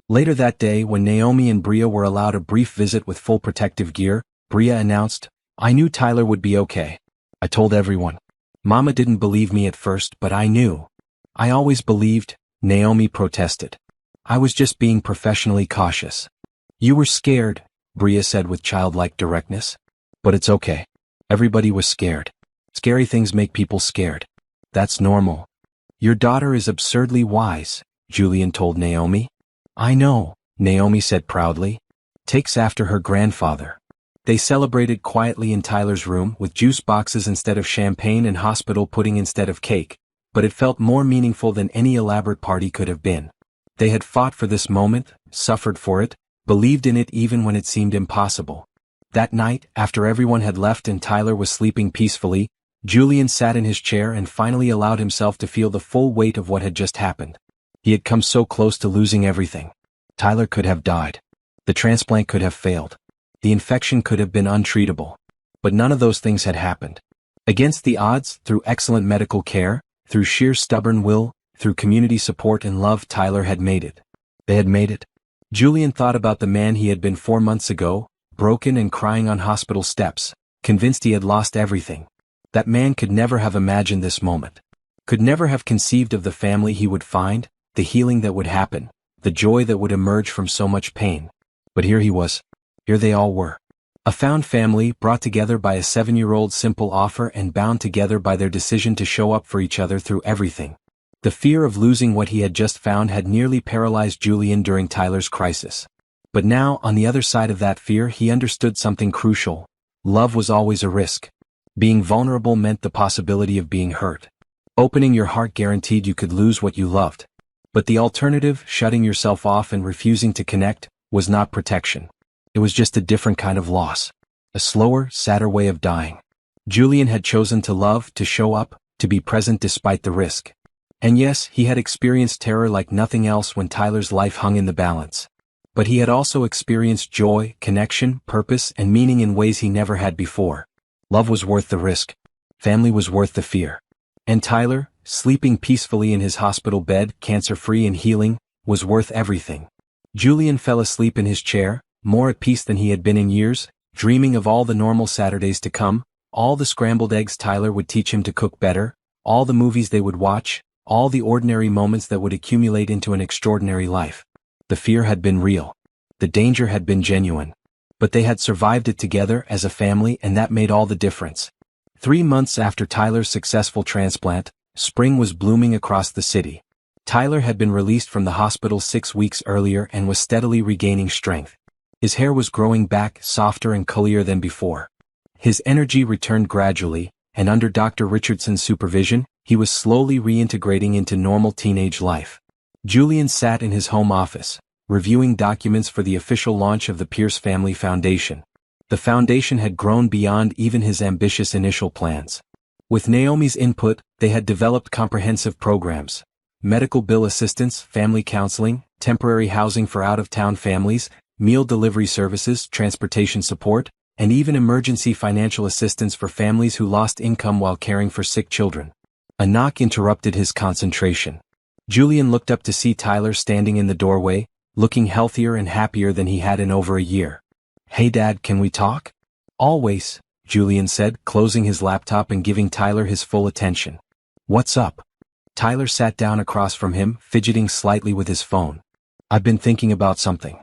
Speaker 1: Later that day, when Naomi and Bria were allowed a brief visit with full protective gear, Bria announced, I knew Tyler would be okay. I told everyone. Mama didn't believe me at first, but I knew. I always believed, Naomi protested. I was just being professionally cautious. You were scared, Bria said with childlike directness. But it's okay. Everybody was scared. Scary things make people scared. That's normal. Your daughter is absurdly wise, Julian told Naomi. I know, Naomi said proudly. Takes after her grandfather. They celebrated quietly in Tyler's room with juice boxes instead of champagne and hospital pudding instead of cake, but it felt more meaningful than any elaborate party could have been. They had fought for this moment, suffered for it, believed in it even when it seemed impossible. That night, after everyone had left and Tyler was sleeping peacefully, Julian sat in his chair and finally allowed himself to feel the full weight of what had just happened. He had come so close to losing everything. Tyler could have died. The transplant could have failed. The infection could have been untreatable. But none of those things had happened. Against the odds, through excellent medical care, through sheer stubborn will, through community support and love, Tyler had made it. They had made it. Julian thought about the man he had been 4 months ago, broken and crying on hospital steps, convinced he had lost everything. That man could never have imagined this moment. Could never have conceived of the family he would find, the healing that would happen, the joy that would emerge from so much pain. But here he was. Here they all were. A found family brought together by a 7-year-old simple offer and bound together by their decision to show up for each other through everything. The fear of losing what he had just found had nearly paralyzed Julian during Tyler's crisis. But now, on the other side of that fear, he understood something crucial. Love was always a risk. Being vulnerable meant the possibility of being hurt. Opening your heart guaranteed you could lose what you loved. But the alternative, shutting yourself off and refusing to connect, was not protection. It was just a different kind of loss. A slower, sadder way of dying. Julian had chosen to love, to show up, to be present despite the risk. And yes, he had experienced terror like nothing else when Tyler's life hung in the balance. But he had also experienced joy, connection, purpose, and meaning in ways he never had before. Love was worth the risk. Family was worth the fear. And Tyler, sleeping peacefully in his hospital bed, cancer-free and healing, was worth everything. Julian fell asleep in his chair, more at peace than he had been in years, dreaming of all the normal Saturdays to come, all the scrambled eggs Tyler would teach him to cook better, all the movies they would watch, all the ordinary moments that would accumulate into an extraordinary life. The fear had been real. The danger had been genuine. But they had survived it together as a family, and that made all the difference. 3 months after Tyler's successful transplant, spring was blooming across the city. Tyler had been released from the hospital 6 weeks earlier and was steadily regaining strength. His hair was growing back, softer and clearer than before. His energy returned gradually, and under Dr. Richardson's supervision, he was slowly reintegrating into normal teenage life. Julian sat in his home office, reviewing documents for the official launch of the Pierce Family Foundation. The foundation had grown beyond even his ambitious initial plans. With Naomi's input, they had developed comprehensive programs: medical bill assistance, family counseling, temporary housing for out-of-town families, meal delivery services, transportation support, and even emergency financial assistance for families who lost income while caring for sick children. A knock interrupted his concentration. Julian looked up to see Tyler standing in the doorway, looking healthier and happier than he had in over a year. "Hey Dad, can we talk?" "Always," Julian said, closing his laptop and giving Tyler his full attention. "What's up?" Tyler sat down across from him, fidgeting slightly with his phone. "I've been thinking about something.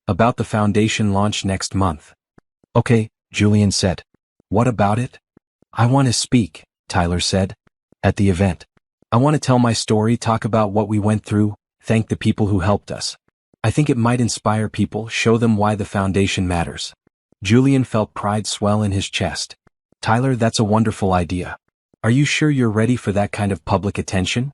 Speaker 1: About the foundation launch next month." "Okay," Julian said. "What about it?" "I want to speak," Tyler said. "At the event. I want to tell my story, talk about what we went through, thank the people who helped us. I think it might inspire people, show them why the foundation matters." Julian felt pride swell in his chest. "Tyler, that's a wonderful idea. Are you sure you're ready for that kind of public attention?"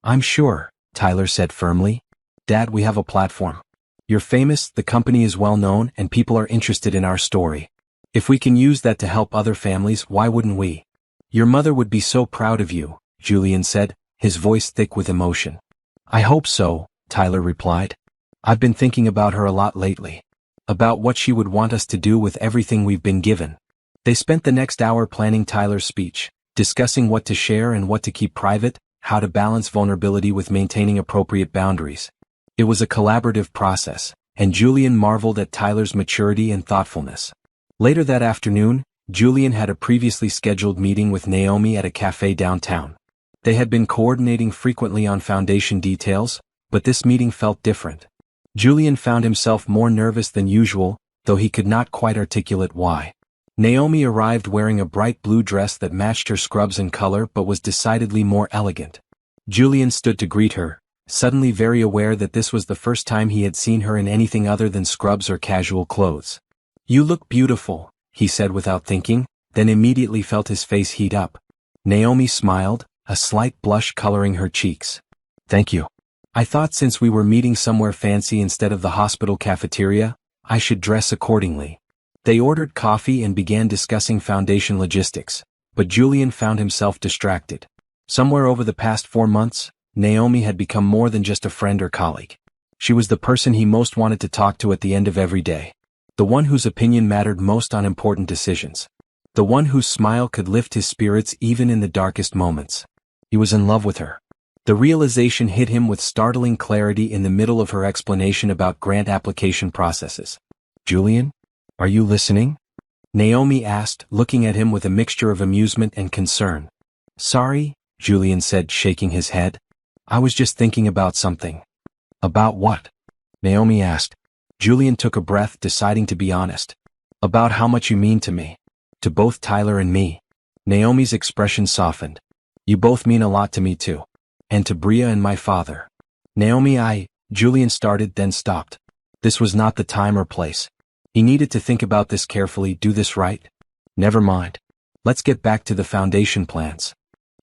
Speaker 1: "I'm sure," Tyler said firmly. "Dad, we have a platform. You're famous, the company is well known, and people are interested in our story. If we can use that to help other families, why wouldn't we? Your mother would be so proud of you," Julian said, his voice thick with emotion. "I hope so," Tyler replied. "I've been thinking about her a lot lately. About what she would want us to do with everything we've been given." They spent the next hour planning Tyler's speech, discussing what to share and what to keep private, how to balance vulnerability with maintaining appropriate boundaries. It was a collaborative process, and Julian marveled at Tyler's maturity and thoughtfulness. Later that afternoon, Julian had a previously scheduled meeting with Naomi at a cafe downtown. They had been coordinating frequently on foundation details, but this meeting felt different. Julian found himself more nervous than usual, though he could not quite articulate why. Naomi arrived wearing a bright blue dress that matched her scrubs in color but was decidedly more elegant. Julian stood to greet her, suddenly very aware that this was the first time he had seen her in anything other than scrubs or casual clothes. "You look beautiful," he said without thinking, then immediately felt his face heat up. Naomi smiled, a slight blush coloring her cheeks. "Thank you. I thought since we were meeting somewhere fancy instead of the hospital cafeteria, I should dress accordingly." They ordered coffee and began discussing foundation logistics, but Julian found himself distracted. Somewhere over the past 4 months, Naomi had become more than just a friend or colleague. She was the person he most wanted to talk to at the end of every day. The one whose opinion mattered most on important decisions. The one whose smile could lift his spirits even in the darkest moments. He was in love with her. The realization hit him with startling clarity in the middle of her explanation about grant application processes. "Julian? Are you listening?" Naomi asked, looking at him with a mixture of amusement and concern. "Sorry," Julian said, shaking his head. "I was just thinking about something." "About what?" Naomi asked. Julian took a breath, deciding to be honest. "About how much you mean to me. To both Tyler and me." Naomi's expression softened. "You both mean a lot to me too. And to Bria and my father." Julian started, then stopped. This was not the time or place. He needed to think about this carefully, do this right. "Never mind. Let's get back to the foundation plans."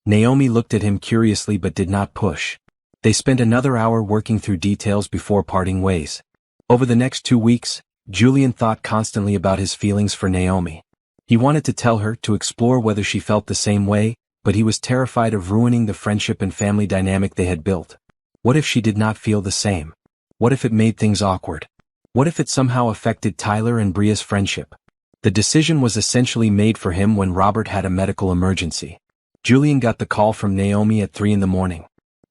Speaker 1: Naomi looked at him curiously but did not push. They spent another hour working through details before parting ways. Over the next 2 weeks, Julian thought constantly about his feelings for Naomi. He wanted to tell her, to explore whether she felt the same way, but he was terrified of ruining the friendship and family dynamic they had built. What if she did not feel the same? What if it made things awkward? What if it somehow affected Tyler and Bria's friendship? The decision was essentially made for him when Robert had a medical emergency. Julian got the call from Naomi at 3 in the morning.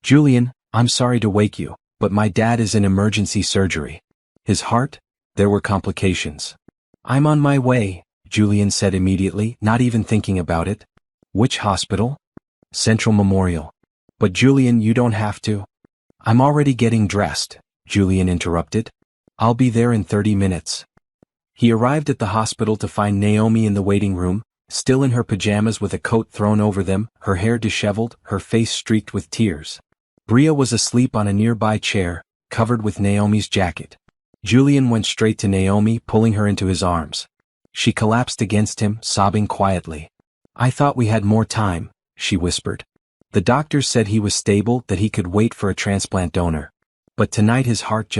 Speaker 1: "Julian, I'm sorry to wake you, but my dad is in emergency surgery. His heart, there were complications." "I'm on my way," Julian said immediately, not even thinking about it. "Which hospital?" "Central Memorial." "But Julian, you don't have to." "I'm already getting dressed," Julian interrupted. "I'll be there in 30 minutes. He arrived at the hospital to find Naomi in the waiting room, still in her pajamas with a coat thrown over them, her hair disheveled, her face streaked with tears. Bria was asleep on a nearby chair, covered with Naomi's jacket. Julian went straight to Naomi, pulling her into his arms. She collapsed against him, sobbing quietly. "I thought we had more time," she whispered. "The doctors said he was stable, that he could wait for a transplant donor. But tonight his heart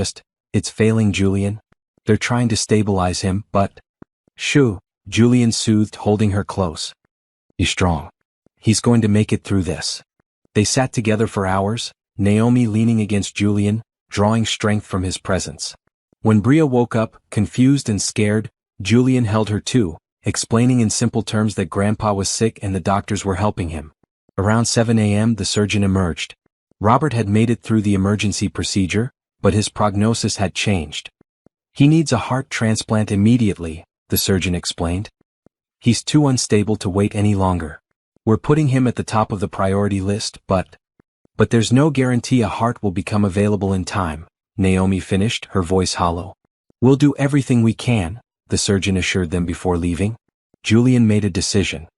Speaker 1: it's failing, Julian. They're trying to stabilize him, but..." "Shoo," Julian soothed, holding her close. "He's strong. He's going to make it through this." They sat together for hours, Naomi leaning against Julian, drawing strength from his presence. When Bria woke up, confused and scared, Julian held her too, explaining in simple terms that Grandpa was sick and the doctors were helping him. Around 7 a.m. the surgeon emerged. Robert had made it through the emergency procedure, but his prognosis had changed. "He needs a heart transplant immediately," the surgeon explained. "He's too unstable to wait any longer. We're putting him at the top of the priority list, but there's no guarantee a heart will become available in time," Naomi finished, her voice hollow. "We'll do everything we can," the surgeon assured them before leaving. Julian made a decision.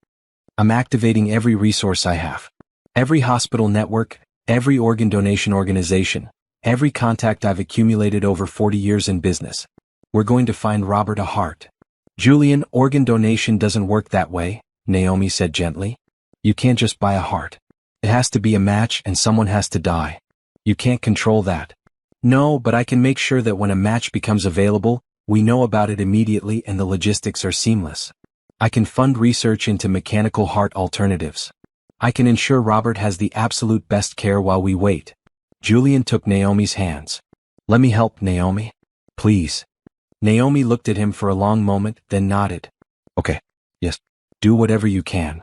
Speaker 1: "I'm activating every resource I have. Every hospital network, every organ donation organization, every contact I've accumulated over 40 years in business. We're going to find Robert a heart." "Julian, organ donation doesn't work that way," Naomi said gently. "You can't just buy a heart. It has to be a match and someone has to die. You can't control that." "No, but I can make sure that when a match becomes available, we know about it immediately and the logistics are seamless. I can fund research into mechanical heart alternatives. I can ensure Robert has the absolute best care while we wait." Julian took Naomi's hands. "Let me help, Naomi. Please." Naomi looked at him for a long moment, then nodded. "Okay. Yes. Do whatever you can."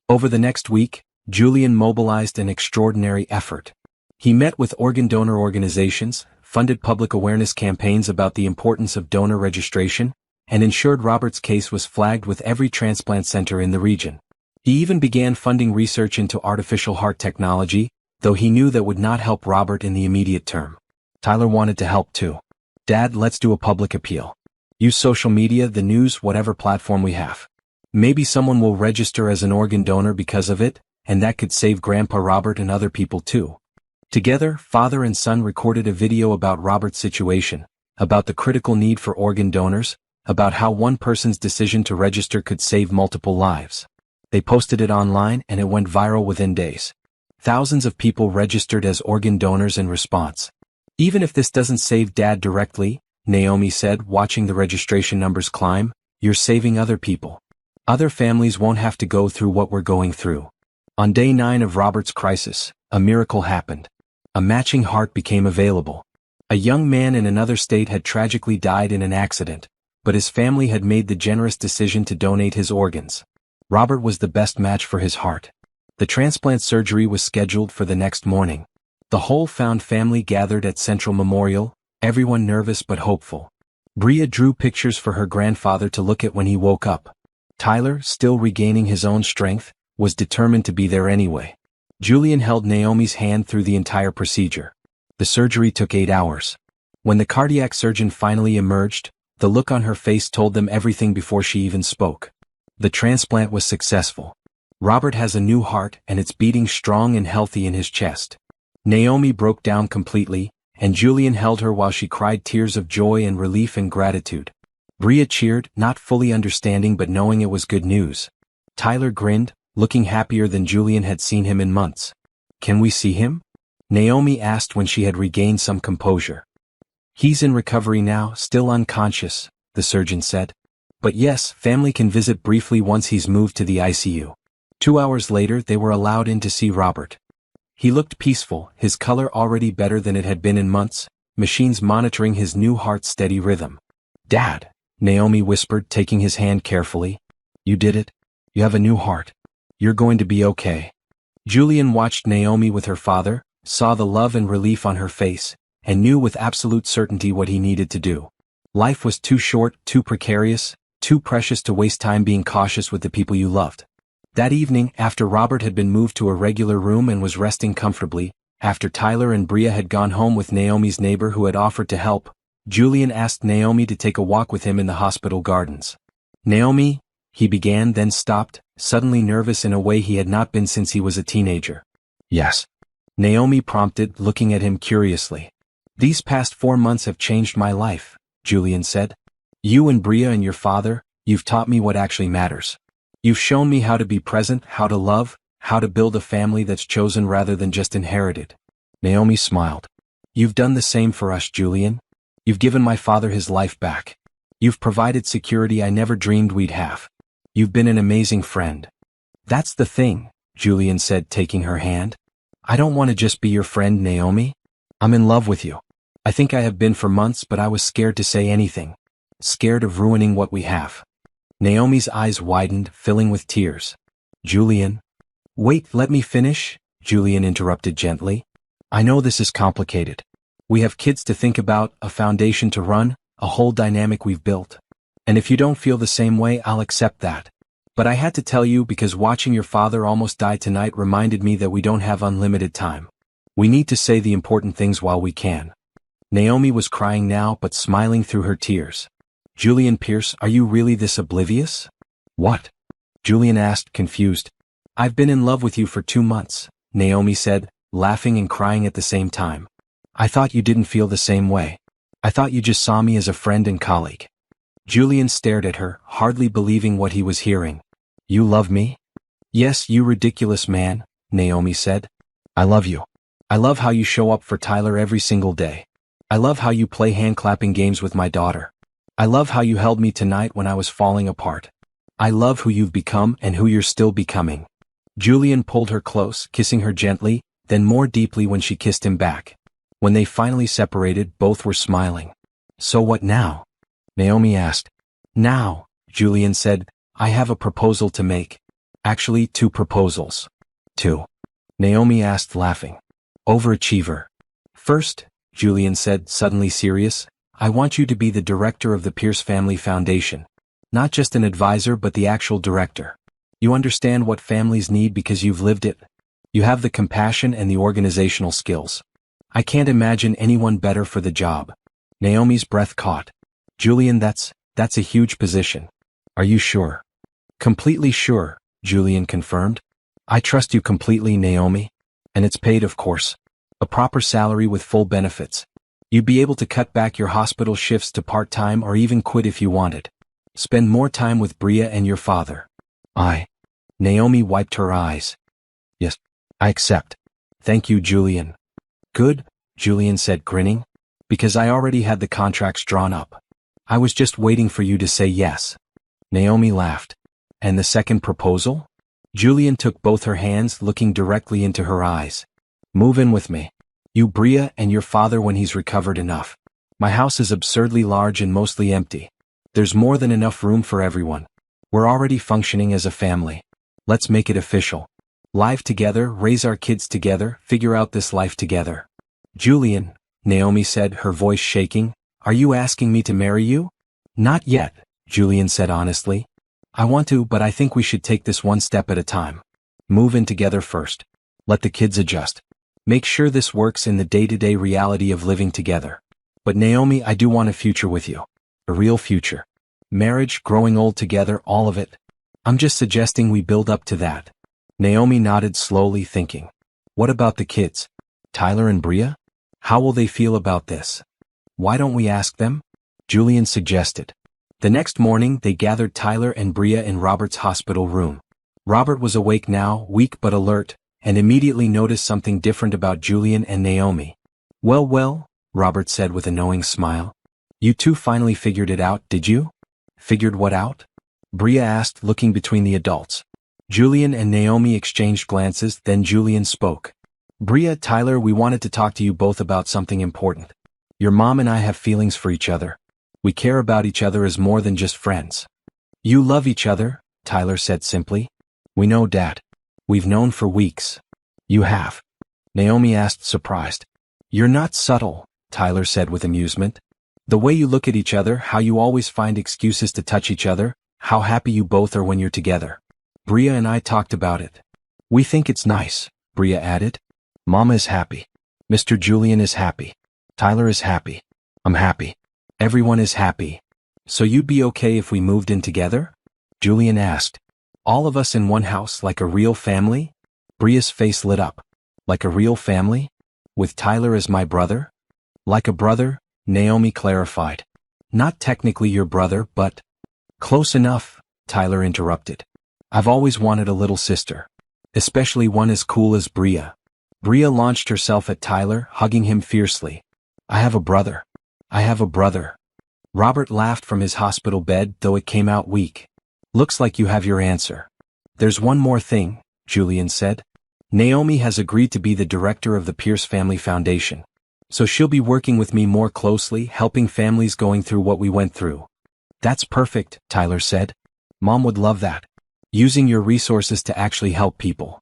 Speaker 1: Over the next week, Julian mobilized an extraordinary effort. He met with organ donor organizations, funded public awareness campaigns about the importance of donor registration, and ensured Robert's case was flagged with every transplant center in the region. He even began funding research into artificial heart technology, though he knew that would not help Robert in the immediate term. Tyler wanted to help too. "Dad, let's do a public appeal. Use social media, the news, whatever platform we have. Maybe someone will register as an organ donor because of it, and that could save Grandpa Robert and other people too." Together, father and son recorded a video about Robert's situation, about the critical need for organ donors, about how one person's decision to register could save multiple lives. They posted it online and it went viral within days. Thousands of people registered as organ donors in response. "Even if this doesn't save Dad directly," Naomi said, watching the registration numbers climb, "you're saving other people. Other families won't have to go through what we're going through." On day 9 of Robert's crisis, a miracle happened. A matching heart became available. A young man in another state had tragically died in an accident, but his family had made the generous decision to donate his organs. Robert was the best match for his heart. The transplant surgery was scheduled for the next morning. The whole found family gathered at Central Memorial, everyone nervous but hopeful. Bria drew pictures for her grandfather to look at when he woke up. Tyler, still regaining his own strength, was determined to be there anyway. Julian held Naomi's hand through the entire procedure. The surgery took 8 hours. When the cardiac surgeon finally emerged, the look on her face told them everything before she even spoke. The transplant was successful. Robert has a new heart and it's beating strong and healthy in his chest. Naomi broke down completely, and Julian held her while she cried tears of joy and relief and gratitude. Bria cheered, not fully understanding but knowing it was good news. Tyler grinned, looking happier than Julian had seen him in months. "Can we see him?" Naomi asked when she had regained some composure. "He's in recovery now, still unconscious," the surgeon said. "But yes, family can visit briefly once he's moved to the ICU." 2 hours later they were allowed in to see Robert. He looked peaceful, his color already better than it had been in months, machines monitoring his new heart's steady rhythm. "Dad," Naomi whispered, taking his hand carefully. "You did it. You have a new heart. You're going to be okay." Julian watched Naomi with her father, saw the love and relief on her face, and knew with absolute certainty what he needed to do. Life was too short, too precarious, too precious to waste time being cautious with the people you loved. That evening, after Robert had been moved to a regular room and was resting comfortably, after Tyler and Bria had gone home with Naomi's neighbor who had offered to help, Julian asked Naomi to take a walk with him in the hospital gardens. "Naomi," he began, then stopped, suddenly nervous in a way he had not been since he was a teenager. "Yes," Naomi prompted, looking at him curiously. "These past 4 months have changed my life," Julian said. "You and Bria and your father, you've taught me what actually matters. You've shown me how to be present, how to love, how to build a family that's chosen rather than just inherited." Naomi smiled. "You've done the same for us, Julian. You've given my father his life back. You've provided security I never dreamed we'd have. You've been an amazing friend." "That's the thing," Julian said, taking her hand. "I don't want to just be your friend, Naomi. I'm in love with you. I think I have been for months, but I was scared to say anything. Scared of ruining what we have." Naomi's eyes widened, filling with tears. "Julian." "Wait, let me finish," Julian interrupted gently. "I know this is complicated. We have kids to think about, a foundation to run, a whole dynamic we've built. And if you don't feel the same way, I'll accept that. But I had to tell you because watching your father almost die tonight reminded me that we don't have unlimited time. We need to say the important things while we can." Naomi was crying now but smiling through her tears. "Julian Pierce, are you really this oblivious?" "What?" Julian asked, confused. "I've been in love with you for 2 months, Naomi said, laughing and crying at the same time. "I thought you didn't feel the same way. I thought you just saw me as a friend and colleague." Julian stared at her, hardly believing what he was hearing. "You love me?" "Yes, you ridiculous man," Naomi said. "I love you. I love how you show up for Tyler every single day. I love how you play hand-clapping games with my daughter. I love how you held me tonight when I was falling apart. I love who you've become and who you're still becoming." Julian pulled her close, kissing her gently, then more deeply when she kissed him back. When they finally separated, both were smiling. "So what now?" Naomi asked. "Now," Julian said, "I have a proposal to make. Actually, 2 proposals." "2?" Naomi asked, laughing. "Overachiever. First," Julian said, suddenly serious, "I want you to be the director of the Pierce Family Foundation. Not just an advisor but the actual director. You understand what families need because you've lived it. You have the compassion and the organizational skills. I can't imagine anyone better for the job." Naomi's breath caught. "Julian, that's a huge position. Are you sure?" "Completely sure," Julian confirmed. "I trust you completely, Naomi. And it's paid, of course. A proper salary with full benefits. You'd be able to cut back your hospital shifts to part-time or even quit if you wanted. Spend more time with Bria and your father." Naomi wiped her eyes. "Yes, I accept. Thank you, Julian." "Good," Julian said, grinning. "Because I already had the contracts drawn up. I was just waiting for you to say yes." Naomi laughed. "And the second proposal?" Julian took both her hands, looking directly into her eyes. "Move in with me. You, Bria, and your father when he's recovered enough. My house is absurdly large and mostly empty. There's more than enough room for everyone. We're already functioning as a family. Let's make it official." Live together, raise our kids together, figure out this life together. Julian, Naomi said, her voice shaking, are you asking me to marry you? Not yet, Julian said honestly. I want to, but I think we should take this one step at a time. Move in together first. Let the kids adjust. Make sure this works in the day-to-day reality of living together. But Naomi, I do want a future with you. A real future. Marriage, growing old together, all of it. I'm just suggesting we build up to that. Naomi nodded slowly, thinking. What about the kids? Tyler and Bria? How will they feel about this? Why don't we ask them? Julian suggested. The next morning, they gathered Tyler and Bria in Robert's hospital room. Robert was awake now, weak but alert, and immediately noticed something different about Julian and Naomi. Well, Robert said with a knowing smile. You two finally figured it out, did you? Figured what out? Bria asked, looking between the adults. Julian and Naomi exchanged glances, then Julian spoke. Bria, Tyler, we wanted to talk to you both about something important. Your mom and I have feelings for each other. We care about each other as more than just friends. You love each other, Tyler said simply. We know, Dad. We've known for weeks. You have? Naomi asked, surprised. You're not subtle, Tyler said with amusement. The way you look at each other, how you always find excuses to touch each other, how happy you both are when you're together. Bria and I talked about it. We think it's nice, Bria added. Mama is happy. Mr. Julian is happy. Tyler is happy. I'm happy. Everyone is happy. So you'd be okay if we moved in together? Julian asked. All of us in one house like a real family? Bria's face lit up. Like a real family? With Tyler as my brother? Like a brother, Naomi clarified. Not technically your brother, but... Close enough, Tyler interrupted. I've always wanted a little sister. Especially one as cool as Bria. Bria launched herself at Tyler, hugging him fiercely. I have a brother. I have a brother. Robert laughed from his hospital bed, though it came out weak. Looks like you have your answer. There's one more thing, Julian said. Naomi has agreed to be the director of the Pierce Family Foundation. So she'll be working with me more closely, helping families going through what we went through. That's perfect, Tyler said. Mom would love that. Using your resources to actually help people.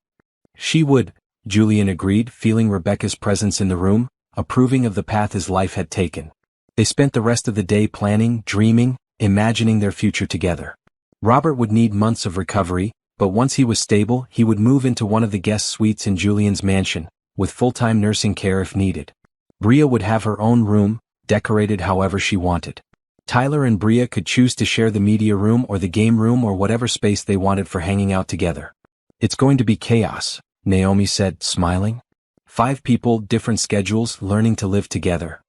Speaker 1: She would, Julian agreed, feeling Rebecca's presence in the room, approving of the path his life had taken. They spent the rest of the day planning, dreaming, imagining their future together. Robert would need months of recovery, but once he was stable, he would move into one of the guest suites in Julian's mansion, with full-time nursing care if needed. Bria would have her own room, decorated however she wanted. Tyler and Bria could choose to share the media room or the game room or whatever space they wanted for hanging out together. It's going to be chaos, Naomi said, smiling. 5 people, different schedules, learning to live together.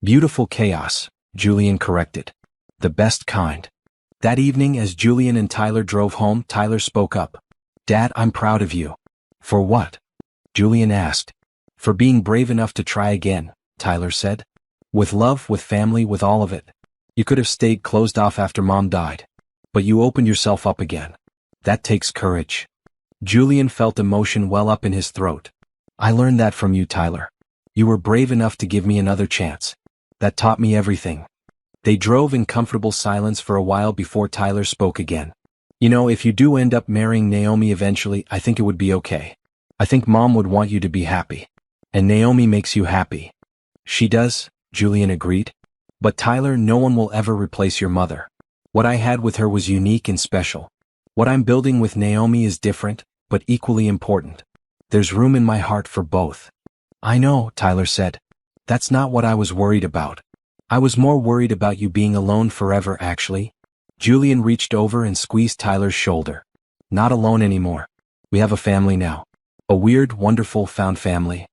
Speaker 1: Beautiful chaos, Julian corrected. The best kind. That evening as Julian and Tyler drove home, Tyler spoke up. Dad, I'm proud of you. For what? Julian asked. For being brave enough to try again, Tyler said. With love, with family, with all of it. You could have stayed closed off after Mom died. But you opened yourself up again. That takes courage. Julian felt emotion well up in his throat. I learned that from you, Tyler. You were brave enough to give me another chance. That taught me everything. They drove in comfortable silence for a while before Tyler spoke again. You know, if you do end up marrying Naomi eventually, I think it would be okay. I think Mom would want you to be happy. And Naomi makes you happy. She does, Julian agreed. But Tyler, no one will ever replace your mother. What I had with her was unique and special. What I'm building with Naomi is different, but equally important. There's room in my heart for both. I know, Tyler said. That's not what I was worried about. I was more worried about you being alone forever, actually. Julian reached over and squeezed Tyler's shoulder. Not alone anymore. We have a family now. A weird, wonderful, found family.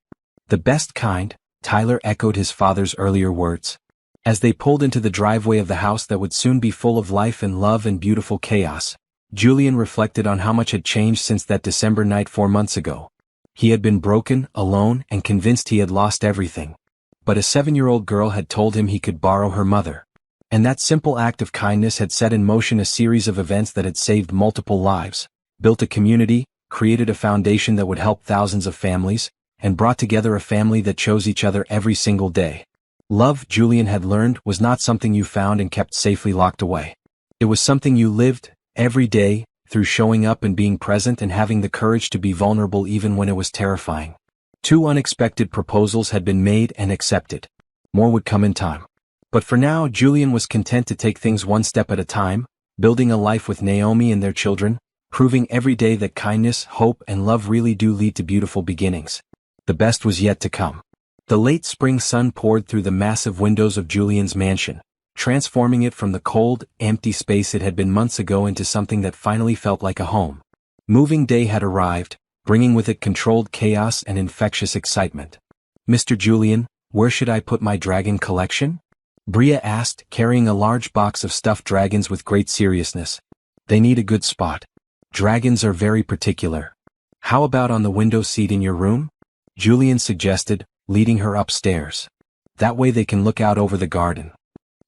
Speaker 1: The best kind, Tyler echoed his father's earlier words. As they pulled into the driveway of the house that would soon be full of life and love and beautiful chaos, Julian reflected on how much had changed since that December night 4 months ago. He had been broken, alone, and convinced he had lost everything. But a 7-year-old girl had told him he could borrow her mother. And that simple act of kindness had set in motion a series of events that had saved multiple lives, built a community, created a foundation that would help thousands of families, and brought together a family that chose each other every single day. Love, Julian had learned, was not something you found and kept safely locked away. It was something you lived, every day, through showing up and being present and having the courage to be vulnerable even when it was terrifying. 2 unexpected proposals had been made and accepted. More would come in time. But for now, Julian was content to take things one step at a time, building a life with Naomi and their children, proving every day that kindness, hope, and love really do lead to beautiful beginnings. The best was yet to come. The late spring sun poured through the massive windows of Julian's mansion, transforming it from the cold, empty space it had been months ago into something that finally felt like a home. Moving day had arrived, bringing with it controlled chaos and infectious excitement. "Mr. Julian, where should I put my dragon collection?" Bria asked, carrying a large box of stuffed dragons with great seriousness. "They need a good spot. Dragons are very particular. How about on the window seat in your room?" Julian suggested, leading her upstairs. "That way they can look out over the garden."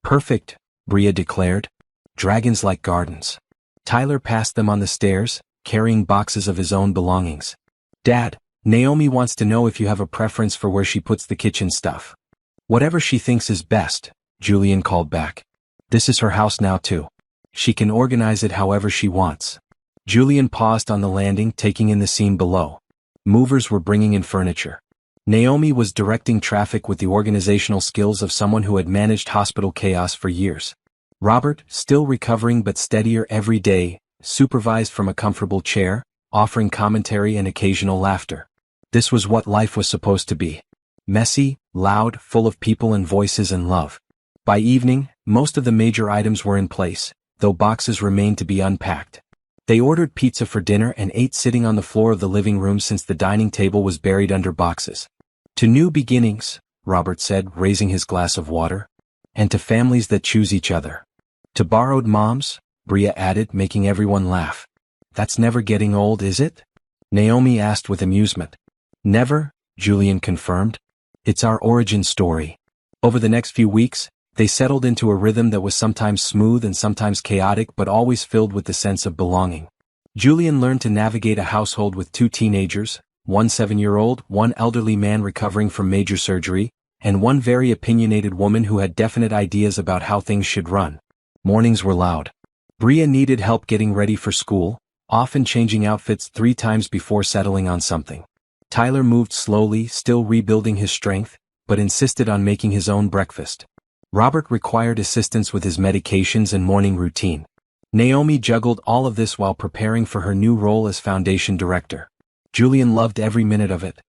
Speaker 1: "Perfect," Bria declared. "Dragons like gardens." Tyler passed them on the stairs, carrying boxes of his own belongings. "Dad, Naomi wants to know if you have a preference for where she puts the kitchen stuff." "Whatever she thinks is best," Julian called back. "This is her house now too. She can organize it however she wants." Julian paused on the landing, taking in the scene below. Movers were bringing in furniture. Naomi was directing traffic with the organizational skills of someone who had managed hospital chaos for years. Robert, still recovering but steadier every day, supervised from a comfortable chair, offering commentary and occasional laughter. This was what life was supposed to be. Messy, loud, full of people and voices and love. By evening, most of the major items were in place, though boxes remained to be unpacked. They ordered pizza for dinner and ate sitting on the floor of the living room since the dining table was buried under boxes. "To new beginnings," Robert said, raising his glass of water. "And to families that choose each other." "To borrowed moms," Bria added, making everyone laugh. "That's never getting old, is it?" Naomi asked with amusement. "Never," Julian confirmed. "It's our origin story." Over the next few weeks, they settled into a rhythm that was sometimes smooth and sometimes chaotic but always filled with the sense of belonging. Julian learned to navigate a household with 2 teenagers, one 7-year-old, one elderly man recovering from major surgery, and one very opinionated woman who had definite ideas about how things should run. Mornings were loud. Bria needed help getting ready for school, often changing outfits 3 times before settling on something. Tyler moved slowly, still rebuilding his strength, but insisted on making his own breakfast. Robert required assistance with his medications and morning routine. Naomi juggled all of this while preparing for her new role as foundation director. Julian loved every minute of it.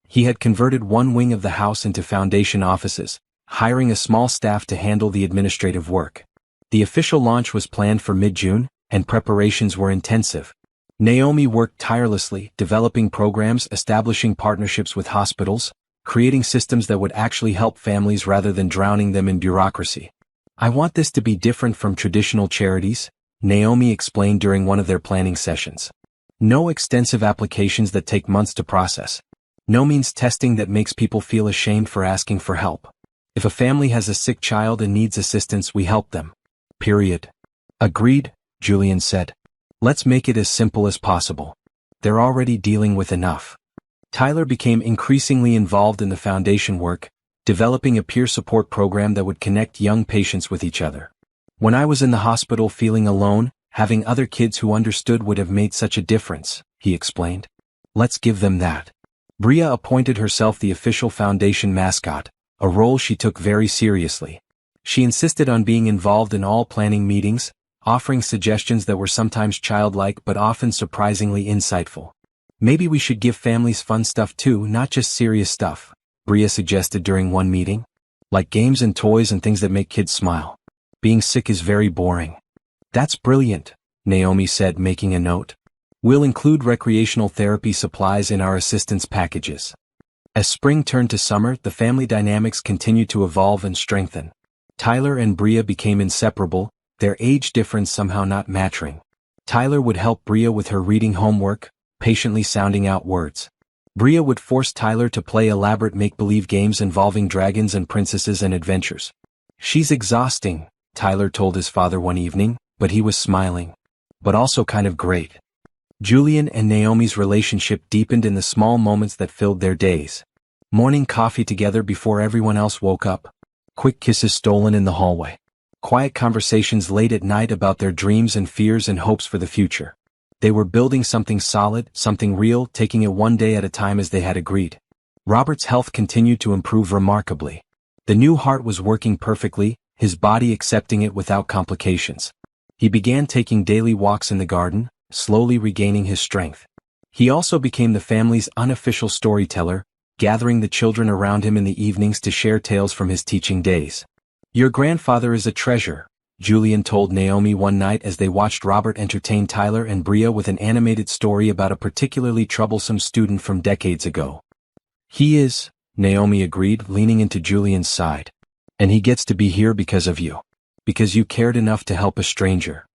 Speaker 1: He had converted one wing of the house into foundation offices, hiring a small staff to handle the administrative work. The official launch was planned for mid-June, and preparations were intensive. Naomi worked tirelessly, developing programs, establishing partnerships with hospitals, creating systems that would actually help families rather than drowning them in bureaucracy. "I want this to be different from traditional charities," Naomi explained during one of their planning sessions. "No extensive applications that take months to process. No means testing that makes people feel ashamed for asking for help. If a family has a sick child and needs assistance, we help them. Period." "Agreed," Julian said. "Let's make it as simple as possible. They're already dealing with enough." Tyler became increasingly involved in the foundation work, developing a peer support program that would connect young patients with each other. "When I was in the hospital feeling alone, having other kids who understood would have made such a difference," he explained. "Let's give them that." Bria appointed herself the official foundation mascot, a role she took very seriously. She insisted on being involved in all planning meetings, offering suggestions that were sometimes childlike but often surprisingly insightful. "Maybe we should give families fun stuff too, not just serious stuff," Bria suggested during one meeting. "Like games and toys and things that make kids smile. Being sick is very boring." "That's brilliant," Naomi said, making a note. "We'll include recreational therapy supplies in our assistance packages." As spring turned to summer, the family dynamics continued to evolve and strengthen. Tyler and Bria became inseparable, their age difference somehow not matching. Tyler would help Bria with her reading homework, patiently sounding out words. Bria would force Tyler to play elaborate make-believe games involving dragons and princesses and adventures. "She's exhausting," Tyler told his father one evening, but he was smiling. "But also kind of great." Julian and Naomi's relationship deepened in the small moments that filled their days. Morning coffee together before everyone else woke up. Quick kisses stolen in the hallway. Quiet conversations late at night about their dreams and fears and hopes for the future. They were building something solid, something real, taking it one day at a time as they had agreed. Robert's health continued to improve remarkably. The new heart was working perfectly, his body accepting it without complications. He began taking daily walks in the garden, slowly regaining his strength. He also became the family's unofficial storyteller, gathering the children around him in the evenings to share tales from his teaching days. "Your grandfather is a treasure," Julian told Naomi one night as they watched Robert entertain Tyler and Bria with an animated story about a particularly troublesome student from decades ago. "He is," Naomi agreed, leaning into Julian's side. "And he gets to be here because of you. Because you cared enough to help a stranger."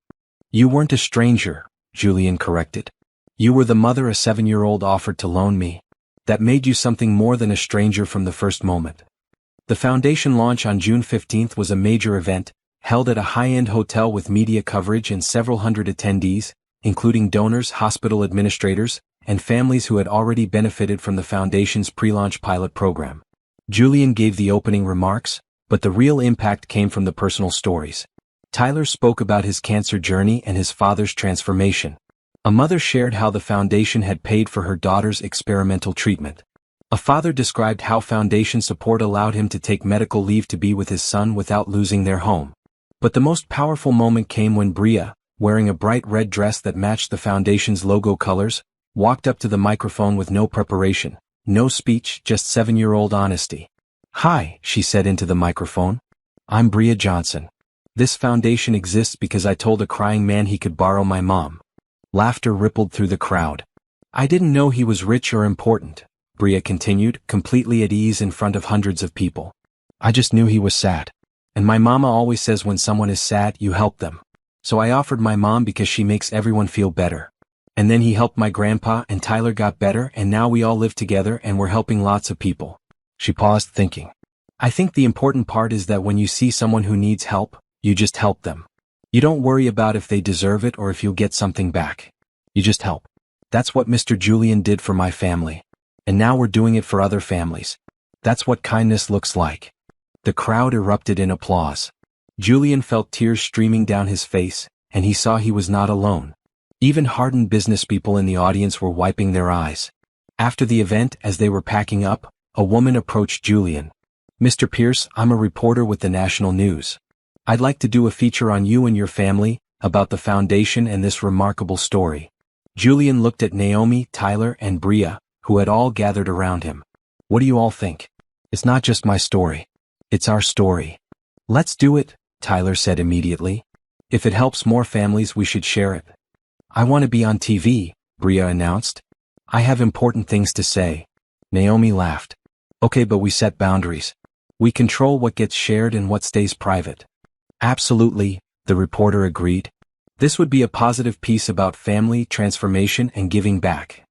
Speaker 1: "You weren't a stranger," Julian corrected. "You were the mother a 7-year-old offered to loan me. That made you something more than a stranger from the first moment." The foundation launch on June 15th was a major event, held at a high-end hotel with media coverage and several hundred attendees, including donors, hospital administrators, and families who had already benefited from the foundation's pre-launch pilot program. Julian gave the opening remarks, but the real impact came from the personal stories. Tyler spoke about his cancer journey and his father's transformation. A mother shared how the foundation had paid for her daughter's experimental treatment. A father described how foundation support allowed him to take medical leave to be with his son without losing their home. But the most powerful moment came when Bria, wearing a bright red dress that matched the foundation's logo colors, walked up to the microphone with no preparation, no speech, just 7-year-old honesty. "Hi," she said into the microphone. "I'm Bria Johnson. This foundation exists because I told a crying man he could borrow my mom." Laughter rippled through the crowd. "I didn't know he was rich or important," Bria continued, completely at ease in front of hundreds of people. "I just knew he was sad. And my mama always says when someone is sad, you help them. So I offered my mom because she makes everyone feel better. And then he helped my grandpa and Tyler got better and now we all live together and we're helping lots of people." She paused thinking. "I think the important part is that when you see someone who needs help, you just help them. You don't worry about if they deserve it or if you'll get something back. You just help. That's what Mr. Julian did for my family. And now we're doing it for other families. That's what kindness looks like." The crowd erupted in applause. Julian felt tears streaming down his face, and he saw he was not alone. Even hardened businesspeople in the audience were wiping their eyes. After the event, as they were packing up, a woman approached Julian. "Mr. Pierce, I'm a reporter with the national news. I'd like to do a feature on you and your family, about the foundation and this remarkable story." Julian looked at Naomi, Tyler, and Bria, who had all gathered around him. "What do you all think? It's not just my story. It's our story." "Let's do it," Tyler said immediately. "If it helps more families, we should share it." "I want to be on TV," Bria announced. "I have important things to say." Naomi laughed. "Okay, but we set boundaries. We control what gets shared and what stays private." "Absolutely," the reporter agreed. "This would be a positive piece about family, transformation, and giving back."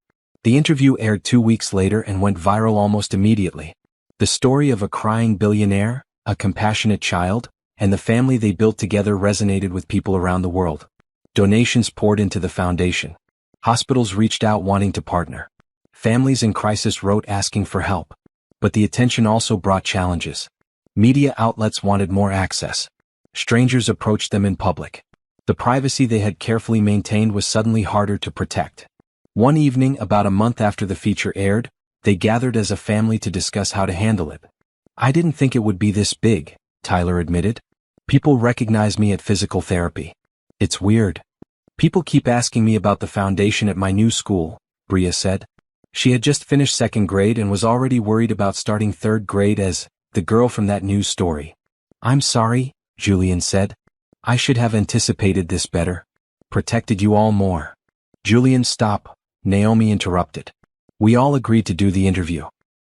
Speaker 1: The interview aired 2 weeks later and went viral almost immediately. The story of a crying billionaire, a compassionate child, and the family they built together resonated with people around the world. Donations poured into the foundation. Hospitals reached out wanting to partner. Families in crisis wrote asking for help. But the attention also brought challenges. Media outlets wanted more access. Strangers approached them in public. The privacy they had carefully maintained was suddenly harder to protect. One evening, about a month after the feature aired, they gathered as a family to discuss how to handle it. "I didn't think it would be this big," Tyler admitted. "People recognize me at physical therapy. It's weird. People keep asking me about the foundation at my new school," Bria said. She had just finished 2nd grade and was already worried about starting 3rd grade as the girl from that news story. "I'm sorry," Julian said. "I should have anticipated this better. Protected you all more." "Julian, stop," Naomi interrupted. "We all agreed to do the interview.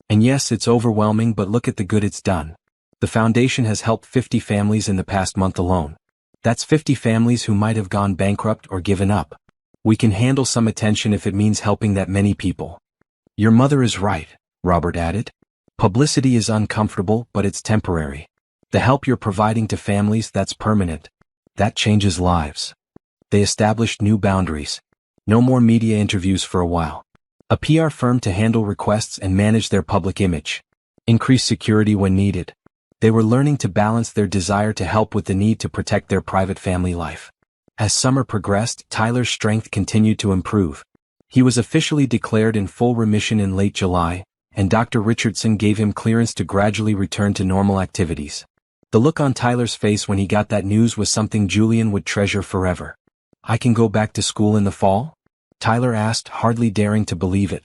Speaker 1: And yes, it's overwhelming, but look at the good it's done. The foundation has helped 50 families in the past month alone. That's 50 families who might have gone bankrupt or given up. We can handle some attention if it means helping that many people." "Your mother is right," Robert added. "Publicity is uncomfortable, but it's temporary. The help you're providing to families, that's permanent. That changes lives." They established new boundaries. No more media interviews for a while. A PR firm to handle requests and manage their public image. Increase security when needed. They were learning to balance their desire to help with the need to protect their private family life. As summer progressed, Tyler's strength continued to improve. He was officially declared in full remission in late July, and Dr. Richardson gave him clearance to gradually return to normal activities. The look on Tyler's face when he got that news was something Julian would treasure forever. "I can go back to school in the fall?" Tyler asked, hardly daring to believe it.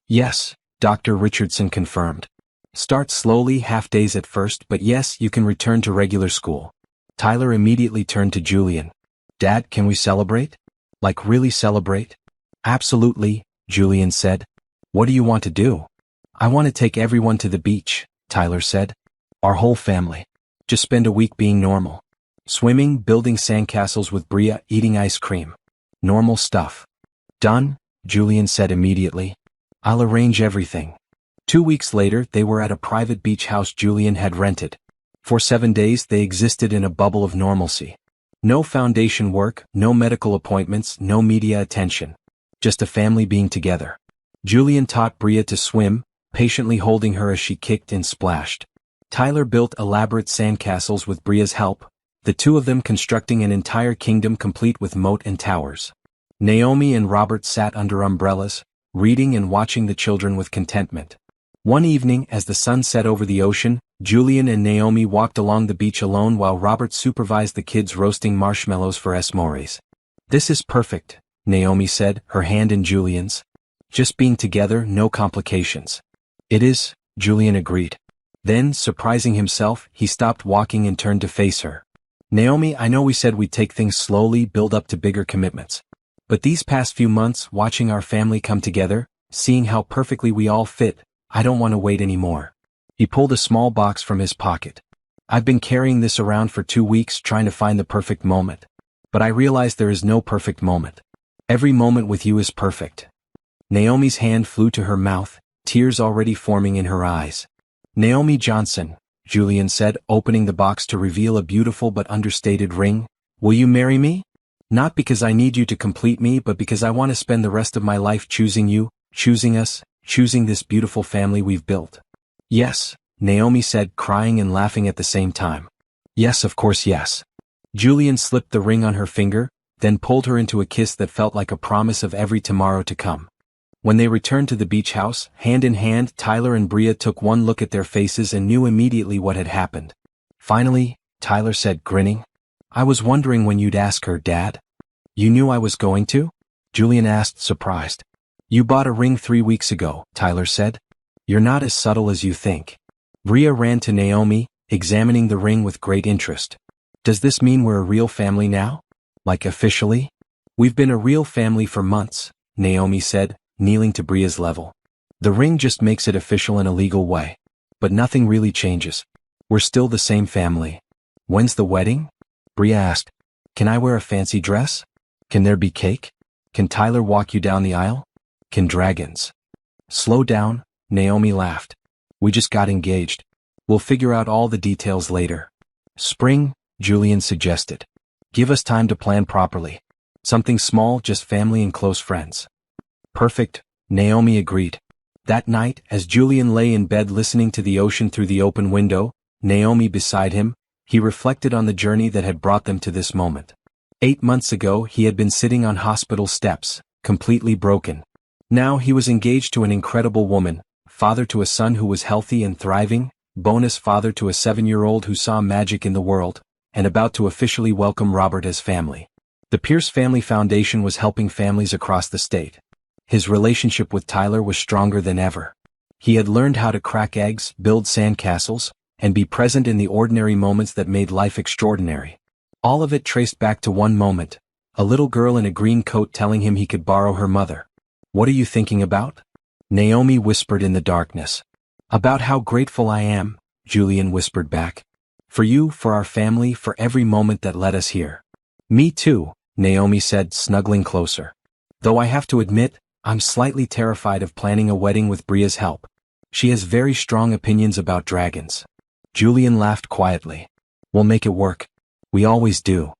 Speaker 1: "Yes," Dr. Richardson confirmed. "Start slowly, half days at first, but yes, you can return to regular school." Tyler immediately turned to Julian. "Dad, can we celebrate? Like really celebrate?" "Absolutely," Julian said. "What do you want to do?" "I want to take everyone to the beach," Tyler said. "Our whole family. Just spend a week being normal. Swimming, building sandcastles with Bria, eating ice cream. Normal stuff." "Done," Julian said immediately. "I'll arrange everything." 2 weeks later, they were at a private beach house Julian had rented. For 7 days they existed in a bubble of normalcy. No foundation work, no medical appointments, no media attention. Just a family being together. Julian taught Bria to swim, patiently holding her as she kicked and splashed. Tyler built elaborate sandcastles with Bria's help, the two of them constructing an entire kingdom complete with moat and towers. Naomi and Robert sat under umbrellas, reading and watching the children with contentment. One evening, as the sun set over the ocean, Julian and Naomi walked along the beach alone while Robert supervised the kids roasting marshmallows for s'mores. "This is perfect," Naomi said, her hand in Julian's. "Just being together, no complications." "It is," Julian agreed. Then, surprising himself, he stopped walking and turned to face her. "Naomi, I know we said we'd take things slowly, build up to bigger commitments. But these past few months, watching our family come together, seeing how perfectly we all fit, I don't want to wait anymore." He pulled a small box from his pocket. "I've been carrying this around for 2 weeks trying to find the perfect moment. But I realize there is no perfect moment. Every moment with you is perfect." Naomi's hand flew to her mouth, tears already forming in her eyes. "Naomi Johnson," Julian said, opening the box to reveal a beautiful but understated ring, "will you marry me? Not because I need you to complete me, but because I want to spend the rest of my life choosing you, choosing us, choosing this beautiful family we've built." "Yes," Naomi said, crying and laughing at the same time. "Yes, of course, yes." Julian slipped the ring on her finger, then pulled her into a kiss that felt like a promise of every tomorrow to come. When they returned to the beach house, hand in hand, Tyler and Bria took one look at their faces and knew immediately what had happened. "Finally," Tyler said, grinning. "I was wondering when you'd ask her, Dad." "You knew I was going to?" Julian asked, surprised. "You bought a ring 3 weeks ago," Tyler said. "You're not as subtle as you think." Bria ran to Naomi, examining the ring with great interest. "Does this mean we're a real family now? Like officially?" "We've been a real family for months," Naomi said, kneeling to Bria's level. "The ring just makes it official in a legal way. But nothing really changes. We're still the same family." "When's the wedding?" Bria asked. "Can I wear a fancy dress? Can there be cake? Can Tyler walk you down the aisle? Can dragons?" "Slow down," Naomi laughed. "We just got engaged. We'll figure out all the details later." "Spring," Julian suggested. "Give us time to plan properly. Something small, just family and close friends." "Perfect," Naomi agreed. That night, as Julian lay in bed listening to the ocean through the open window, Naomi beside him, he reflected on the journey that had brought them to this moment. 8 months ago, he had been sitting on hospital steps, completely broken. Now he was engaged to an incredible woman, father to a son who was healthy and thriving, bonus father to a 7-year-old who saw magic in the world, and about to officially welcome Robert as family. The Pierce Family Foundation was helping families across the state. His relationship with Tyler was stronger than ever. He had learned how to crack eggs, build sandcastles, and be present in the ordinary moments that made life extraordinary. All of it traced back to one moment, a little girl in a green coat telling him he could borrow her mother. "What are you thinking about?" Naomi whispered in the darkness. "About how grateful I am," Julian whispered back. "For you, for our family, for every moment that led us here." "Me too," Naomi said, snuggling closer. "Though I have to admit, I'm slightly terrified of planning a wedding with Bria's help. She has very strong opinions about dragons." Julian laughed quietly. "We'll make it work. We always do."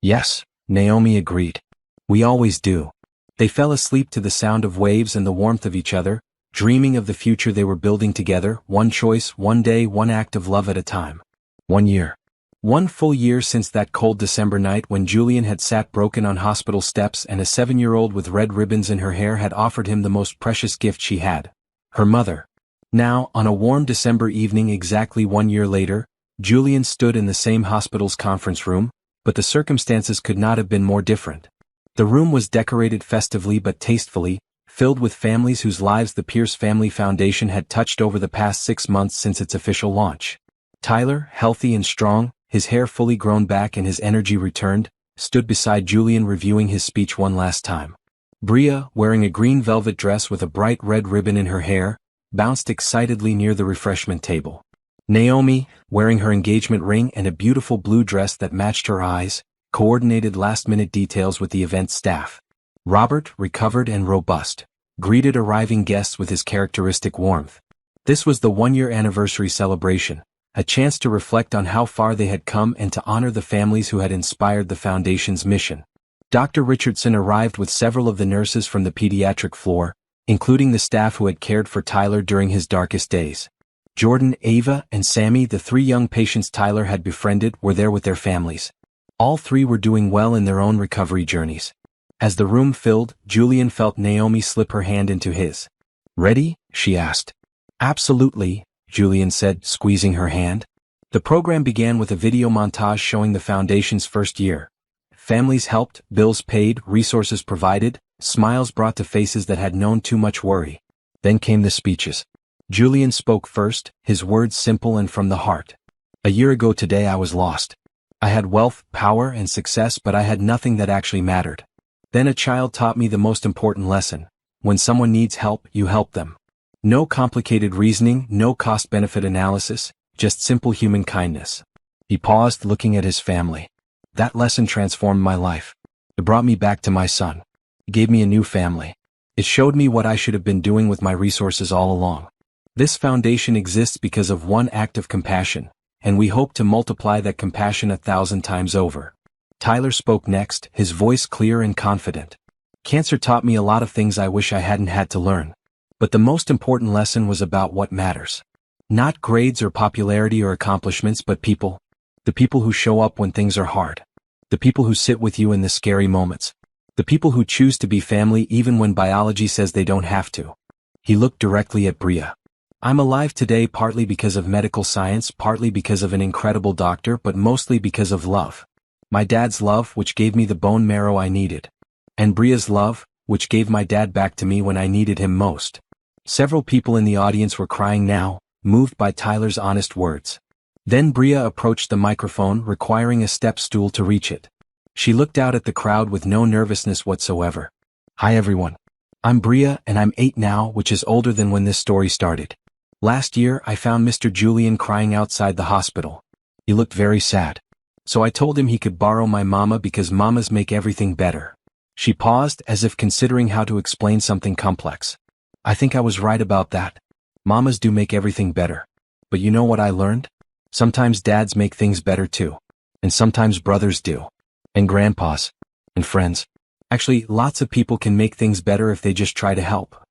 Speaker 1: "Yes," Naomi agreed. "We always do." They fell asleep to the sound of waves and the warmth of each other, dreaming of the future they were building together, one choice, one day, one act of love at a time. 1 year. 1 full year since that cold December night when Julian had sat broken on hospital steps and a 7-year-old with red ribbons in her hair had offered him the most precious gift she had. Her mother. Now, on a warm December evening exactly 1 year later, Julian stood in the same hospital's conference room, but the circumstances could not have been more different. The room was decorated festively but tastefully, filled with families whose lives the Pierce Family Foundation had touched over the past 6 months since its official launch. Tyler, healthy and strong, his hair fully grown back and his energy returned, stood beside Julian reviewing his speech one last time. Bria, wearing a green velvet dress with a bright red ribbon in her hair, bounced excitedly near the refreshment table. Naomi, wearing her engagement ring and a beautiful blue dress that matched her eyes, coordinated last-minute details with the event staff. Robert, recovered and robust, greeted arriving guests with his characteristic warmth. This was the 1-year anniversary celebration, a chance to reflect on how far they had come and to honor the families who had inspired the foundation's mission. Dr. Richardson arrived with several of the nurses from the pediatric floor, including the staff who had cared for Tyler during his darkest days. Jordan, Ava, and Sammy, the 3 young patients Tyler had befriended, were there with their families. All 3 were doing well in their own recovery journeys. As the room filled, Julian felt Naomi slip her hand into his. "Ready?" she asked. "Absolutely," Julian said, squeezing her hand. The program began with a video montage showing the foundation's first year. Families helped, bills paid, resources provided, smiles brought to faces that had known too much worry. Then came the speeches. Julian spoke first, his words simple and from the heart. "A year ago today I was lost. I had wealth, power, and success, but I had nothing that actually mattered. Then a child taught me the most important lesson. When someone needs help, you help them. No complicated reasoning, no cost-benefit analysis, just simple human kindness." He paused, looking at his family. "That lesson transformed my life. It brought me back to my son. It gave me a new family. It showed me what I should have been doing with my resources all along. This foundation exists because of one act of compassion, and we hope to multiply that compassion 1,000 times over." Tyler spoke next, his voice clear and confident. "Cancer taught me a lot of things I wish I hadn't had to learn. But the most important lesson was about what matters. Not grades or popularity or accomplishments, but people. The people who show up when things are hard. The people who sit with you in the scary moments. The people who choose to be family even when biology says they don't have to." He looked directly at Bria. "I'm alive today partly because of medical science, partly because of an incredible doctor, but mostly because of love. My dad's love, which gave me the bone marrow I needed. And Bria's love, which gave my dad back to me when I needed him most." Several people in the audience were crying now, moved by Tyler's honest words. Then Bria approached the microphone, requiring a step stool to reach it. She looked out at the crowd with no nervousness whatsoever. "Hi everyone. I'm Bria and I'm 8 now, which is older than when this story started. Last year I found Mr. Julian crying outside the hospital. He looked very sad. So I told him he could borrow my mama because mamas make everything better." She paused as if considering how to explain something complex. "I think I was right about that. Mamas do make everything better. But you know what I learned? Sometimes dads make things better too. And sometimes brothers do. And grandpas. And friends. Actually, lots of people can make things better if they just try to help."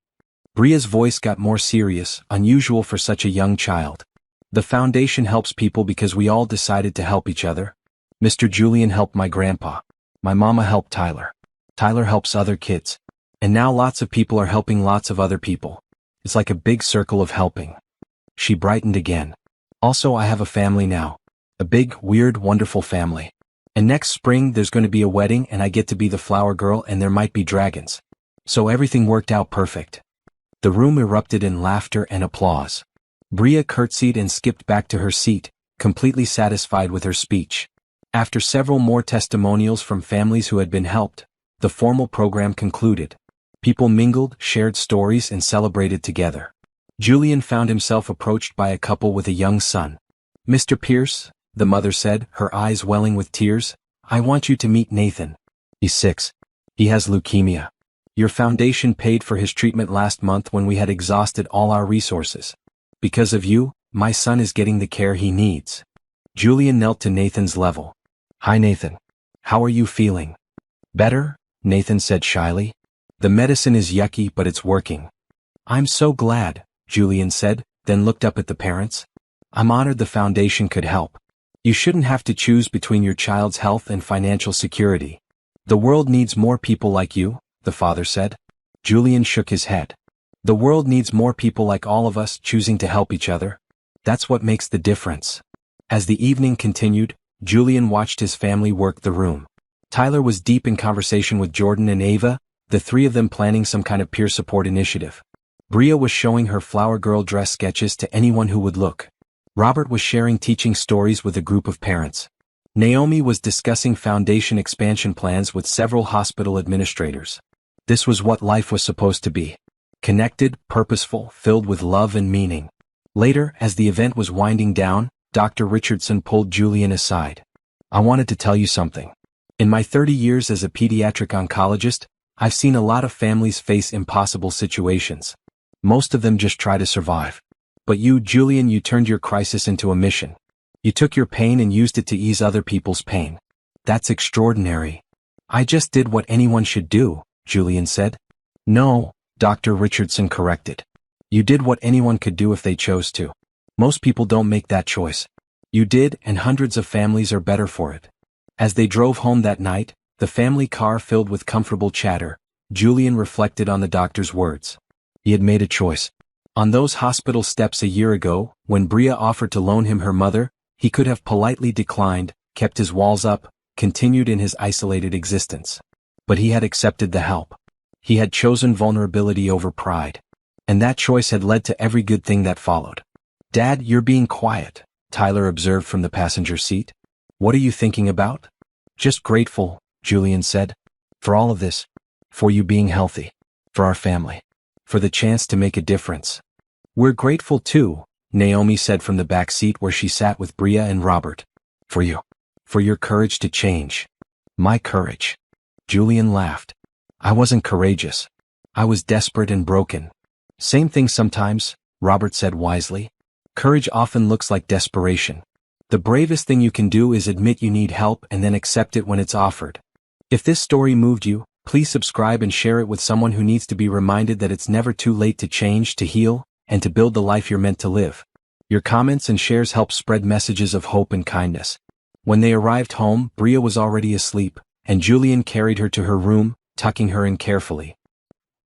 Speaker 1: Bria's voice got more serious, unusual for such a young child. "The foundation helps people because we all decided to help each other. Mr. Julian helped my grandpa. My mama helped Tyler. Tyler helps other kids. And now lots of people are helping lots of other people. It's like a big circle of helping." She brightened again. "Also, I have a family now. A big, weird, wonderful family. And next spring there's going to be a wedding and I get to be the flower girl and there might be dragons. So everything worked out perfect." The room erupted in laughter and applause. Bria curtsied and skipped back to her seat, completely satisfied with her speech. After several more testimonials from families who had been helped, the formal program concluded. People mingled, shared stories, and celebrated together. Julian found himself approached by a couple with a young son. "Mr. Pierce," the mother said, her eyes welling with tears, "I want you to meet Nathan. He's 6. He has leukemia. Your foundation paid for his treatment last month when we had exhausted all our resources. Because of you, my son is getting the care he needs." Julian knelt to Nathan's level. "Hi Nathan. How are you feeling?" "Better," Nathan said shyly. "The medicine is yucky but it's working." "I'm so glad," Julian said, then looked up at the parents. "I'm honored the foundation could help. You shouldn't have to choose between your child's health and financial security. The world needs more people like you, the father said. Julian shook his head. The world needs more people like all of us choosing to help each other. That's what makes the difference. As the evening continued, Julian watched his family work the room. Tyler was deep in conversation with Jordan and Ava, the three of them planning some kind of peer support initiative. Bria was showing her flower girl dress sketches to anyone who would look. Robert was sharing teaching stories with a group of parents. Naomi was discussing foundation expansion plans with several hospital administrators. This was what life was supposed to be. Connected, purposeful, filled with love and meaning. Later, as the event was winding down, Dr. Richardson pulled Julian aside. I wanted to tell you something. In my 30 years as a pediatric oncologist, I've seen a lot of families face impossible situations. Most of them just try to survive. But you, Julian, you turned your crisis into a mission. You took your pain and used it to ease other people's pain. That's extraordinary. I just did what anyone should do, Julian said. No, Dr. Richardson corrected. You did what anyone could do if they chose to. Most people don't make that choice. You did, and hundreds of families are better for it. As they drove home that night, the family car filled with comfortable chatter, Julian reflected on the doctor's words. He had made a choice. On those hospital steps a year ago, when Bria offered to loan him her mother, he could have politely declined, kept his walls up, continued in his isolated existence. But he had accepted the help. He had chosen vulnerability over pride. And that choice had led to every good thing that followed. Dad, you're being quiet, Tyler observed from the passenger seat. What are you thinking about? Just grateful, Julian said. For all of this. For you being healthy. For our family. For the chance to make a difference. We're grateful too, Naomi said from the back seat where she sat with Bria and Robert. For you. For your courage to change. My courage. Julian laughed. I wasn't courageous. I was desperate and broken. Same thing sometimes, Robert said wisely. Courage often looks like desperation. The bravest thing you can do is admit you need help and then accept it when it's offered. If this story moved you, please subscribe and share it with someone who needs to be reminded that it's never too late to change, to heal, and to build the life you're meant to live. Your comments and shares help spread messages of hope and kindness. When they arrived home, Bria was already asleep, and Julian carried her to her room, tucking her in carefully.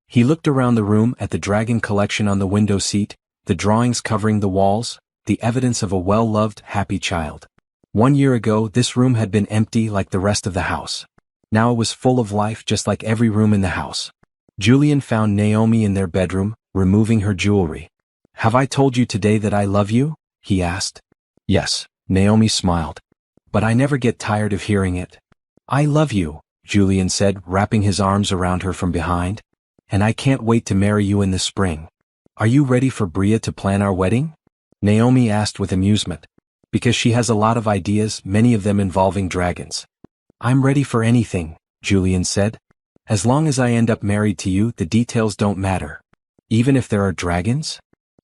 Speaker 1: He looked around the room at the dragon collection on the window seat, the drawings covering the walls, the evidence of a well-loved, happy child. 1 year ago, this room had been empty like the rest of the house. Now it was full of life just like every room in the house. Julian found Naomi in their bedroom, removing her jewelry. Have I told you today that I love you? He asked. Yes, Naomi smiled. But I never get tired of hearing it. I love you, Julian said, wrapping his arms around her from behind. And I can't wait to marry you in the spring. Are you ready for Bria to plan our wedding? Naomi asked with amusement. Because she has a lot of ideas, many of them involving dragons. I'm ready for anything, Julian said. As long as I end up married to you, the details don't matter. Even if there are dragons?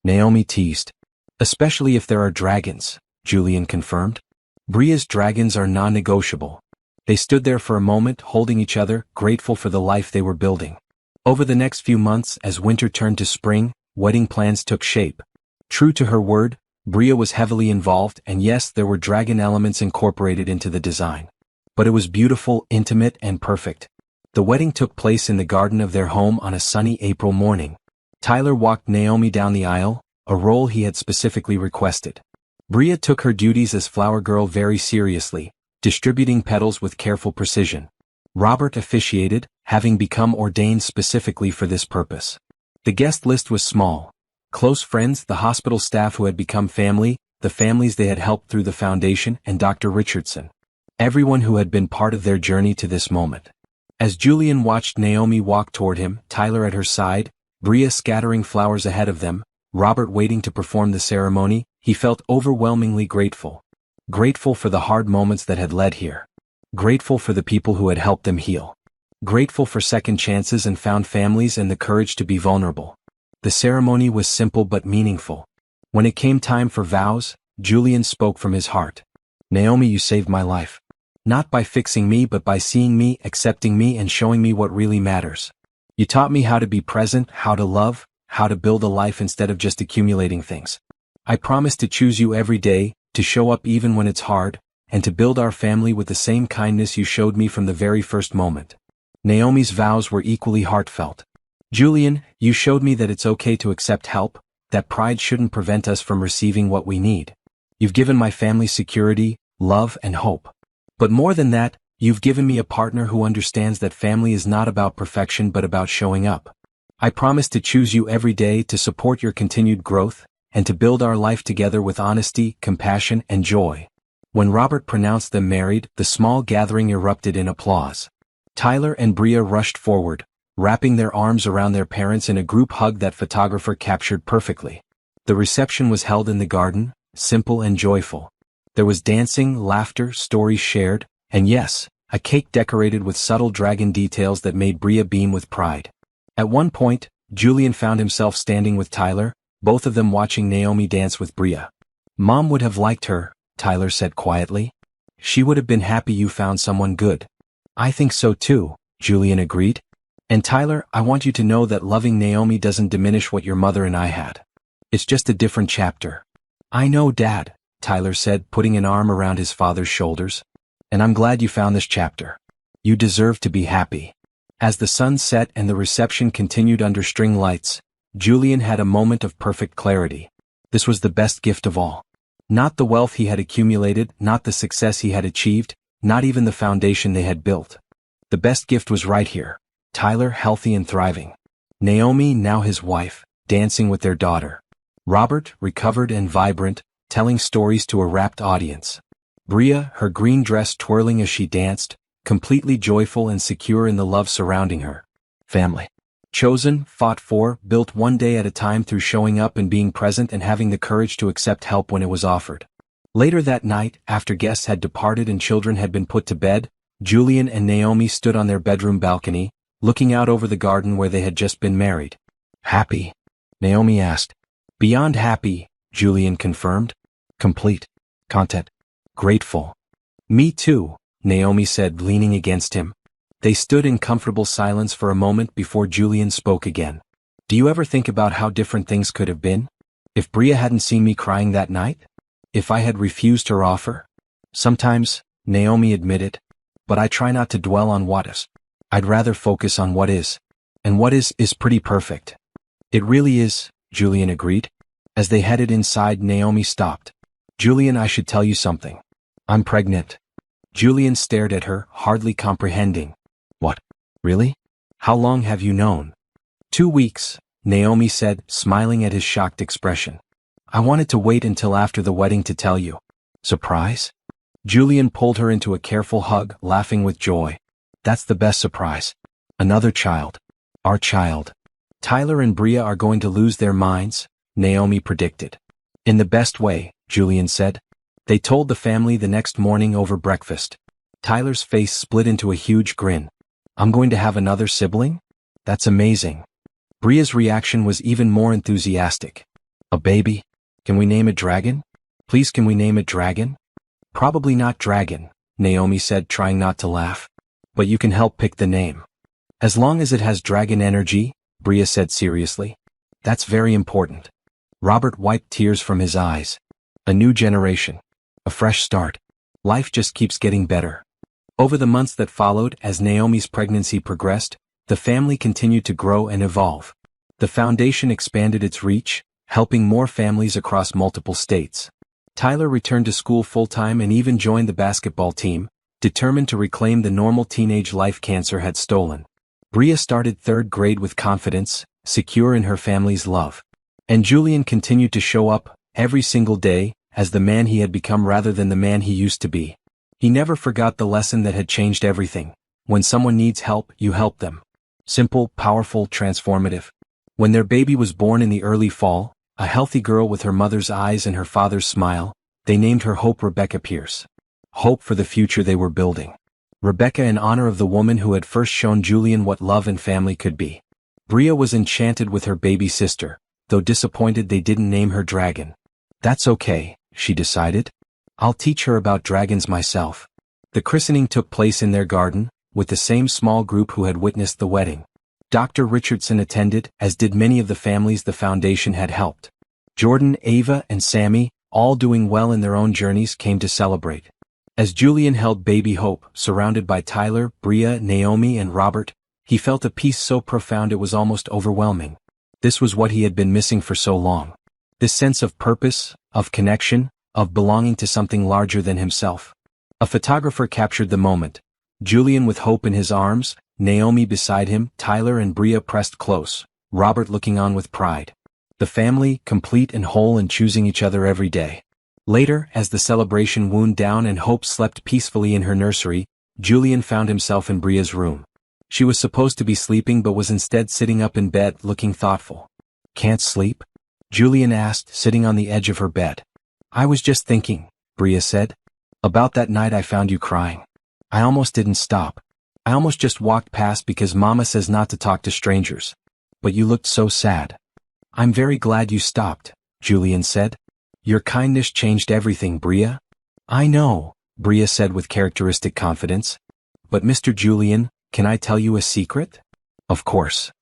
Speaker 1: Naomi teased. Especially if there are dragons, Julian confirmed. Bria's dragons are non-negotiable. They stood there for a moment, holding each other, grateful for the life they were building. Over the next few months, as winter turned to spring, wedding plans took shape. True to her word, Bria was heavily involved, and yes, there were dragon elements incorporated into the design. But it was beautiful, intimate, and perfect. The wedding took place in the garden of their home on a sunny April morning. Tyler walked Naomi down the aisle, a role he had specifically requested. Bria took her duties as flower girl very seriously, distributing petals with careful precision. Robert officiated, having become ordained specifically for this purpose. The guest list was small. Close friends, the hospital staff who had become family, the families they had helped through the foundation, and Dr. Richardson. Everyone who had been part of their journey to this moment. As Julian watched Naomi walk toward him, Tyler at her side, Bria scattering flowers ahead of them, Robert waiting to perform the ceremony, he felt overwhelmingly grateful. Grateful for the hard moments that had led here. Grateful for the people who had helped them heal. Grateful for second chances and found families and the courage to be vulnerable. The ceremony was simple but meaningful. When it came time for vows, Julian spoke from his heart. Naomi, you saved my life. Not by fixing me but by seeing me, accepting me, and showing me what really matters. You taught me how to be present, how to love, how to build a life instead of just accumulating things. I promise to choose you every day, to show up even when it's hard, and to build our family with the same kindness you showed me from the very first moment." Naomi's vows were equally heartfelt. "Julian, you showed me that it's okay to accept help, that pride shouldn't prevent us from receiving what we need. You've given my family security, love, and hope. But more than that, you've given me a partner who understands that family is not about perfection but about showing up. I promise to choose you every day, to support your continued growth, and to build our life together with honesty, compassion, and joy." When Robert pronounced them married, the small gathering erupted in applause. Tyler and Bria rushed forward, wrapping their arms around their parents in a group hug that photographer captured perfectly. The reception was held in the garden, simple and joyful. There was dancing, laughter, stories shared, and yes, a cake decorated with subtle dragon details that made Bria beam with pride. At one point, Julian found himself standing with Tyler, both of them watching Naomi dance with Bria. "Mom would have liked her," Tyler said quietly. "She would have been happy you found someone good." "I think so too," Julian agreed. "And Tyler, I want you to know that loving Naomi doesn't diminish what your mother and I had. It's just a different chapter." "I know, Dad," Tyler said, putting an arm around his father's shoulders. "And I'm glad you found this chapter. You deserve to be happy." As the sun set and the reception continued under string lights, Julian had a moment of perfect clarity. This was the best gift of all. Not the wealth he had accumulated, not the success he had achieved, not even the foundation they had built. The best gift was right here. Tyler healthy and thriving. Naomi, now his wife, dancing with their daughter. Robert, recovered and vibrant, telling stories to a rapt audience. Bria, her green dress twirling as she danced, completely joyful and secure in the love surrounding her. Family. Chosen, fought for, built one day at a time through showing up and being present and having the courage to accept help when it was offered. Later that night, after guests had departed and children had been put to bed, Julian and Naomi stood on their bedroom balcony, looking out over the garden where they had just been married. "Happy?" Naomi asked. "Beyond happy," Julian confirmed. "Complete. Content. Grateful." "Me too," Naomi said, leaning against him. They stood in comfortable silence for a moment before Julian spoke again. "Do you ever think about how different things could have been? If Bria hadn't seen me crying that night? If I had refused her offer? Sometimes," Naomi admitted, "but I try not to dwell on what is. I'd rather focus on what is. And what is pretty perfect." "It really is," Julian agreed. As they headed inside, Naomi stopped. "Julian, I should tell you something. I'm pregnant." Julian stared at her, hardly comprehending. "What? Really? How long have you known?" 2 weeks, Naomi said, smiling at his shocked expression. "I wanted to wait until after the wedding to tell you." "Surprise?" Julian pulled her into a careful hug, laughing with joy. "That's the best surprise. Another child. Our child. Tyler and Bria are going to lose their minds," Naomi predicted. "In the best way," Julian said. They told the family the next morning over breakfast. Tyler's face split into a huge grin. "I'm going to have another sibling? That's amazing." Bria's reaction was even more enthusiastic. "A baby? Can we name it Dragon? Please, can we name it Dragon?" "Probably not Dragon," Naomi said, trying not to laugh. "But you can help pick the name. As long as it has dragon energy," Bria said seriously. "That's very important." Robert wiped tears from his eyes. A new generation. A fresh start. Life just keeps getting better. Over the months that followed, as Naomi's pregnancy progressed, the family continued to grow and evolve. The foundation expanded its reach, helping more families across multiple states. Tyler returned to school full-time and even joined the basketball team, determined to reclaim the normal teenage life cancer had stolen. Bria started 3rd grade with confidence, secure in her family's love. And Julian continued to show up, every single day, as the man he had become rather than the man he used to be. He never forgot the lesson that had changed everything. When someone needs help, you help them. Simple, powerful, transformative. When their baby was born in the early fall, a healthy girl with her mother's eyes and her father's smile, they named her Hope Rebecca Pierce. Hope for the future they were building. Rebecca in honor of the woman who had first shown Julian what love and family could be. Bria was enchanted with her baby sister, though disappointed they didn't name her Dragon. "That's okay," she decided. "I'll teach her about dragons myself." The christening took place in their garden, with the same small group who had witnessed the wedding. Dr. Richardson attended, as did many of the families the foundation had helped. Jordan, Ava, and Sammy, all doing well in their own journeys, came to celebrate. As Julian held baby Hope, surrounded by Tyler, Bria, Naomi, and Robert, he felt a peace so profound it was almost overwhelming. This was what he had been missing for so long. This sense of purpose, of connection, of belonging to something larger than himself. A photographer captured the moment. Julian with Hope in his arms, Naomi beside him, Tyler and Bria pressed close, Robert looking on with pride. The family, complete and whole and choosing each other every day. Later, as the celebration wound down and Hope slept peacefully in her nursery, Julian found himself in Bria's room. She was supposed to be sleeping but was instead sitting up in bed, looking thoughtful. "Can't sleep?" Julian asked, sitting on the edge of her bed. "I was just thinking," Bria said. "About that night I found you crying. I almost didn't stop. I almost just walked past because Mama says not to talk to strangers. But you looked so sad." "I'm very glad you stopped," Julian said. "Your kindness changed everything, Bria." "I know," Bria said with characteristic confidence. "But Mr. Julian, can I tell you a secret?" "Of course."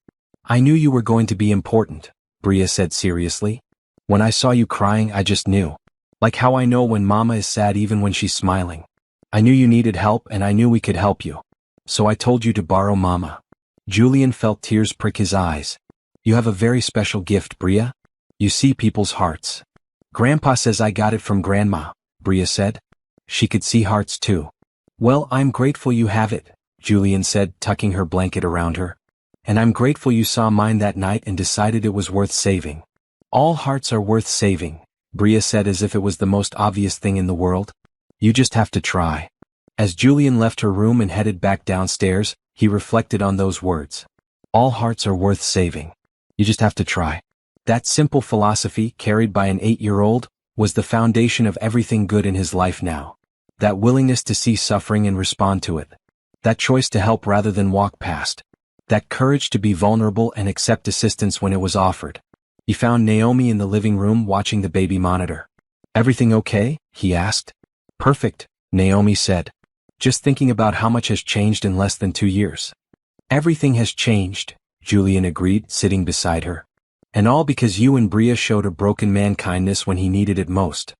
Speaker 1: "I knew you were going to be important," Bria said seriously. "When I saw you crying I just knew. Like how I know when Mama is sad even when she's smiling. I knew you needed help and I knew we could help you. So I told you to borrow Mama." Julian felt tears prick his eyes. "You have a very special gift, Bria. You see people's hearts." "Grandpa says I got it from Grandma," Bria said. She could see hearts too. "Well, I'm grateful you have it," Julian said, tucking her blanket around her. "And I'm grateful you saw mine that night and decided it was worth saving." "All hearts are worth saving," Bria said as if it was the most obvious thing in the world. "You just have to try." As Julian left her room and headed back downstairs, he reflected on those words. All hearts are worth saving. You just have to try. That simple philosophy, carried by an 8-year-old, was the foundation of everything good in his life now. That willingness to see suffering and respond to it. That choice to help rather than walk past. That courage to be vulnerable and accept assistance when it was offered. He found Naomi in the living room watching the baby monitor. "Everything okay?" he asked. "Perfect," Naomi said. "Just thinking about how much has changed in less than 2 years." "Everything has changed," Julian agreed, sitting beside her. "And all because you and Bria showed a broken man kindness when he needed it most."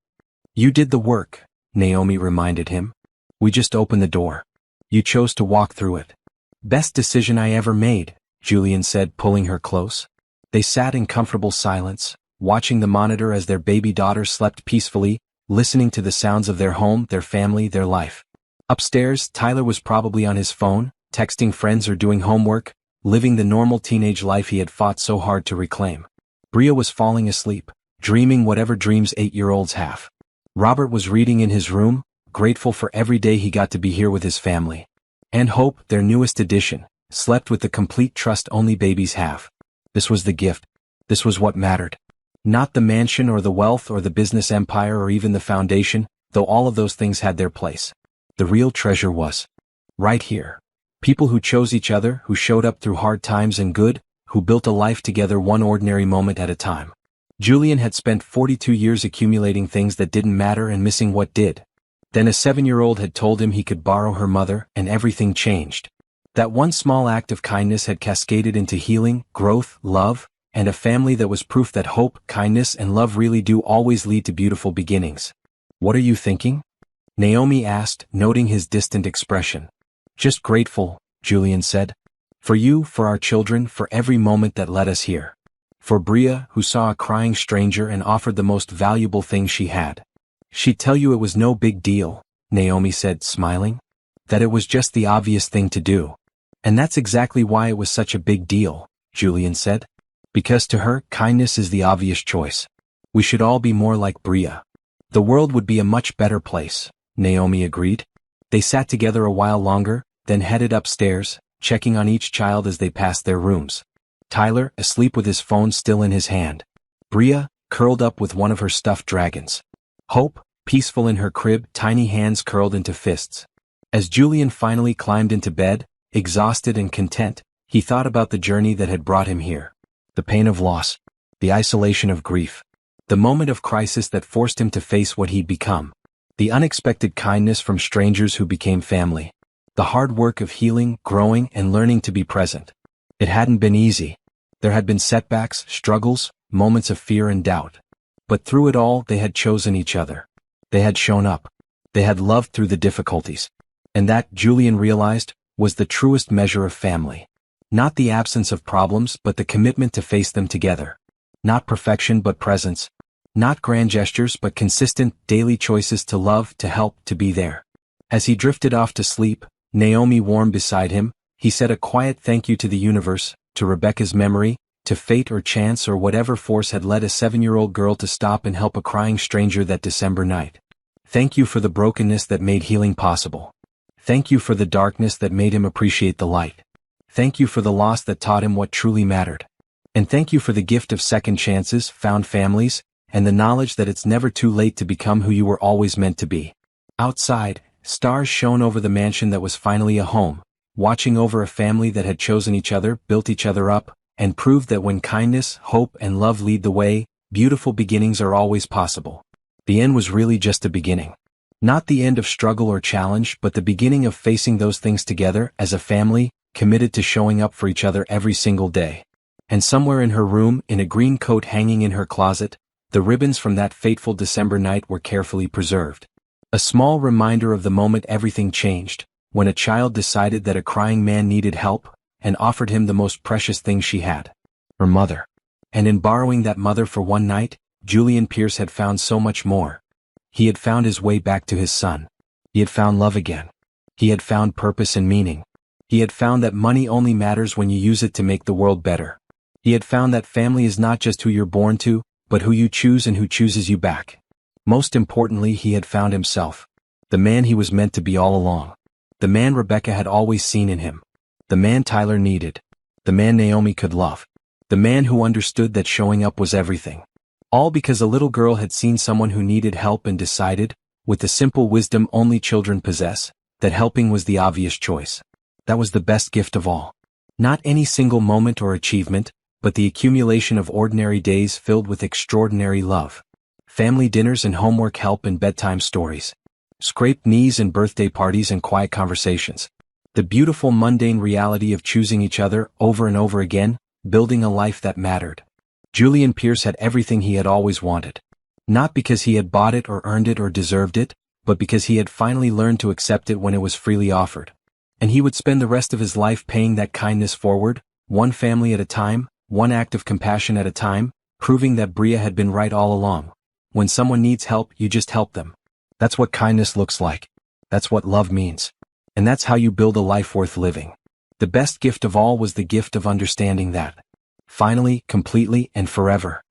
Speaker 1: "You did the work," Naomi reminded him. "We just opened the door. You chose to walk through it." "Best decision I ever made," Julian said, pulling her close. They sat in comfortable silence, watching the monitor as their baby daughter slept peacefully, listening to the sounds of their home, their family, their life. Upstairs, Tyler was probably on his phone, texting friends or doing homework, living the normal teenage life he had fought so hard to reclaim. Bria was falling asleep, dreaming whatever dreams 8-year-olds have. Robert was reading in his room, grateful for every day he got to be here with his family. And Hope, their newest addition, slept with the complete trust only babies have. This was the gift. This was what mattered. Not the mansion or the wealth or the business empire or even the foundation, though all of those things had their place. The real treasure was right here. People who chose each other, who showed up through hard times and good, who built a life together one ordinary moment at a time. Julian had spent 42 years accumulating things that didn't matter and missing what did. Then a 7-year-old had told him he could borrow her mother, and everything changed. That one small act of kindness had cascaded into healing, growth, love, and a family that was proof that hope, kindness, and love really do always lead to beautiful beginnings. "What are you thinking?" Naomi asked, noting his distant expression. "Just grateful," Julian said. "For you, for our children, for every moment that led us here. For Bria, who saw a crying stranger and offered the most valuable thing she had. She'd tell you it was no big deal," Naomi said, smiling. "That it was just the obvious thing to do. And that's exactly why it was such a big deal," Julian said. "Because to her, kindness is the obvious choice. We should all be more like Bria. The world would be a much better place," Naomi agreed. They sat together a while longer, then headed upstairs, checking on each child as they passed their rooms. Tyler, asleep with his phone still in his hand. Bria, curled up with one of her stuffed dragons. Hope, peaceful in her crib, tiny hands curled into fists. As Julian finally climbed into bed, exhausted and content, he thought about the journey that had brought him here. The pain of loss. The isolation of grief. The moment of crisis that forced him to face what he'd become. The unexpected kindness from strangers who became family. The hard work of healing, growing, and learning to be present. It hadn't been easy. There had been setbacks, struggles, moments of fear and doubt. But through it all, they had chosen each other. They had shown up. They had loved through the difficulties. And that, Julian realized, was the truest measure of family. Not the absence of problems but the commitment to face them together. Not perfection but presence. Not grand gestures but consistent, daily choices to love, to help, to be there. As he drifted off to sleep, Naomi warm beside him, he said a quiet thank you to the universe, to Rebecca's memory, to fate or chance or whatever force had led a 7-year-old girl to stop and help a crying stranger that December night. Thank you for the brokenness that made healing possible. Thank you for the darkness that made him appreciate the light. Thank you for the loss that taught him what truly mattered. And thank you for the gift of second chances, found families, and the knowledge that it's never too late to become who you were always meant to be. Outside, stars shone over the mansion that was finally a home, watching over a family that had chosen each other, built each other up, and proved that when kindness, hope, and love lead the way, beautiful beginnings are always possible. The end was really just a beginning. Not the end of struggle or challenge, but the beginning of facing those things together as a family, committed to showing up for each other every single day. And somewhere in her room, in a green coat hanging in her closet, the ribbons from that fateful December night were carefully preserved. A small reminder of the moment everything changed, when a child decided that a crying man needed help, and offered him the most precious thing she had. Her mother. And in borrowing that mother for one night, Julian Pierce had found so much more. He had found his way back to his son. He had found love again. He had found purpose and meaning. He had found that money only matters when you use it to make the world better. He had found that family is not just who you're born to, but who you choose and who chooses you back. Most importantly, he had found himself. The man he was meant to be all along. The man Rebecca had always seen in him. The man Tyler needed. The man Naomi could love. The man who understood that showing up was everything. All because a little girl had seen someone who needed help and decided, with the simple wisdom only children possess, that helping was the obvious choice. That was the best gift of all. Not any single moment or achievement, but the accumulation of ordinary days filled with extraordinary love. Family dinners and homework help and bedtime stories. Scraped knees and birthday parties and quiet conversations. The beautiful mundane reality of choosing each other over and over again, building a life that mattered. Julian Pierce had everything he had always wanted. Not because he had bought it or earned it or deserved it, but because he had finally learned to accept it when it was freely offered. And he would spend the rest of his life paying that kindness forward, one family at a time, one act of compassion at a time, proving that Bria had been right all along. When someone needs help, you just help them. That's what kindness looks like. That's what love means. And that's how you build a life worth living. The best gift of all was the gift of understanding that. Finally, completely, and forever.